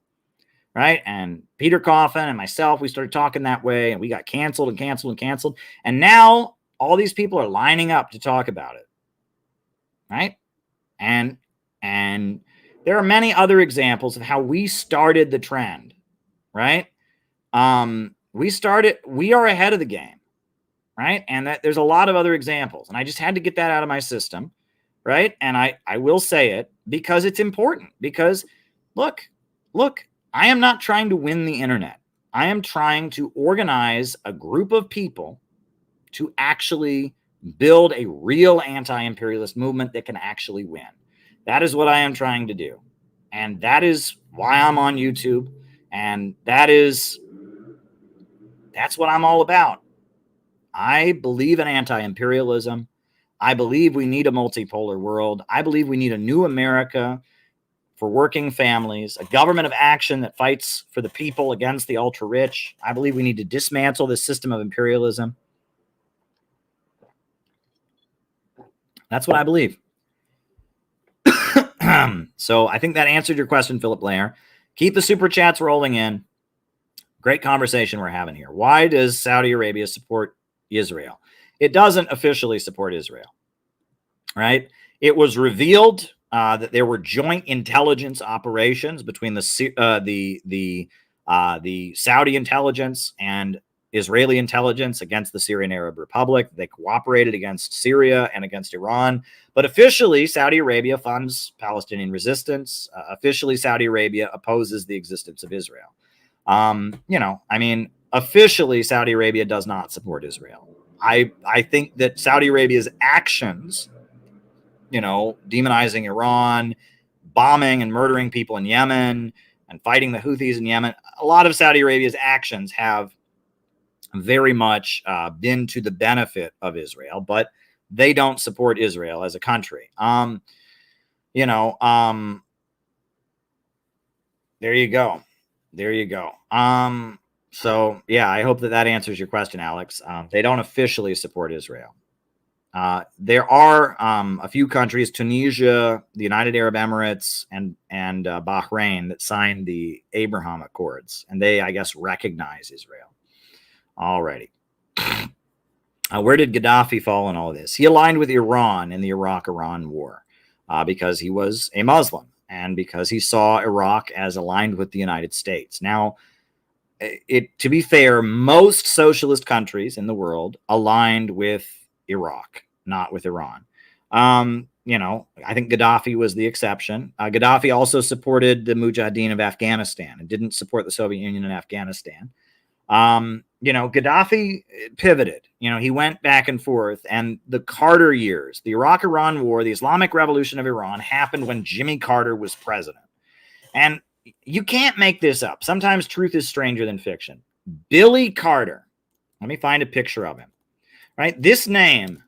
right? And Peter Coffin and myself, we started talking that way, and we got canceled and canceled and canceled. And now all these people are lining up to talk about it, right? And there are many other examples of how we started the trend, right? We are ahead of the game, right? And that there's a lot of other examples, and I just had to get that out of my system, right? And I will say it because it's important, because look, I am not trying to win the internet. I am trying to organize a group of people to actually build a real anti-imperialist movement that can actually win. That is what I am trying to do. And that is why I'm on YouTube. And that's what I'm all about. I believe in anti-imperialism. I believe we need a multipolar world. I believe we need a new America for working families, a government of action that fights for the people against the ultra-rich. I believe we need to dismantle this system of imperialism. That's what I believe. So I think that answered your question, Philip Blair. Keep the super chats rolling in. Great conversation we're having here. Why does Saudi Arabia support Israel? It doesn't officially support Israel, right? It was revealed that there were joint intelligence operations between the Saudi intelligence and Israeli intelligence against the Syrian Arab Republic. They cooperated against Syria and against Iran. But officially, Saudi Arabia funds Palestinian resistance. Officially, Saudi Arabia opposes the existence of Israel. Officially, Saudi Arabia does not support Israel. I think that Saudi Arabia's actions, demonizing Iran, bombing and murdering people in Yemen, and fighting the Houthis in Yemen, a lot of Saudi Arabia's actions have very much been to the benefit of Israel, but they don't support Israel as a country. There you go. So yeah, I hope that answers your question, Alex. They don't officially support Israel. There are a few countries, Tunisia, the United Arab Emirates, and Bahrain, that signed the Abraham Accords, and they, I guess, recognize Israel. Alrighty. Where did Gaddafi fall in all of this? He aligned with Iran in the Iraq-Iran war because he was a Muslim and because he saw Iraq as aligned with the United States. Now, to be fair, most socialist countries in the world aligned with Iraq, not with Iran. I think Gaddafi was the exception. Gaddafi also supported the Mujahideen of Afghanistan and didn't support the Soviet Union in Afghanistan. Gaddafi pivoted. He went back and forth, and the Carter years, the Iraq-Iran war, the Islamic Revolution of Iran happened when Jimmy Carter was president. And you can't make this up. Sometimes truth is stranger than fiction. Billy Carter. Let me find a picture of him. Right? This name,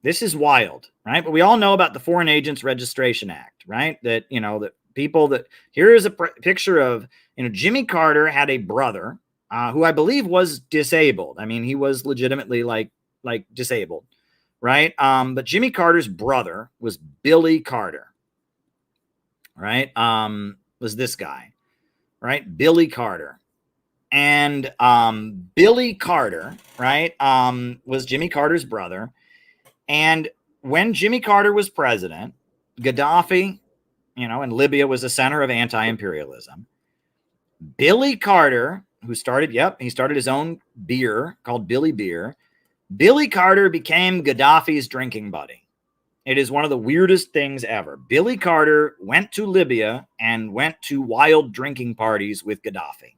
this is wild, right? But we all know about the Foreign Agents Registration Act, right? That, here is a picture of, Jimmy Carter had a brother who I believe was disabled. I mean, he was legitimately like disabled, right? But Jimmy Carter's brother was Billy Carter, right? Was this guy, right? Billy Carter. And Billy Carter, right, was Jimmy Carter's brother. And when Jimmy Carter was president, Gaddafi, in Libya was the center of anti-imperialism. Billy Carter, who started, he started his own beer called Billy Beer. Billy Carter became Gaddafi's drinking buddy. It is one of the weirdest things ever. Billy Carter went to Libya and went to wild drinking parties with Gaddafi.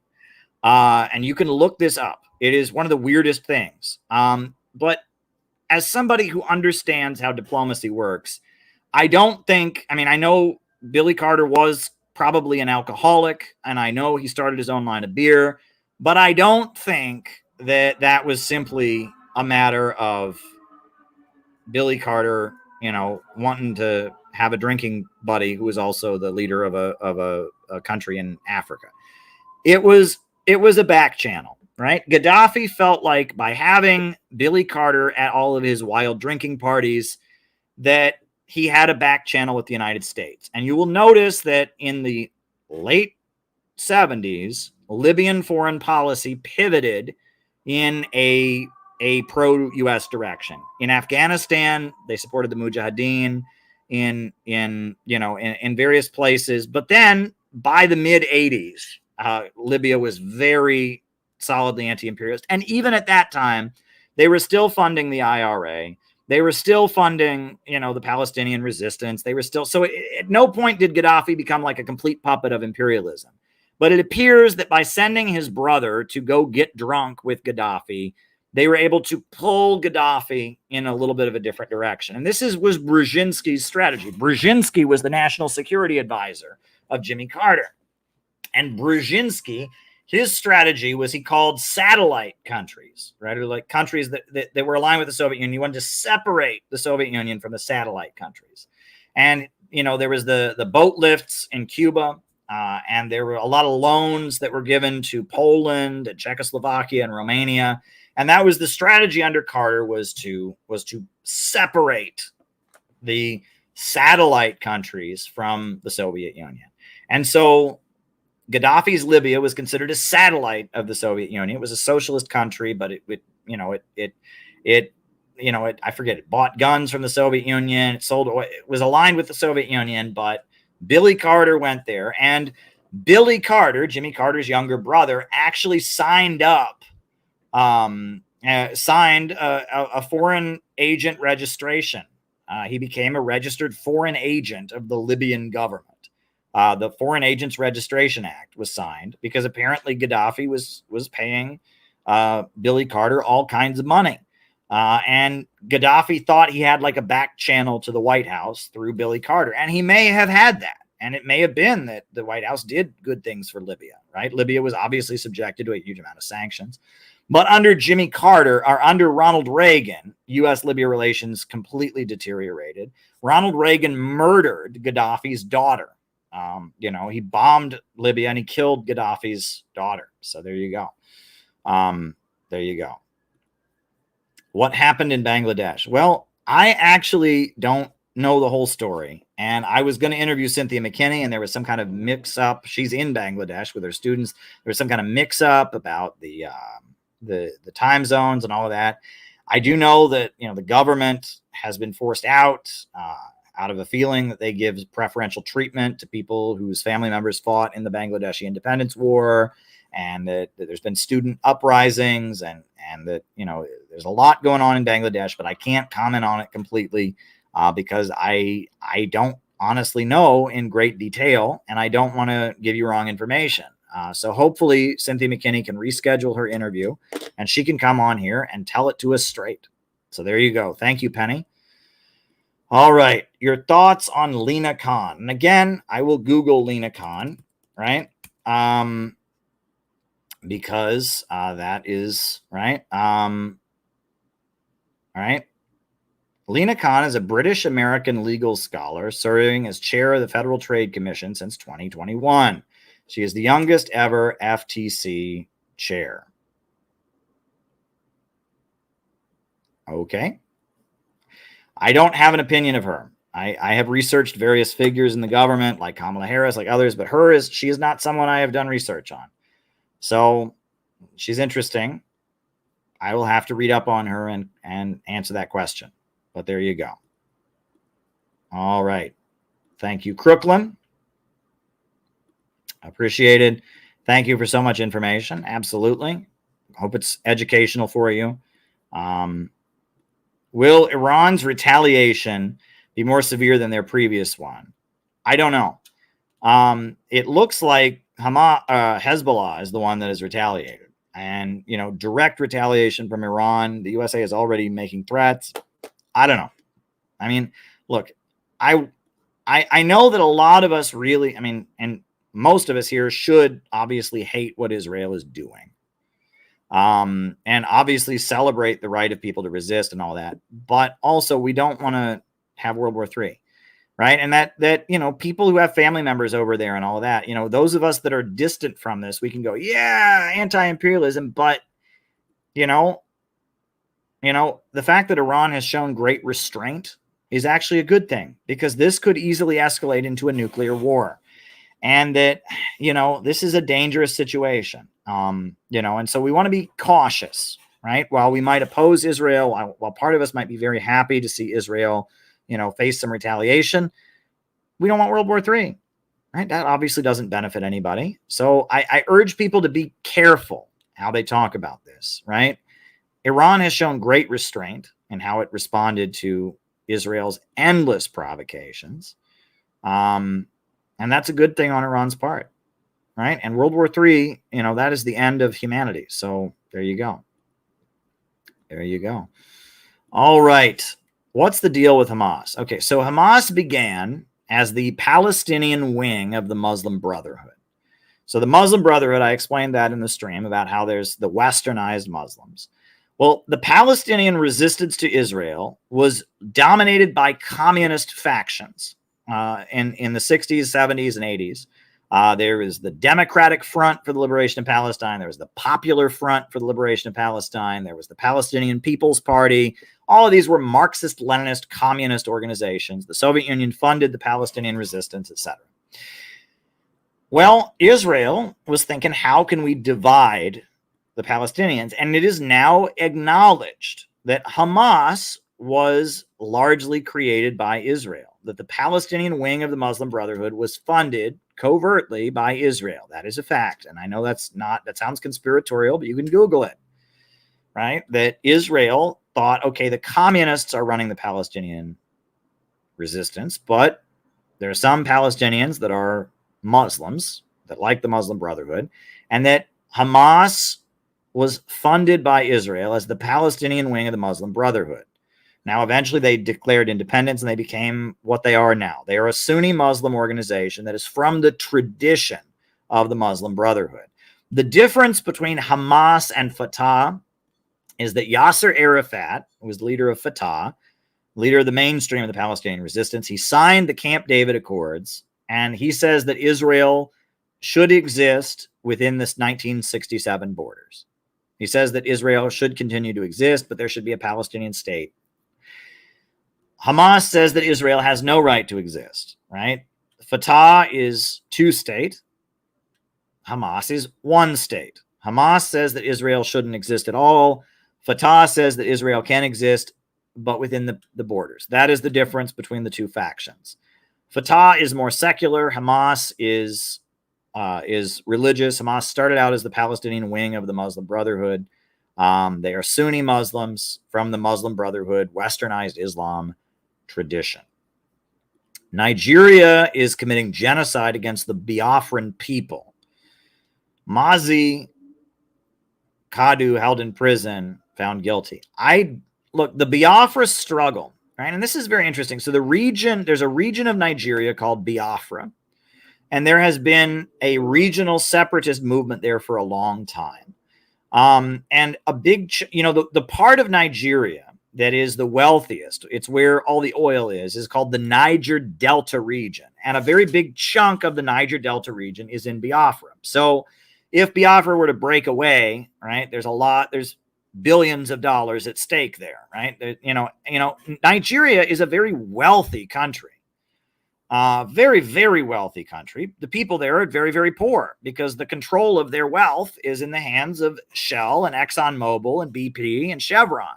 And you can look this up. It is one of the weirdest things. But as somebody who understands how diplomacy works, I know Billy Carter was probably an alcoholic, and I know he started his own line of beer, but I don't think that was simply a matter of Billy Carter, wanting to have a drinking buddy who was also the leader of a country in Africa. It was a back channel, right? Gaddafi felt like by having Billy Carter at all of his wild drinking parties that he had a back channel with the United States. And you will notice that in the late 70s, Libyan foreign policy pivoted in a pro-U.S. direction. In Afghanistan, they supported the Mujahideen in various places. But then by the mid-80s, Libya was very solidly anti-imperialist. And even at that time, they were still funding the IRA. They were still funding, the Palestinian resistance. They were still, so at no point did Gaddafi become like a complete puppet of imperialism. But it appears that by sending his brother to go get drunk with Gaddafi, they were able to pull Gaddafi in a little bit of a different direction. And this was Brzezinski's strategy. Brzezinski was the national security advisor of Jimmy Carter. And Brzezinski, his strategy was he called satellite countries, right? Or like countries that were aligned with the Soviet Union. He wanted to separate the Soviet Union from the satellite countries. And, there was the boat lifts in Cuba, and there were a lot of loans that were given to Poland and Czechoslovakia and Romania. And that was the strategy under Carter was to separate the satellite countries from the Soviet Union. And so Gaddafi's Libya was considered a satellite of the Soviet Union. It was a socialist country, but it bought guns from the Soviet Union. It was aligned with the Soviet Union, but Billy Carter went there, and Billy Carter, Jimmy Carter's younger brother, actually signed a foreign agent registration. He became a registered foreign agent of the Libyan government. The Foreign Agents Registration Act was signed because apparently Gaddafi was paying Billy Carter all kinds of money. And Gaddafi thought he had like a back channel to the White House through Billy Carter. And he may have had that. And it may have been that the White House did good things for Libya, right? Libya was obviously subjected to a huge amount of sanctions. But under Jimmy Carter, or under Ronald Reagan, U.S.-Libya relations completely deteriorated. Ronald Reagan murdered Gaddafi's daughter. He bombed Libya and he killed Gaddafi's daughter. So there you go. What happened in Bangladesh? Well, I actually don't know the whole story. And I was going to interview Cynthia McKinney, and there was some kind of mix-up. She's in Bangladesh with her students. There was some kind of mix-up about the time zones and all of that. I do know that the government has been forced out of a feeling that they give preferential treatment to people whose family members fought in the Bangladeshi independence war, and that there's been student uprisings, and that there's a lot going on in Bangladesh, but I can't comment on it completely because I don't honestly know in great detail, and I don't want to give you wrong information. So hopefully Cynthia McKinney can reschedule her interview and she can come on here and tell it to us straight. So there you go. Thank you, Penny. All right. Your thoughts on Lena Khan. And again, I will Google Lena Khan, right? Because that is right. All right. Lena Khan is a British-American legal scholar serving as chair of the Federal Trade Commission since 2021. She is the youngest ever FTC chair. Okay. I don't have an opinion of her. I have researched various figures in the government, like Kamala Harris, like others, but she is not someone I have done research on. So She's interesting. I will have to read up on her and answer that question. But there you go. All right. Thank you, Crooklyn. Appreciated. Thank you for so much information. Absolutely. Hope it's educational for you. Will Iran's retaliation be more severe than their previous one? I don't know. It looks like Hezbollah is the one that has retaliated. And, direct retaliation from Iran. The USA is already making threats. I don't know. I mean, look, I know that a lot of us really, and most of us here should obviously hate what Israel is doing. And obviously celebrate the right of people to resist and all that. But also we don't want to have World War III. Right. And that, people who have family members over there and all of that, those of us that are distant from this, we can go, yeah, anti-imperialism. But, the fact that Iran has shown great restraint is actually a good thing, because this could easily escalate into a nuclear war. And that, this is a dangerous situation, and so we want to be cautious, right? While we might oppose Israel, while part of us might be very happy to see Israel face some retaliation, we don't want World War III, right? That obviously doesn't benefit anybody. So I urge people to be careful how they talk about this, right? Iran has shown great restraint in how it responded to Israel's endless provocations. And that's a good thing on Iran's part, right? And World War III, that is the end of humanity. So there you go. There you go. All right. What's the deal with Hamas? Okay, so Hamas began as the Palestinian wing of the Muslim Brotherhood. So the Muslim Brotherhood, I explained that in the stream about how there's the westernized Muslims. Well, the Palestinian resistance to Israel was dominated by communist factions in the 60s, 70s, and 80s. There was the Democratic Front for the Liberation of Palestine. There was the Popular Front for the Liberation of Palestine. There was the Palestinian People's Party. All of these were Marxist, Leninist, communist organizations. The Soviet Union funded the Palestinian resistance, etc. Well, Israel was thinking, how can we divide the Palestinians? And it is now acknowledged that Hamas was largely created by Israel, that the Palestinian wing of the Muslim Brotherhood was funded covertly by Israel. That is a fact. And I know that sounds conspiratorial, but you can Google it, right? That Israel thought, okay, the communists are running the Palestinian resistance, but there are some Palestinians that are Muslims that like the Muslim Brotherhood, and that Hamas was funded by Israel as the Palestinian wing of the Muslim Brotherhood. Now, eventually they declared independence and they became what they are now. They are a Sunni Muslim organization that is from the tradition of the Muslim Brotherhood. The difference between Hamas and Fatah is that Yasser Arafat, who was the leader of Fatah, leader of the mainstream of the Palestinian resistance, he signed the Camp David Accords, and he says that Israel should exist within this 1967 borders. He says that Israel should continue to exist, but there should be a Palestinian state. Hamas says that Israel has no right to exist, right? Fatah is two-state. Hamas is one state. Hamas says that Israel shouldn't exist at all. Fatah says that Israel can exist, but within the borders. That is the difference between the two factions. Fatah is more secular. Hamas is religious. Hamas started out as the Palestinian wing of the Muslim Brotherhood. They are Sunni Muslims from the Muslim Brotherhood, westernized Islam tradition. Nigeria is committing genocide against the Biafran people. Mazi Kadu, held in prison, found guilty. The Biafra struggle, right? And this is very interesting. So there's a region of Nigeria called Biafra, and there has been a regional separatist movement there for a long time. And a big, the part of Nigeria that is the wealthiest, it's where all the oil is called the Niger Delta region. And a very big chunk of the Niger Delta region is in Biafra. So if Biafra were to break away, right, there's billions of dollars at stake there, right? Nigeria is a very wealthy country. Very, very wealthy country. The people there are very, very poor because the control of their wealth is in the hands of Shell and ExxonMobil and BP and Chevron.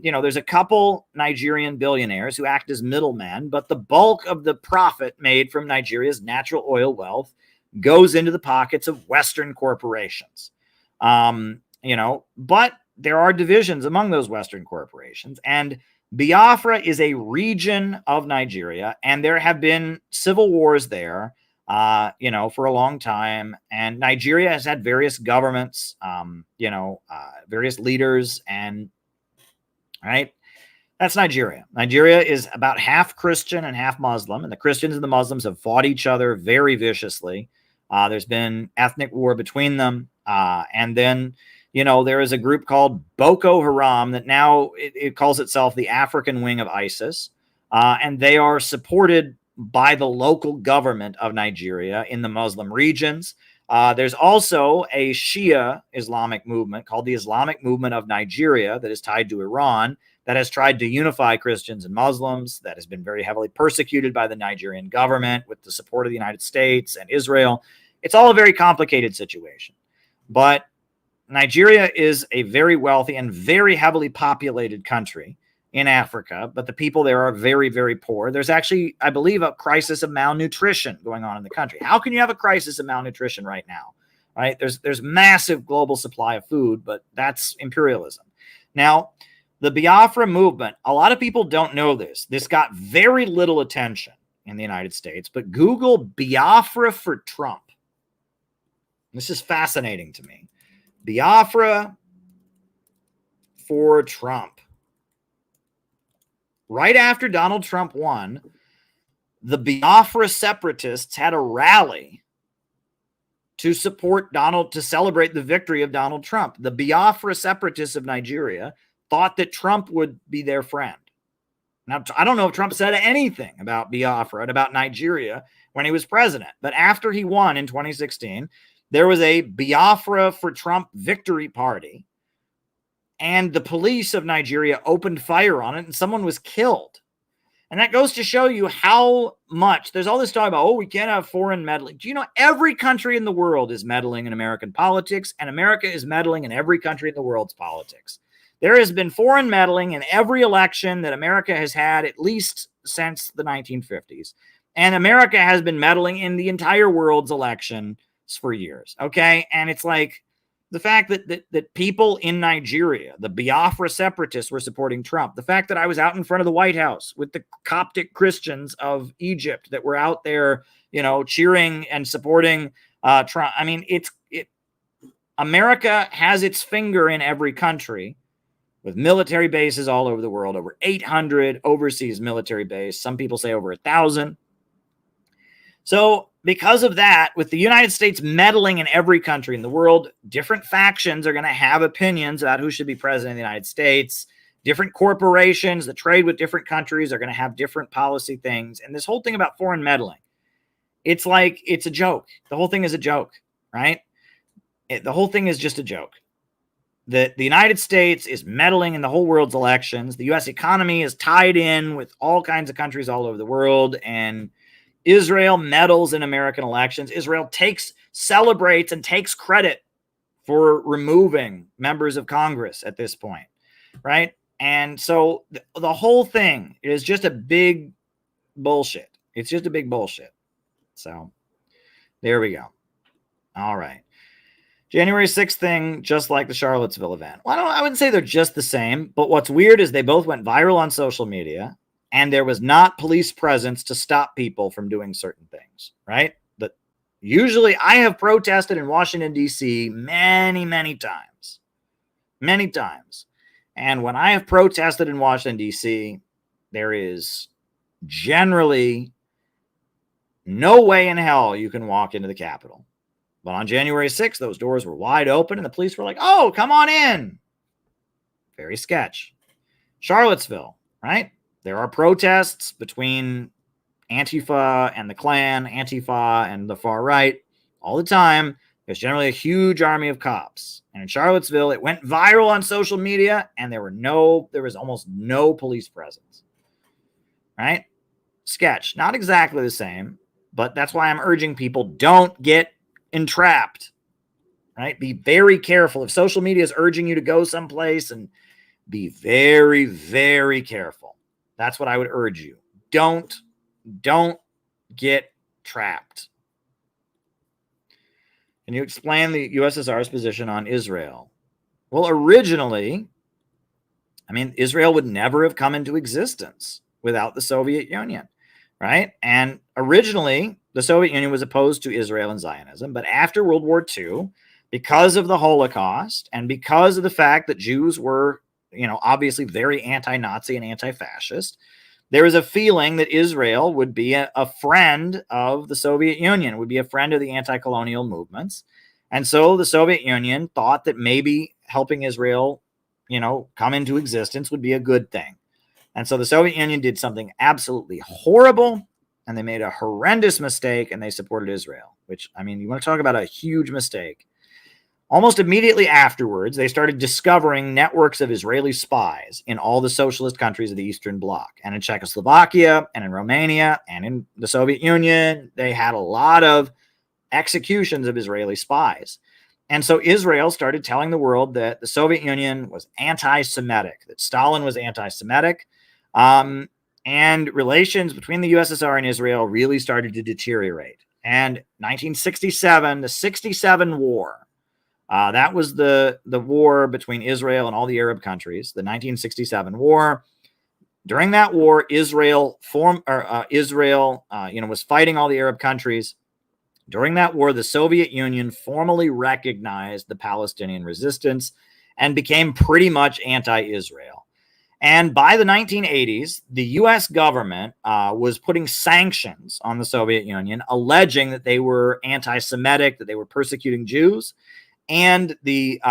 There's a couple Nigerian billionaires who act as middlemen, but the bulk of the profit made from Nigeria's natural oil wealth goes into the pockets of Western corporations. But there are divisions among those Western corporations, and Biafra is a region of Nigeria, and there have been civil wars there, for a long time. And Nigeria has had various governments, various leaders, and right. That's Nigeria. Nigeria is about half Christian and half Muslim, and the Christians and the Muslims have fought each other very viciously. There's been ethnic war between them, and then there is a group called Boko Haram that now it calls itself the African wing of ISIS. And they are supported by the local government of Nigeria in the Muslim regions. There's also a Shia Islamic movement called the Islamic Movement of Nigeria that is tied to Iran, that has tried to unify Christians and Muslims, that has been very heavily persecuted by the Nigerian government with the support of the United States and Israel. It's all a very complicated situation. But Nigeria is a very wealthy and very heavily populated country in Africa, but the people there are very, very poor. There's actually, I believe, a crisis of malnutrition going on in the country. How can you have a crisis of malnutrition right now? Right? There's massive global supply of food, but that's imperialism. Now, the Biafra movement, a lot of people don't know this. This got very little attention in the United States, but Google Biafra for Trump. This is fascinating to me. Biafra for Trump. Right after Donald Trump won, the Biafra separatists had a rally to support to celebrate the victory of Donald Trump. The Biafra separatists of Nigeria thought that Trump would be their friend. Now, I don't know if Trump said anything about Biafra and about Nigeria when he was president, but after he won in 2016, there was a Biafra for Trump victory party, and the police of Nigeria opened fire on it, and someone was killed. And that goes to show you how much there's all this talk about, we can't have foreign meddling. Do you know every country in the world is meddling in American politics, and America is meddling in every country in the world's politics? There has been foreign meddling in every election that America has had, at least since the 1950s. And America has been meddling in the entire world's election for years. Okay. And it's like the fact that people in Nigeria, the Biafra separatists, were supporting Trump. The fact that I was out in front of the White House with the Coptic Christians of Egypt that were out there, cheering and supporting Trump. I mean, America has its finger in every country with military bases all over the world, over 800 overseas military bases. Some people say over 1,000. So because of that, with the United States meddling in every country in the world, different factions are going to have opinions about who should be president of the United States. Different corporations that trade with different countries are going to have different policy things. And this whole thing about foreign meddling, it's like, it's a joke. The whole thing is a joke, right? The whole thing is just a joke. The United States is meddling in the whole world's elections. The U.S. economy is tied in with all kinds of countries all over the world, and Israel meddles in American elections. Israel celebrates and takes credit for removing members of Congress at this point, right? And so the whole thing is just a big bullshit. It's just a big bullshit. So there we go. All right. January 6th thing, just like the Charlottesville event. Well, I wouldn't say they're just the same, but what's weird is they both went viral on social media, and there was not police presence to stop people from doing certain things, right? But usually I have protested in Washington, D.C. many, many times. Many times. And when I have protested in Washington, D.C., there is generally no way in hell you can walk into the Capitol. But on January 6th, those doors were wide open, and the police were like, oh, come on in. Very sketch. Charlottesville, right? There are protests between Antifa and the Klan, Antifa and the far right all the time. There's generally a huge army of cops. And in Charlottesville, it went viral on social media, and there was almost no police presence. Right? sketch. Not exactly the same, but that's why I'm urging people, don't get entrapped, right? Be very careful. If social media is urging you to go someplace, and be very, very careful. That's what I would urge you. Don't get trapped. Can you explain the USSR's position on Israel? Well, originally, Israel would never have come into existence without the Soviet Union, right? And originally, the Soviet Union was opposed to Israel and Zionism, but after World War II, because of the Holocaust and because of the fact that Jews were, obviously very anti-Nazi and anti-fascist, there was a feeling that Israel would be a friend of the Soviet Union, would be a friend of the anti-colonial movements. And so the Soviet Union thought that maybe helping Israel, come into existence would be a good thing. And so the Soviet Union did something absolutely horrible, and they made a horrendous mistake, and they supported Israel, which, you want to talk about a huge mistake. Almost immediately afterwards, they started discovering networks of Israeli spies in all the socialist countries of the Eastern Bloc, and in Czechoslovakia, and in Romania, and in the Soviet Union. They had a lot of executions of Israeli spies. And so Israel started telling the world that the Soviet Union was anti-Semitic, that Stalin was anti-Semitic, and relations between the USSR and Israel really started to deteriorate. And 1967, the 67 War, that was the war between Israel and all the Arab countries, the 1967 war. During that war, Israel was fighting all the Arab countries. During that war, the Soviet Union formally recognized the Palestinian resistance and became pretty much anti-Israel. And by the 1980s, the U.S. government was putting sanctions on the Soviet Union, alleging that they were anti-Semitic, that they were persecuting Jews. And the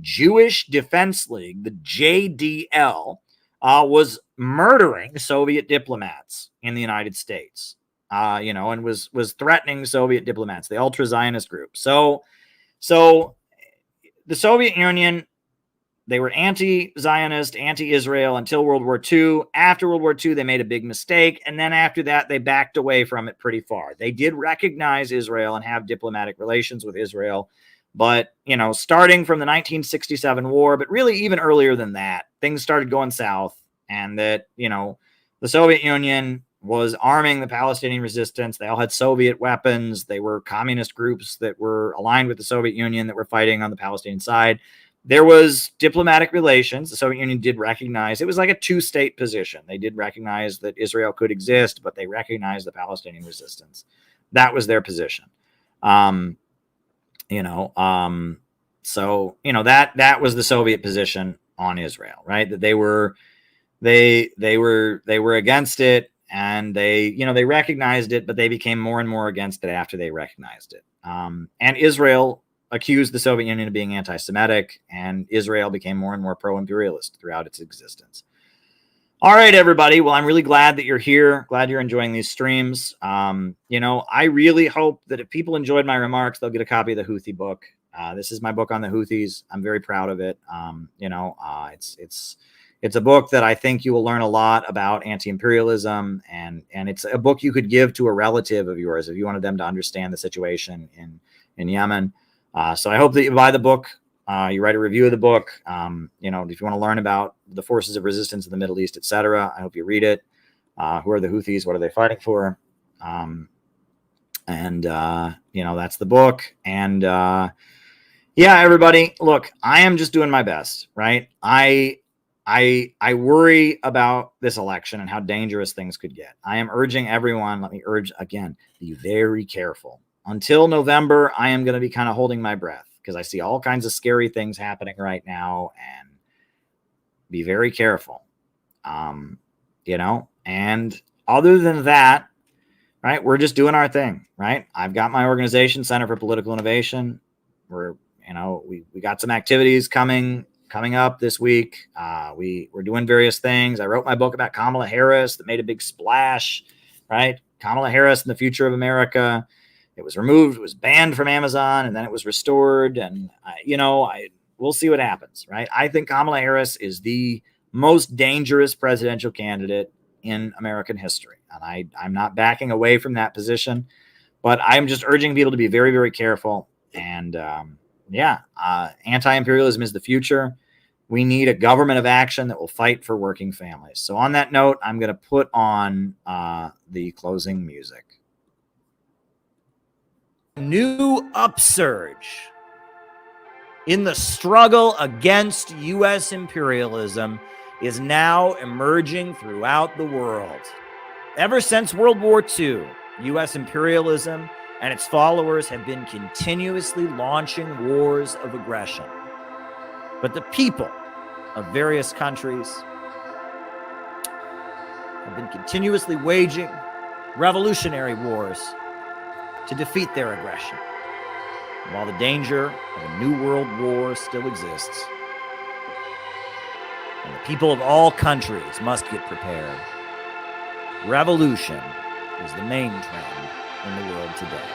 Jewish Defense League, the JDL, was murdering Soviet diplomats in the United States, and was threatening Soviet diplomats, the ultra-Zionist group. So the Soviet Union, they were anti-Zionist, anti-Israel until World War II. After World War II, they made a big mistake. And then after that, they backed away from it pretty far. They did recognize Israel and have diplomatic relations with Israel. But, starting from the 1967 war, but really even earlier than that, things started going south. And that, the Soviet Union was arming the Palestinian resistance. They all had Soviet weapons. They were communist groups that were aligned with the Soviet Union that were fighting on the Palestinian side. There was diplomatic relations. The Soviet Union did recognize, it was like a two-state position. They did recognize that Israel could exist, but they recognized the Palestinian resistance. That was their position. So that was the Soviet position on Israel, right? That they were against it, and they recognized it, but they became more and more against it after they recognized it. And Israel accused the Soviet Union of being anti-Semitic, and Israel became more and more pro-imperialist throughout its existence. All right, everybody. Well, I'm really glad that you're here. Glad you're enjoying these streams. I really hope that if people enjoyed my remarks, they'll get a copy of the Houthi book. This is my book on the Houthis. I'm very proud of it. It's a book that I think you will learn a lot about anti-imperialism, and it's a book you could give to a relative of yours if you wanted them to understand the situation in Yemen. So I hope that you buy the book. You write a review of the book. If you want to learn about the forces of resistance in the Middle East, etc., I hope you read it. Who are the Houthis? What are they fighting for? That's the book. And everybody, look, I am just doing my best, right? I worry about this election and how dangerous things could get. I am urging everyone, let me urge again, be very careful. Until November, I am going to be kind of holding my breath because I see all kinds of scary things happening right now, and be very careful. And other than that, right, we're just doing our thing, right? I've got my organization, Center for Political Innovation. We got some activities coming up this week. We're doing various things. I wrote my book about Kamala Harris that made a big splash, right? Kamala Harris and the Future of America. It was removed, it was banned from Amazon, and then it was restored. And, we'll see what happens, right? I think Kamala Harris is the most dangerous presidential candidate in American history. And I'm not backing away from that position, but I'm just urging people to be very, very careful. And anti-imperialism is the future. We need a government of action that will fight for working families. So on that note, I'm going to put on the closing music. New upsurge in the struggle against U.S. imperialism is now emerging throughout the world. Ever since World War II, U.S. imperialism and its followers have been continuously launching wars of aggression. But the people of various countries have been continuously waging revolutionary wars to defeat their aggression. And while the danger of a new world war still exists, and the people of all countries must get prepared, revolution is the main trend in the world today.